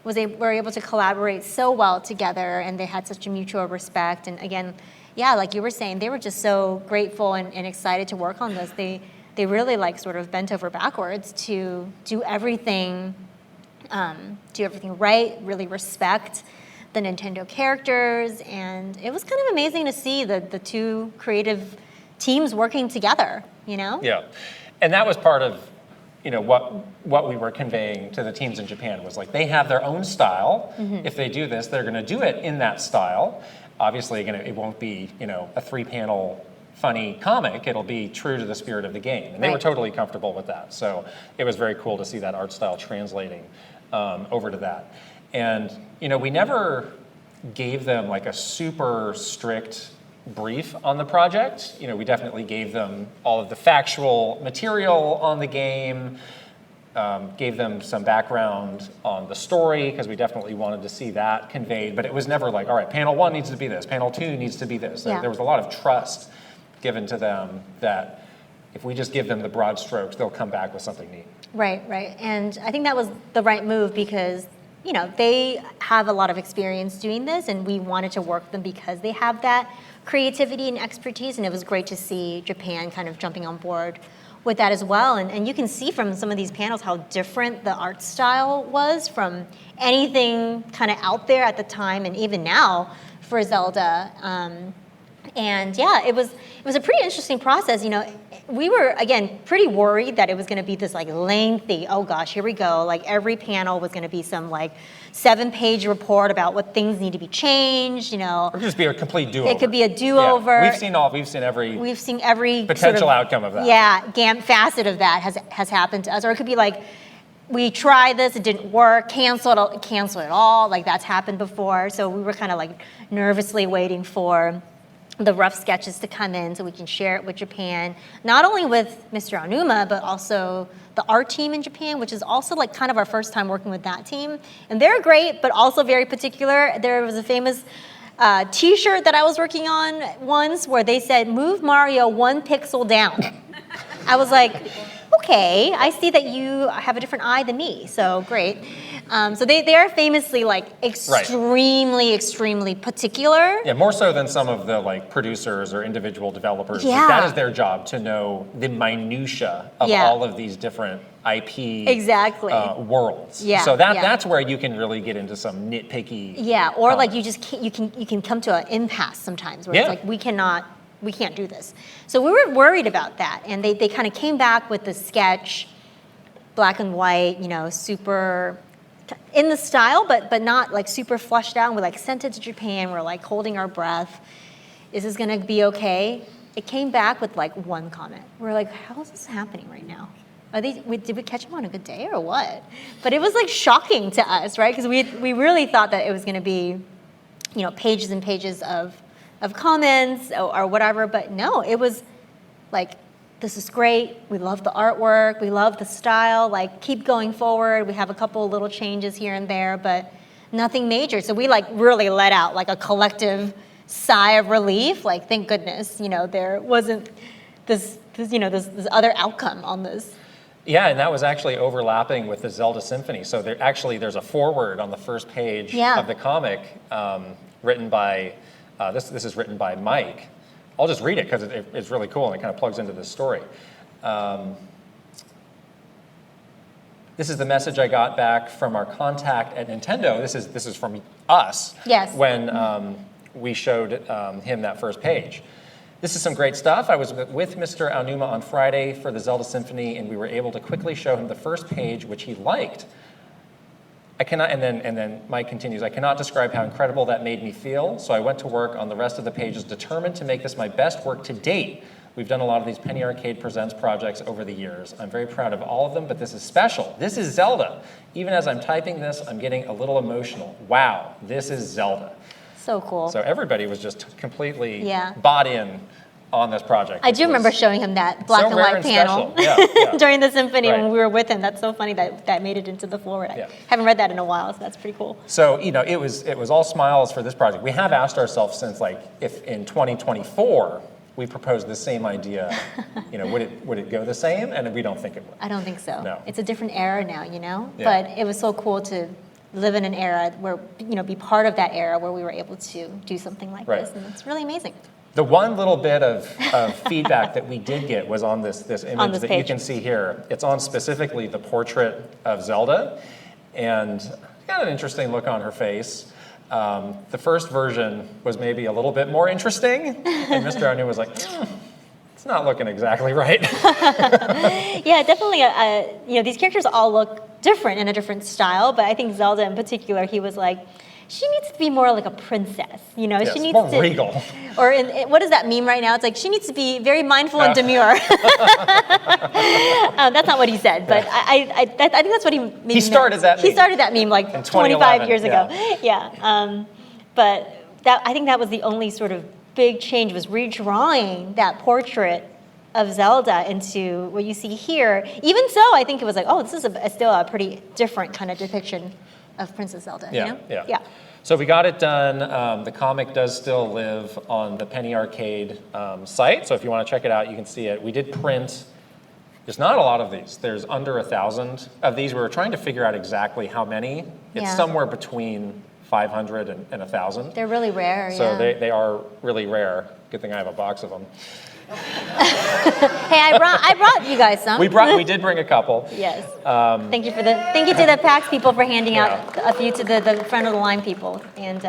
were able to collaborate so well together, and they had such a mutual respect. And again, like you were saying, they were just so grateful and excited to work on this. They really sort of bent over backwards to do everything right, really respect the Nintendo characters, and it was kind of amazing to see the two creative teams working together, Yeah, and that was part of, what we were conveying to the teams in Japan was they have their own style. Mm-hmm. If they do this, they're going to do it in that style. Obviously, it won't be, a 3-panel funny comic. It'll be true to the spirit of the game, and they were totally comfortable with that. So it was very cool to see that art style translating over to that. And, we never gave them a super strict brief on the project. We definitely gave them all of the factual material on the game, gave them some background on the story because we definitely wanted to see that conveyed. But it was never all right, panel 1 needs to be this, panel 2 needs to be this. Yeah. There was a lot of trust given to them that if we just give them the broad strokes, they'll come back with something neat. Right. And I think that was the right move because they have a lot of experience doing this, and we wanted to work with them because they have that creativity and expertise, and it was great to see Japan kind of jumping on board with that as well. And you can see from some of these panels how different the art style was from anything kind of out there at the time, and even now for Zelda. It was a pretty interesting process. We were, again, pretty worried that it was going to be this lengthy, oh gosh, here we go. Every panel was going to be some 7-page report about what things need to be changed, Or just be a complete do-over. It could be a do-over. Yeah. We've seen every potential outcome of that. Yeah, facet of that has happened to us. Or it could be we tried this, it didn't work, cancel it all. That's happened before. So we were kind of nervously waiting for the rough sketches to come in so we can share it with Japan, not only with Mr. Aonuma, but also the art team in Japan, which is also kind of our first time working with that team. And they're great, but also very particular. There was a famous t-shirt that I was working on once where they said, "Move Mario 1 pixel down." I was okay, I see that you have a different eye than me, so great. So they are famously extremely particular. Yeah, more so than some of the producers or individual developers. Yeah. That is their job, to know the minutia of all of these different IP worlds. Yeah. So that's where you can really get into some nitpicky. Yeah, or you just can't, you can come to an impasse sometimes where it's we can't do this. So we were worried about that, and they kind of came back with the sketch, black and white, super in the style, but not like super flushed out. And we like sent it to Japan. We're like holding our breath. Is this gonna be okay? It came back with like one comment. We're like, how is this happening right now? Did we catch them on a good day or what? But it was like shocking to us, right? Because we really thought that it was gonna be, pages and pages of comments or whatever. But no, it was like, this is great. We love the artwork. We love the style. Like, keep going forward. We have a couple of little changes here and there, but nothing major. So we like really let out like a collective sigh of relief. Like, thank goodness, there wasn't this other outcome on this. Yeah, and that was actually overlapping with the Zelda Symphony. So there's a foreword on the first page of the comic written by, this is written by Mike. I'll just read it because it's really cool and it kind of plugs into this story. This is the message I got back from our contact at Nintendo. This is from us. Yes. When we showed him that first page. This is some great stuff. I was with Mr. Aonuma on Friday for the Zelda Symphony, and we were able to quickly show him the first page, which he liked. I cannot, and then Mike continues, I cannot describe how incredible that made me feel, so I went to work on the rest of the pages, determined to make this my best work to date. We've done a lot of these Penny Arcade Presents projects over the years. I'm very proud of all of them, but this is special. This is Zelda. Even as I'm typing this, I'm getting a little emotional. Wow, this is Zelda. So cool. So everybody was just completely bought in on this project. I do remember showing him that black and white panel during the symphony when we were with him. That's so funny that made it into the forward. I haven't read that in a while, so that's pretty cool. So, it was all smiles for this project. We have asked ourselves since, like, if in 2024 we proposed the same idea, would it go the same? And we don't think it would. I don't think so. No. It's a different era now, Yeah. But it was so cool to live in an era where, be part of that era where we were able to do something like this. And it's really amazing. The one little bit of feedback that we did get was on this image that you can see here. It's on specifically the portrait of Zelda, and got an interesting look on her face. The first version was maybe a little bit more interesting, and Mr. Anu was like, it's not looking exactly right. Yeah, definitely. These characters all look different in a different style, but I think Zelda in particular, he was like, she needs to be more like a princess, Yes, she needs more to regal. Or what does that meme right now? It's like she needs to be very mindful and demure. That's not what he said, but I think that's what he maybe He started that meme. He started that meme like 25 years ago. Yeah. But I think that was the only sort of big change, was redrawing that portrait of Zelda into what you see here. Even so, I think it was like, oh, this is still a pretty different kind of depiction of Princess Zelda. Yeah. So we got it done. The comic does still live on the Penny Arcade site. So if you want to check it out, you can see it. We did print. There's not a lot of these. There's under 1,000 of these. We were trying to figure out exactly how many. It's somewhere between 500 and 1,000. They're really rare. So they are really rare. Good thing I have a box of them. Hey, I brought you guys some. We did bring a couple. Yes. Thank you to the PAX people for handing out a few to the front of the line people, and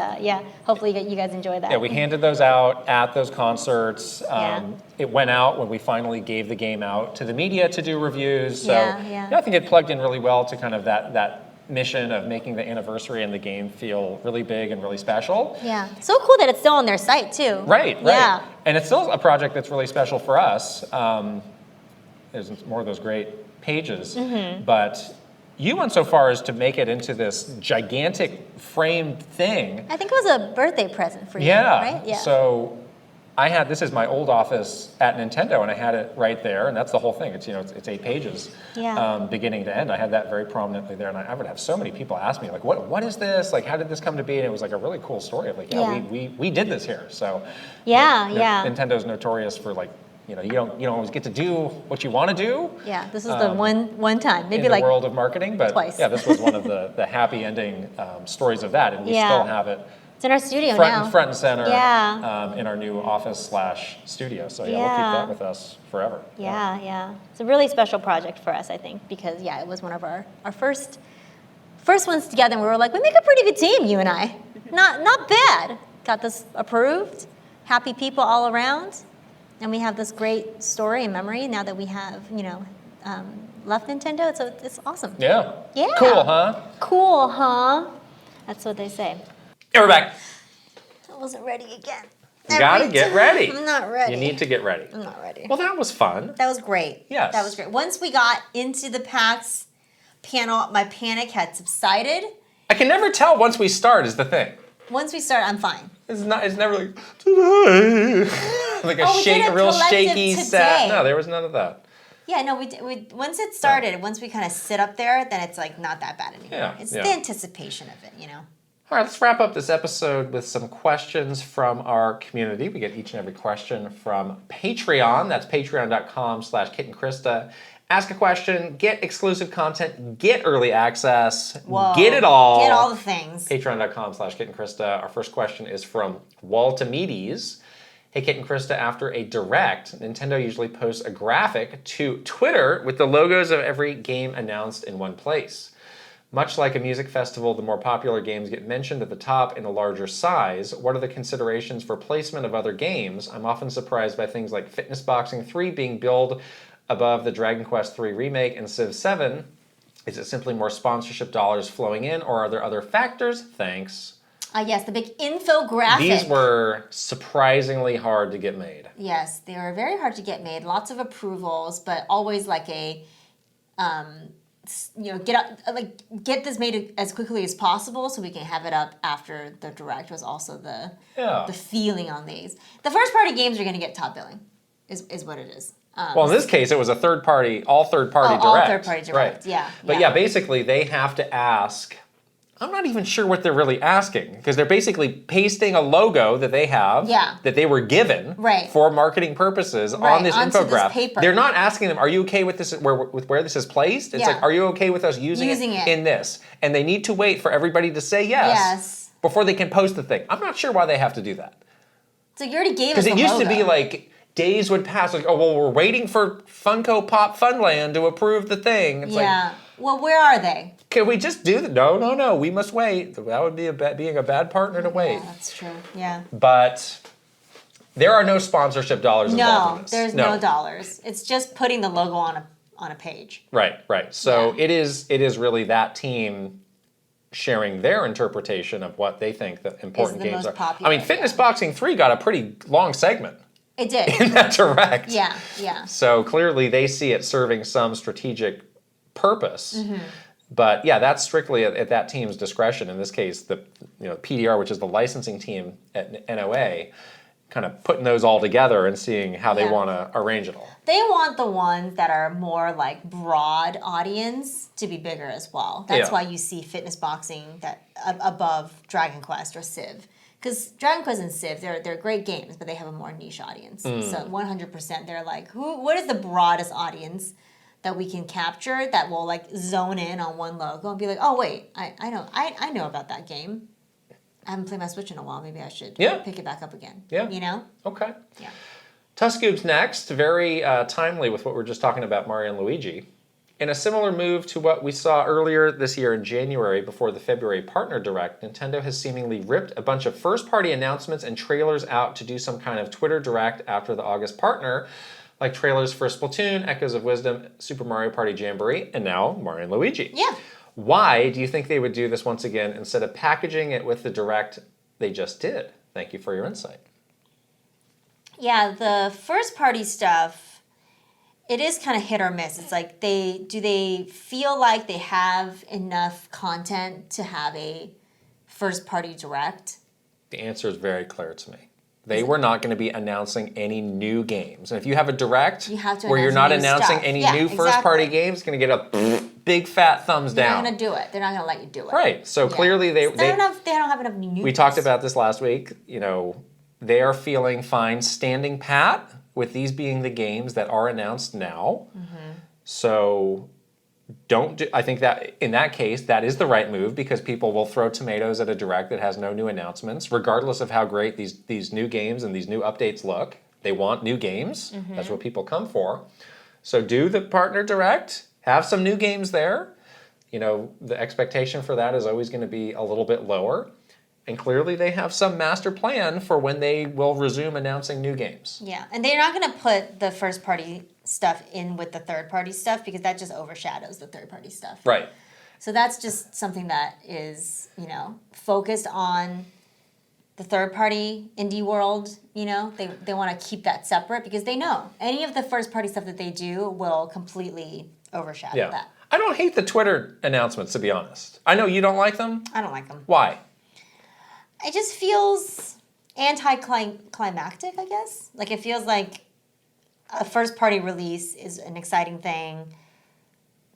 hopefully you guys enjoy that. Yeah, we handed those out at those concerts. It went out when we finally gave the game out to the media to do reviews. So I think it plugged in really well to kind of that mission of making the anniversary and the game feel really big and really special. Yeah, so cool that it's still on their site too. Right. Yeah. And it's still a project that's really special for us. There's more of those great pages, but you went so far as to make it into this gigantic framed thing. I think it was a birthday present for you, right? Yeah. So this is my old office at Nintendo, and I had it right there, and that's the whole thing. It's it's 8 pages, beginning to end. I had that very prominently there, and I would have so many people ask me like, what is this? Like, how did this come to be? And it was like a really cool story of like, we did this here. So Nintendo's notorious for like, you don't always get to do what you want to do. Yeah, this is the one time, maybe in the world of marketing, but twice. Yeah, this was one of the happy ending stories of that, and we still have it. It's in our studio now. Front and center in our new office/studio. So we'll keep that with us forever. Yeah. It's a really special project for us, I think, because it was one of our first ones together, and we were like, we make a pretty good team, you and I. Not bad. Got this approved. Happy people all around. And we have this great story and memory now that we have, love Nintendo, so it's awesome. Yeah. Yeah. Cool, huh? Cool, huh? That's what they say. Yeah, we're back. I wasn't ready again. You gotta get ready. I'm not ready. You need to get ready. I'm not ready. Well, that was fun. That was great. Yes. That was great. Once we got into the PAX panel, my panic had subsided. I can never tell once we start is the thing. Once we start, I'm fine. It's never like, today. Like a real shaky, sad. No, there was none of that. Yeah, no, we once it started, once we kind of sit up there, then it's like not that bad anymore. Yeah, it's the anticipation of it, you know. All right, let's wrap up this episode with some questions from our community. We get each and every question from Patreon. That's patreon.com/Kit and Krysta. Ask a question, get exclusive content, get early access, get it all. Get all the things. Patreon.com/Kit and Krysta. Our first question is from Waltamides. Hey, Kit and Krysta, after a direct, Nintendo usually posts a graphic to Twitter with the logos of every game announced in one place. Much like a music festival, the more popular games get mentioned at the top in a larger size. What are the considerations for placement of other games? I'm often surprised by things like Fitness Boxing 3 being billed above the Dragon Quest 3 remake and Civ 7. Is it simply more sponsorship dollars flowing in, or are there other factors? Thanks. Yes, the big infographic. These were surprisingly hard to get made. Yes, they were very hard to get made. Lots of approvals, but always like a... get this made as quickly as possible so we can have it up after the direct was also the feeling on these. The first party games are going to get top billing, is what it is. Well, in this case, it was a all third party direct. All third party direct, right. Yeah. But yeah, basically they have to ask. I'm not even sure what they're really asking, because they're basically pasting a logo that they have, that they were given for marketing purposes on this infographic. This paper. They're not asking them, are you okay with this, where this is placed? It's like, are you okay with us using it in this? And they need to wait for everybody to say yes before they can post the thing. I'm not sure why they have to do that. So you already gave us the logo. Because it used to be like, days would pass, like, oh, well, we're waiting for Funko Pop Funland to approve the thing. It's like, well, where are they? Can we just do that? No, we must wait. That would be being a bad partner to wait. Yeah, that's true, yeah. But there are no sponsorship dollars involved in this. There's no dollars. It's just putting the logo on a page. Right. So it is really that team sharing their interpretation of what they think the important games are. Popular, I mean, Fitness Boxing 3 got a pretty long segment. It did. In that direct. Yeah. So clearly they see it serving some strategic purpose. Mm-hmm. But yeah, that's strictly at that team's discretion. In this case, the PDR, which is the licensing team at NOA, kind of putting those all together and seeing how they want to arrange it all. They want the ones that are more like broad audience to be bigger as well. That's why you see Fitness Boxing that above Dragon Quest or Civ. Because Dragon Quest and Civ, they're great games, but they have a more niche audience. So 100%, they're like, what is the broadest audience that we can capture that will like zone in on one logo and be like, oh wait, I know about that game. I haven't played my Switch in a while. Maybe I should pick it back up again. Yeah. You know? Okay. Yeah. Tuscoob's next, very timely with what we're just talking about Mario and Luigi. In a similar move to what we saw earlier this year in January before the February Partner Direct, Nintendo has seemingly ripped a bunch of first-party announcements and trailers out to do some kind of Twitter Direct after the August Partner, like trailers for Splatoon, Echoes of Wisdom, Super Mario Party Jamboree, and now Mario and Luigi. Yeah. Why do you think they would do this once again instead of packaging it with the Direct they just did? Thank you for your insight. Yeah, the first-party stuff, it is kind of hit or miss. It's like, do they feel like they have enough content to have a first-party Direct? The answer is very clear to me. They were not going to be announcing any new games. And if you have a Direct where you're not announcing any new first-party games, it's going to get a big fat thumbs down. They're not going to do it. They're not going to let you do it. Right. So clearly they don't have enough new news. We talked about this last week. They are feeling fine standing pat with these being the games that are announced now. Mm-hmm. So I think that in that case, that is the right move, because people will throw tomatoes at a Direct that has no new announcements, regardless of how great these new games and these new updates look. They want new games. Mm-hmm. That's what people come for. So do the Partner Direct, have some new games there. The expectation for that is always going to be a little bit lower. And clearly they have some master plan for when they will resume announcing new games. Yeah, and they're not going to put the first-party stuff in with the third-party stuff because that just overshadows the third-party stuff. Right. So that's just something that is, focused on the third-party indie world. They want to keep that separate because they know any of the first-party stuff that they do will completely overshadow that. I don't hate the Twitter announcements, to be honest. I know you don't like them. I don't like them. Why? It just feels anticlimactic, I guess. Like, it feels like a first-party release is an exciting thing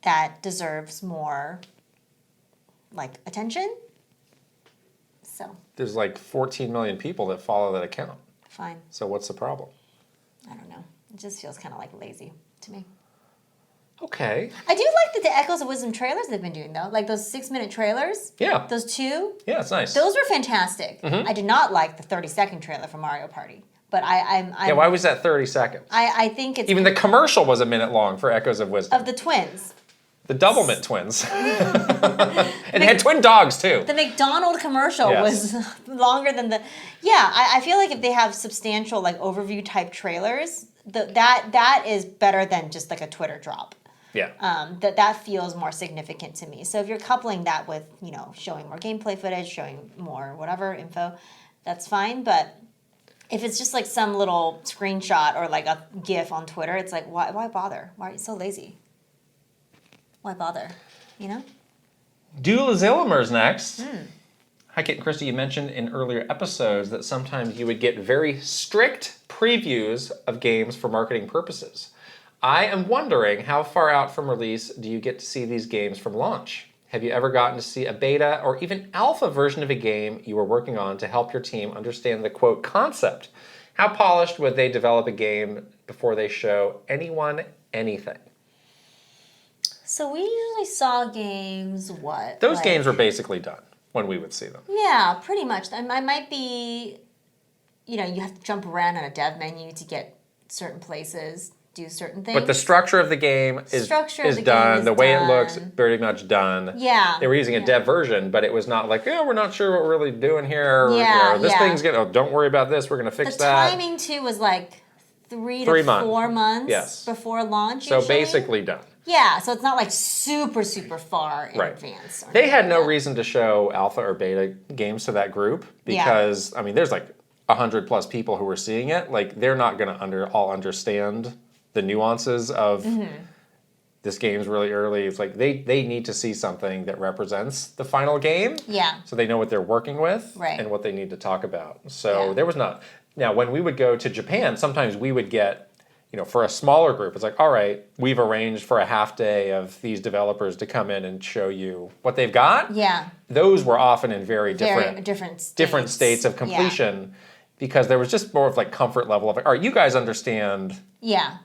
that deserves more, attention. So. There's 14 million people that follow that account. Fine. So what's the problem? I don't know. It just feels kind of lazy to me. Okay. I do like the Echoes of Wisdom trailers they've been doing, though. Those 6-minute trailers. Yeah. Those 2. Yeah, it's nice. Those were fantastic. Mm-hmm. I did not like the 30-second trailer for Mario Party. But why was that 30 seconds? I think it's... Even the commercial was a minute long for Echoes of Wisdom. Of the twins. The Doublemint twins. And they had twin dogs, too. The McDonald commercial was longer than the... Yeah, I feel like if they have substantial, overview-type trailers, that is better than just, a Twitter drop. Yeah. That feels more significant to me. So if you're coupling that with, showing more gameplay footage, showing more whatever info, that's fine. But if it's just some little screenshot or a GIF on Twitter, it's why bother? Why are you so lazy? Why bother? Duel of Zillimer's next. Hi, Kit and Krysta. You mentioned in earlier episodes that sometimes you would get very strict previews of games for marketing purposes. I am wondering, how far out from release do you get to see these games from launch? Have you ever gotten to see a beta or even alpha version of a game you were working on to help your team understand the, quote, concept? How polished would they develop a game before they show anyone anything? So we usually saw games, what? Those games were basically done when we would see them. Yeah, pretty much. I might be, you have to jump around on a dev menu to get certain places, do certain things. But the structure of the game is done. The way it looks, pretty much done. Yeah. They were using a dev version, but it was not we're not sure what we're really doing here. Yeah, this thing's don't worry about this, we're going to fix that. The timing, too, was 3 to 4 months before launch, So usually. basically done. Yeah, so it's not super, super far in advance. They had no reason to show alpha or beta games to that group because, there's 100 plus people who were seeing it. They're not going to all understand the nuances of this game's really early. It's they need to see something that represents the final game. Yeah. So they know what they're working with and what they need to talk about. So there was not... Now, when we would go to Japan, sometimes we would get, for a smaller group, it's all right, we've arranged for a half day of these developers to come in and show you what they've got. Yeah. Those were often in very different states of completion because there was just more of comfort level of, all right, you guys understand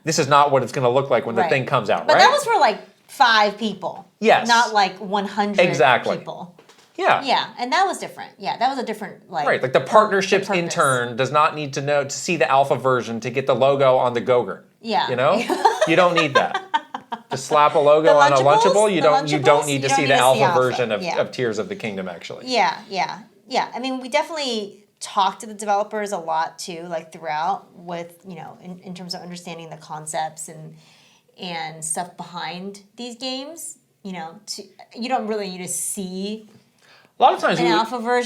this is not what it's going to look like when the thing comes out, but that was for 5 people. Yes. Not 100 people. Yeah. Yeah, and that was different. Yeah, that was a different right. The partnerships intern does not need to see the alpha version to get the logo on the Go-Gurt. Yeah. You don't need that. To slap a logo on a Lunchable, you don't need to see the alpha version of Tears of the Kingdom, actually. Yeah. We definitely talked to the developers a lot too, throughout with in terms of understanding the concepts and stuff behind these games. You don't really need to see. A lot of times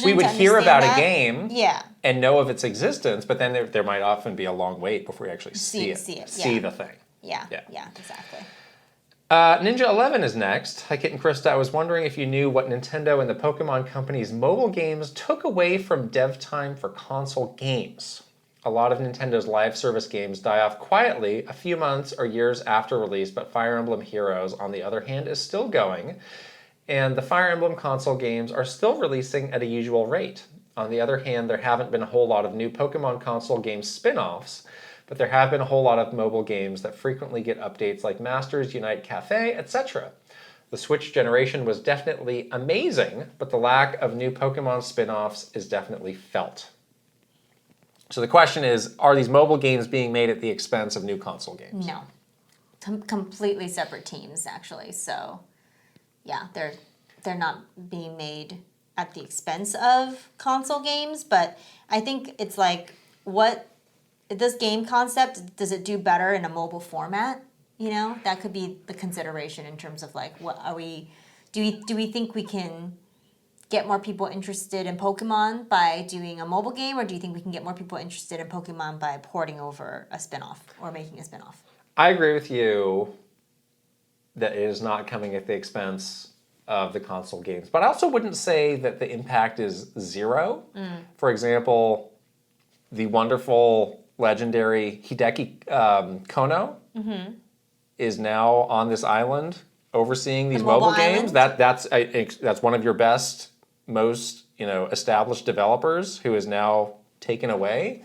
we would hear about a game and know of its existence, but then there might often be a long wait before we actually see the thing. Yeah, exactly. Ninja 11 is next. Hi, Kit and Krysta. I was wondering if you knew what Nintendo and the Pokemon Company's mobile games took away from dev time for console games. A lot of Nintendo's live service games die off quietly a few months or years after release, but Fire Emblem Heroes, on the other hand, is still going. And the Fire Emblem console games are still releasing at a usual rate. On the other hand, there haven't been a whole lot of new Pokemon console game spin-offs, but there have been a whole lot of mobile games that frequently get updates like Masters, Unite Cafe, etc. The Switch generation was definitely amazing, but the lack of new Pokemon spin-offs is definitely felt. So the question is, are these mobile games being made at the expense of new console games? No. Completely separate teams, actually, so... Yeah, they're not being made at the expense of console games, but I think it's what this game concept, does it do better in a mobile format? You know, that could be the consideration in terms of like, what are we? Do we think we can get more people interested in Pokemon by doing a mobile game, or do you think we can get more people interested in Pokemon by porting over a spinoff or making a spinoff? I agree with you that it is not coming at the expense of the console games, but I also wouldn't say that the impact is zero. For example, the wonderful, legendary Hideki Kono is now on this island overseeing these mobile games. That's one of your best, most established developers who is now taken away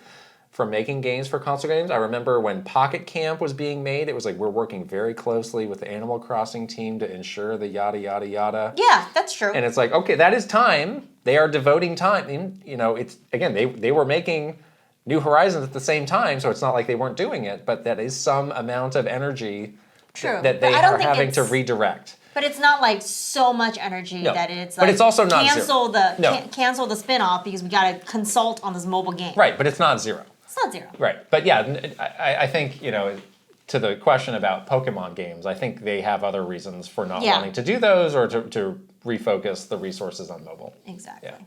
from making games for console games. I remember when Pocket Camp was being made, it was like we're working very closely with the Animal Crossing team to ensure the yada yada yada. Yeah, that's true. And it's like, okay, that is time. They are devoting time. It's again they were making New Horizons at the same time, so it's not like they weren't doing it, but that is some amount of energy that they are having to redirect. But it's not like so much energy that it's like, but it's also not cancel the spin-off because we got to consult on this mobile game. Right, but it's not zero. It's not zero. Right, but yeah, I think, to the question about Pokemon games, I think they have other reasons for not wanting to do those or to refocus the resources on mobile. Exactly. Yeah.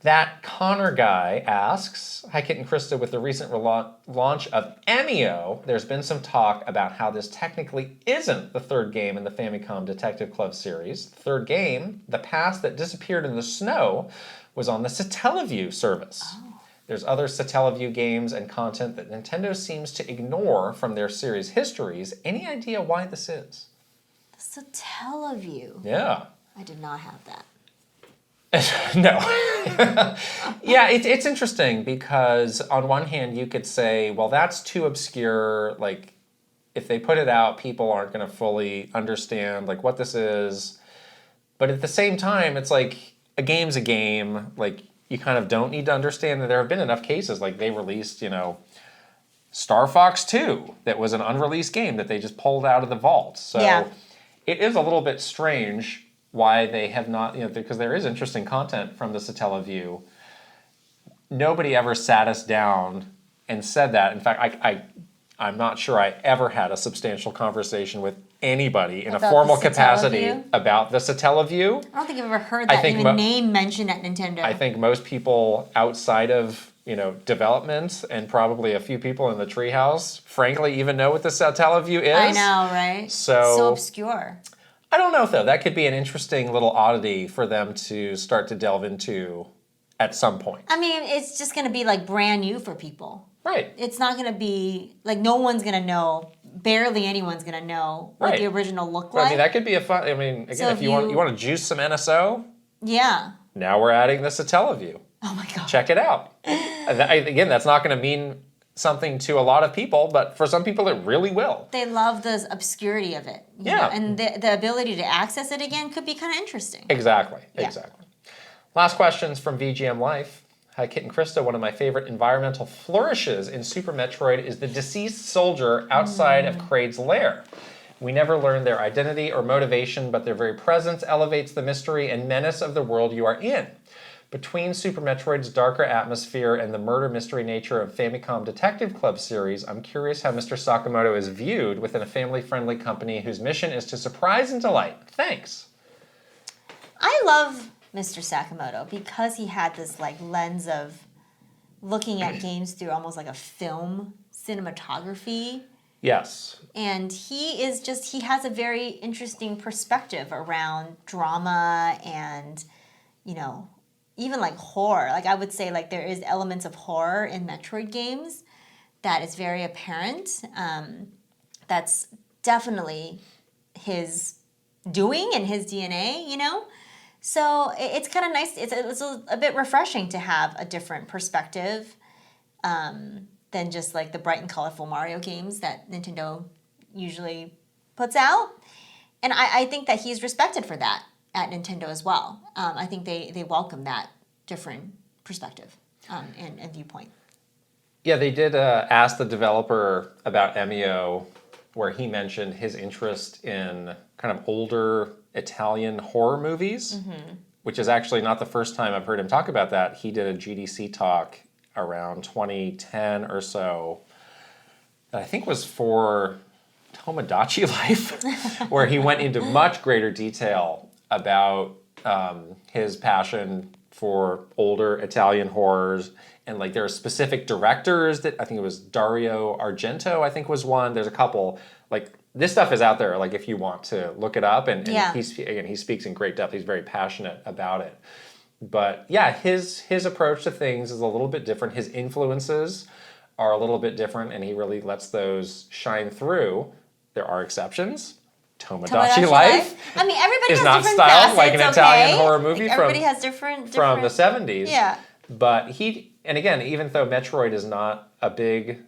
That Connor guy asks, hi Kit and Krysta, with the recent launch of Emio, there's been some talk about how this technically isn't the third game in the Famicom Detective Club series. The third game, The Past That Disappeared in the Snow, was on the Satellaview service. Oh. There's other Satellaview games and content that Nintendo seems to ignore from their series histories. Any idea why this is? The Satellaview? Yeah. I did not have that. No. Yeah, it's interesting because on one hand you could say, well, that's too obscure. Like, if they put it out, people aren't going to fully understand like what this is. But at the same time, it's like a game's a game. Like, you kind of don't need to understand that there have been enough cases. Like, they released, Star Fox 2 that was an unreleased game that they just pulled out of the vault. So it is a little bit strange why they have not, because there is interesting content from the Satellaview. Nobody ever sat us down and said that. In fact, I'm not sure I ever had a substantial conversation with anybody in a formal capacity about the Satellaview. I don't think I've ever heard that name mentioned at Nintendo. I think most people outside of development and probably a few people in the treehouse, frankly, even know what the Satellaview is. I know, right? So obscure. I don't know, though. That could be an interesting little oddity for them to start to delve into at some point. I mean, it's just going to be like brand new for people. Right. It's not going to be, like, no one's going to know, barely anyone's going to know what the original looked like. I mean, that could be a fun, again, so if you want to juice some NSO. Yeah. Now we're adding the Satellaview. Oh my God. Check it out. Again, that's not going to mean something to a lot of people, but for some people it really will. They love the obscurity of it. You know? And the ability to access it again could be kind of interesting. Exactly. Last questions from VGM Life. Hi, Kit and Krysta. One of my favorite environmental flourishes in Super Metroid is the deceased soldier outside of Kraid's lair. We never learn their identity or motivation, but their very presence elevates the mystery and menace of the world you are in. Between Super Metroid's darker atmosphere and the murder mystery nature of Famicom Detective Club series, I'm curious how Mr. Sakamoto is viewed within a family-friendly company whose mission is to surprise and delight. Thanks. I love Mr. Sakamoto because he had this like lens of looking at games through almost like a film cinematography. Yes. And he has a very interesting perspective around drama and, even like horror. Like I would say like there is elements of horror in Metroid games that is very apparent. That's definitely his doing and his DNA, So it's kind of nice. It's a bit refreshing to have a different perspective than just like the bright and colorful Mario games that Nintendo usually puts out. And I think that he's respected for that at Nintendo as well. I think they welcome that different perspective and viewpoint. Yeah, they did ask the developer about Emio, where he mentioned his interest in kind of older Italian horror movies, which is actually not the first time I've heard him talk about that. He did a GDC talk around 2010 or so that I think was for Tomodachi Life, where he went into much greater detail about his passion for older Italian horrors. And like there are specific directors that I think it was Dario Argento, I think was one. There's a couple. Like this stuff is out there. Like if you want to look it up, and he speaks in great depth. He's very passionate about it. But yeah, his approach to things is a little bit different. His influences are a little bit different, and he really lets those shine through. There are exceptions. Tomodachi Life. I mean, everybody is has not different styled facets, like an Italian horror movie like everybody has different from the 70s. Yeah. But and again, even though Metroid is not a big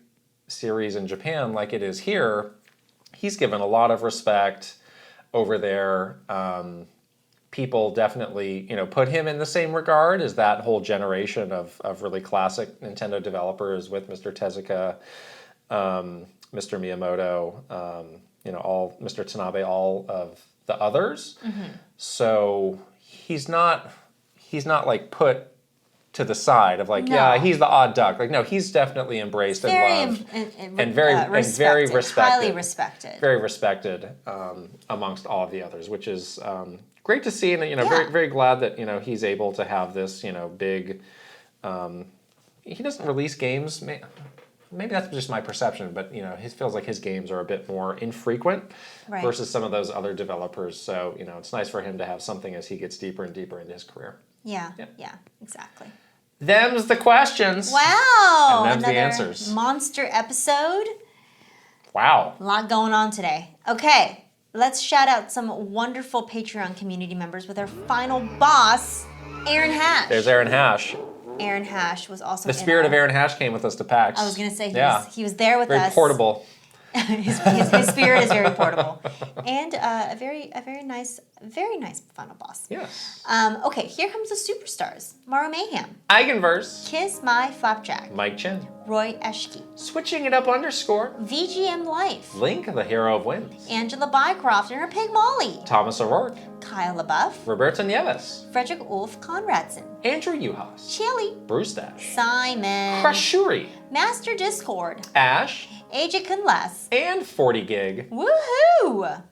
series in Japan like it is here, he's given a lot of respect over there. People definitely, put him in the same regard as that whole generation of really classic Nintendo developers with Mr. Tezuka, Mr. Miyamoto, all Mr. Tanabe, all of the others. Mm-hmm. So he's not like put to the side of like, he's the odd duck. Like, no, he's definitely embraced and loved and very respected, highly respected, very respected amongst all of the others, which is great to see. And very very glad that he's able to have this big. He doesn't release games. Maybe that's just my perception, but it feels like his games are a bit more infrequent versus some of those other developers. So it's nice for him to have something as he gets deeper and deeper into his career. Yeah, exactly. Them's the questions. Wow. And them's the answers. Monster episode. Wow. A lot going on today. Okay, let's shout out some wonderful Patreon community members with our final boss, Aaron Hash. There's Aaron Hash. Aaron Hash was also the spirit of Aaron Hash came with us to PAX. I was going to say he was there with us. Very portable. his spirit is very portable, and a very nice final boss. Yes. Okay, here comes the superstars: Maru Mayhem, Eigenverse, Kiss My Flapjack, Mike Chen, Roy Eschke, Switching It Up _ VGM Life, Link, the hero of winds, Angela Bycroft and her pig Molly, Thomas O'Rourke, Kyle LaBeouf, Roberto Nieves, Frederick Ulf Conradson, Andrew Uhas, Chili, Bruce Dash, Simon, Crashuri, Master Discord, Ash, AJ Kunles, and 40 Gig. Woohoo!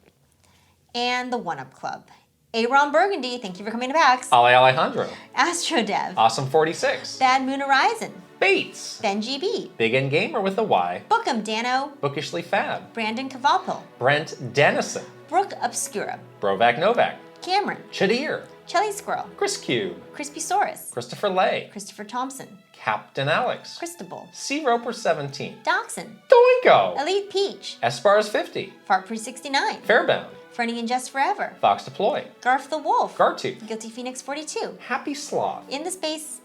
And the One Up Club. Aaron Burgundy, thank you for coming to PAX. Ale Alejandro. Astrodev. Awesome 46. Bad Moon Horizon. Bates. Benji B. Big N Gamer with a Y. Bookem Dano. Bookishly Fab. Brandon Kavapil. Brent Dennison. Brooke Obscura. Brovac Novak. Cameron. Chadir. Chelly Squirrel. Chris Cube. Crispy Saurus. Christopher Lay. Christopher Thompson. Captain Alex. Christabel. C Roper 17. Dachshund. Doinko. Elite Peach. Espars 50. Fartpree 69. Fairbound. Fernie and Just Forever. Fox Deploy. Garth the Wolf. Gartooth. Guilty Phoenix 42. Happy Sloth. In Space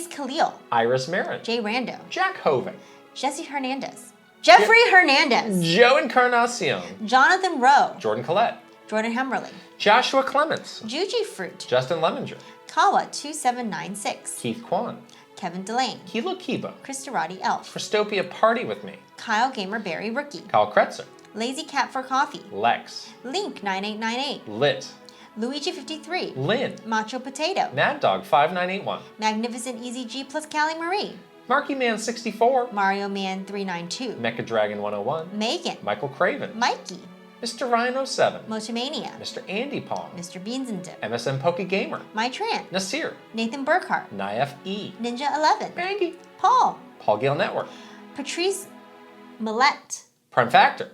Khalil. Iris Marin. Jay Rando. Jack Hovick. Jesse Hernandez. Jeffrey Hernandez. Joe Encarnacion. Jonathan Rowe. Jordan Collette. Jordan Hemmerling. Joshua Clements. Juji Fruit. Justin Lemminger. Kawa 2796. Keith Kwan. Kevin Delane. Kilo Kibo. Christorati Elf. Christopia Party With Me. Kyle Gamer Berry Rookie. Kyle Kretzer. Lazy Cat for Coffee. Lex. Link 9898. Lit. Luigi 53. Lynn. Macho Potato. Mad Dog 5981. Magnificent Easy G plus Callie Marie. Marky Man 64. Mario Man 392. Mecha Dragon 101. Megan. Michael Craven. Mikey. Mr. Ryan 07. Motomania. Mr. Andy Pong. Mr. Beans and Dip. MSM Poke Gamer. My Tran. Nasir. Nathan Burkhart. Naif E. Ninja 11. Bangy. Paul. Paul Gale Network. Patrice Millette. Prime Factor.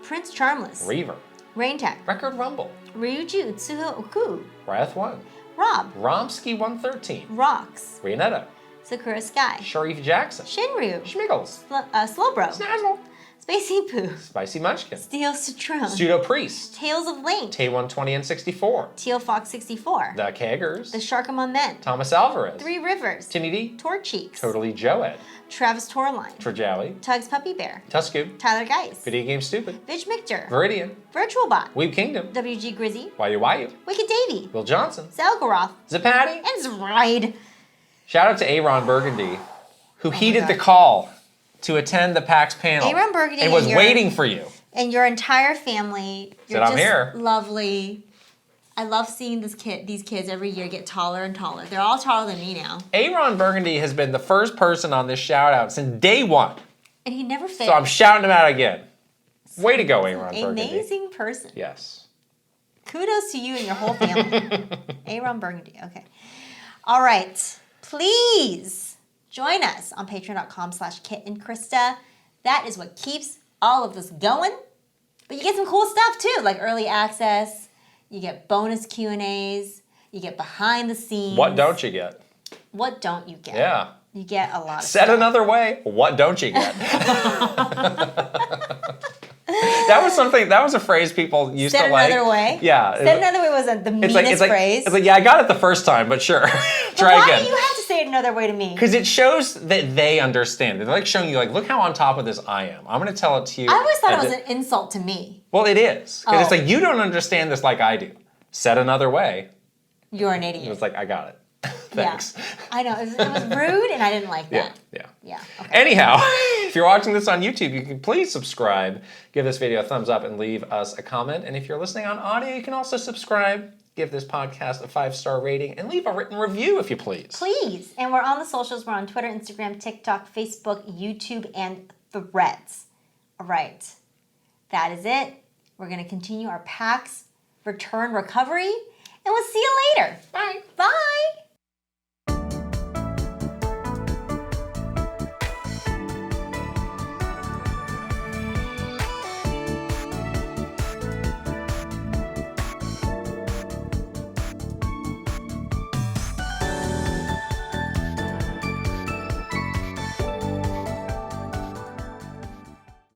Prince Charmless. Reaver. Raintech. Record Rumble. Ryuji Utsuho Oku. Wrath 1. Rob. Romsky 113. Rocks. Rianetta. Sakura Sky. Sharif Jackson. Shinryu. Schmiggles. Slowbro. Snazzle. Spacey Poo. Spicy Munchkin. Steel Citron. Pseudo Priest. Tales of Link. Tay 120 and 64. Teal Fox 64. The Keggers. The Shark Among Men. Thomas Alvarez. Three Rivers. Timmy D. Torcheeks. Totally Joed. Travis Torline. Trajawi. Tugs Puppy Bear. Tusku. Tyler Geis. Video Game Stupid. Vidge Mictor. Viridian. Virtual Bot. Weeb Kingdom. WG Grizzy. Wayu. Wicked Davy. Will Johnson. Zelgaroth. Zapati. And Zride. Shout out to Aaron Burgundy, who heeded God. the call to attend the PAX panel. Aaron Burgundy and was waiting for you. And your entire family. You're Said, "I'm just here." lovely. I love seeing these kids every year get taller and taller. They're all taller than me now. Aaron Burgundy has been the first person on this shout out since day one. And he never fails. So I'm shouting him out again. Way to go, Aaron Burgundy. Amazing person. Yes. Kudos to you and your whole family. Aaron Burgundy. Okay. All right. Please join us on patreon.com/Kit and Krysta. That is what keeps all of this going. But you get some cool stuff too, like early access. You get bonus Q&As. You get behind the scenes. What don't you get? What don't you get? Yeah. You get a lot of Said stuff. another way, what don't you get? That was a phrase people used to like. Said another way? Yeah. Said another way was the meanest phrase. It's like, yeah, I got it the first time, but sure. Try why again. do you have to say it another way to me? Because it shows that they understand. They're like showing you, like, look how on top of this I am. I'm going to tell it to you. I always thought it was an insult to me. Well, it is. Because it's like, you don't understand this like I do. Said another way. You're an idiot. It's like, I got it. Thanks. Yeah. I know. It was rude, and I didn't like that. Yeah. Okay. Anyhow, if you're watching this on YouTube, you can please subscribe, give this video a thumbs up, and leave us a comment. And if you're listening on audio, you can also subscribe, give this podcast a 5-star rating, and leave a written review if you please. Please. And we're on the socials. We're on Twitter, Instagram, TikTok, Facebook, YouTube, and Threads. All right. That is it. We're going to continue our PAX return recovery, and we'll see you later. Bye. Bye.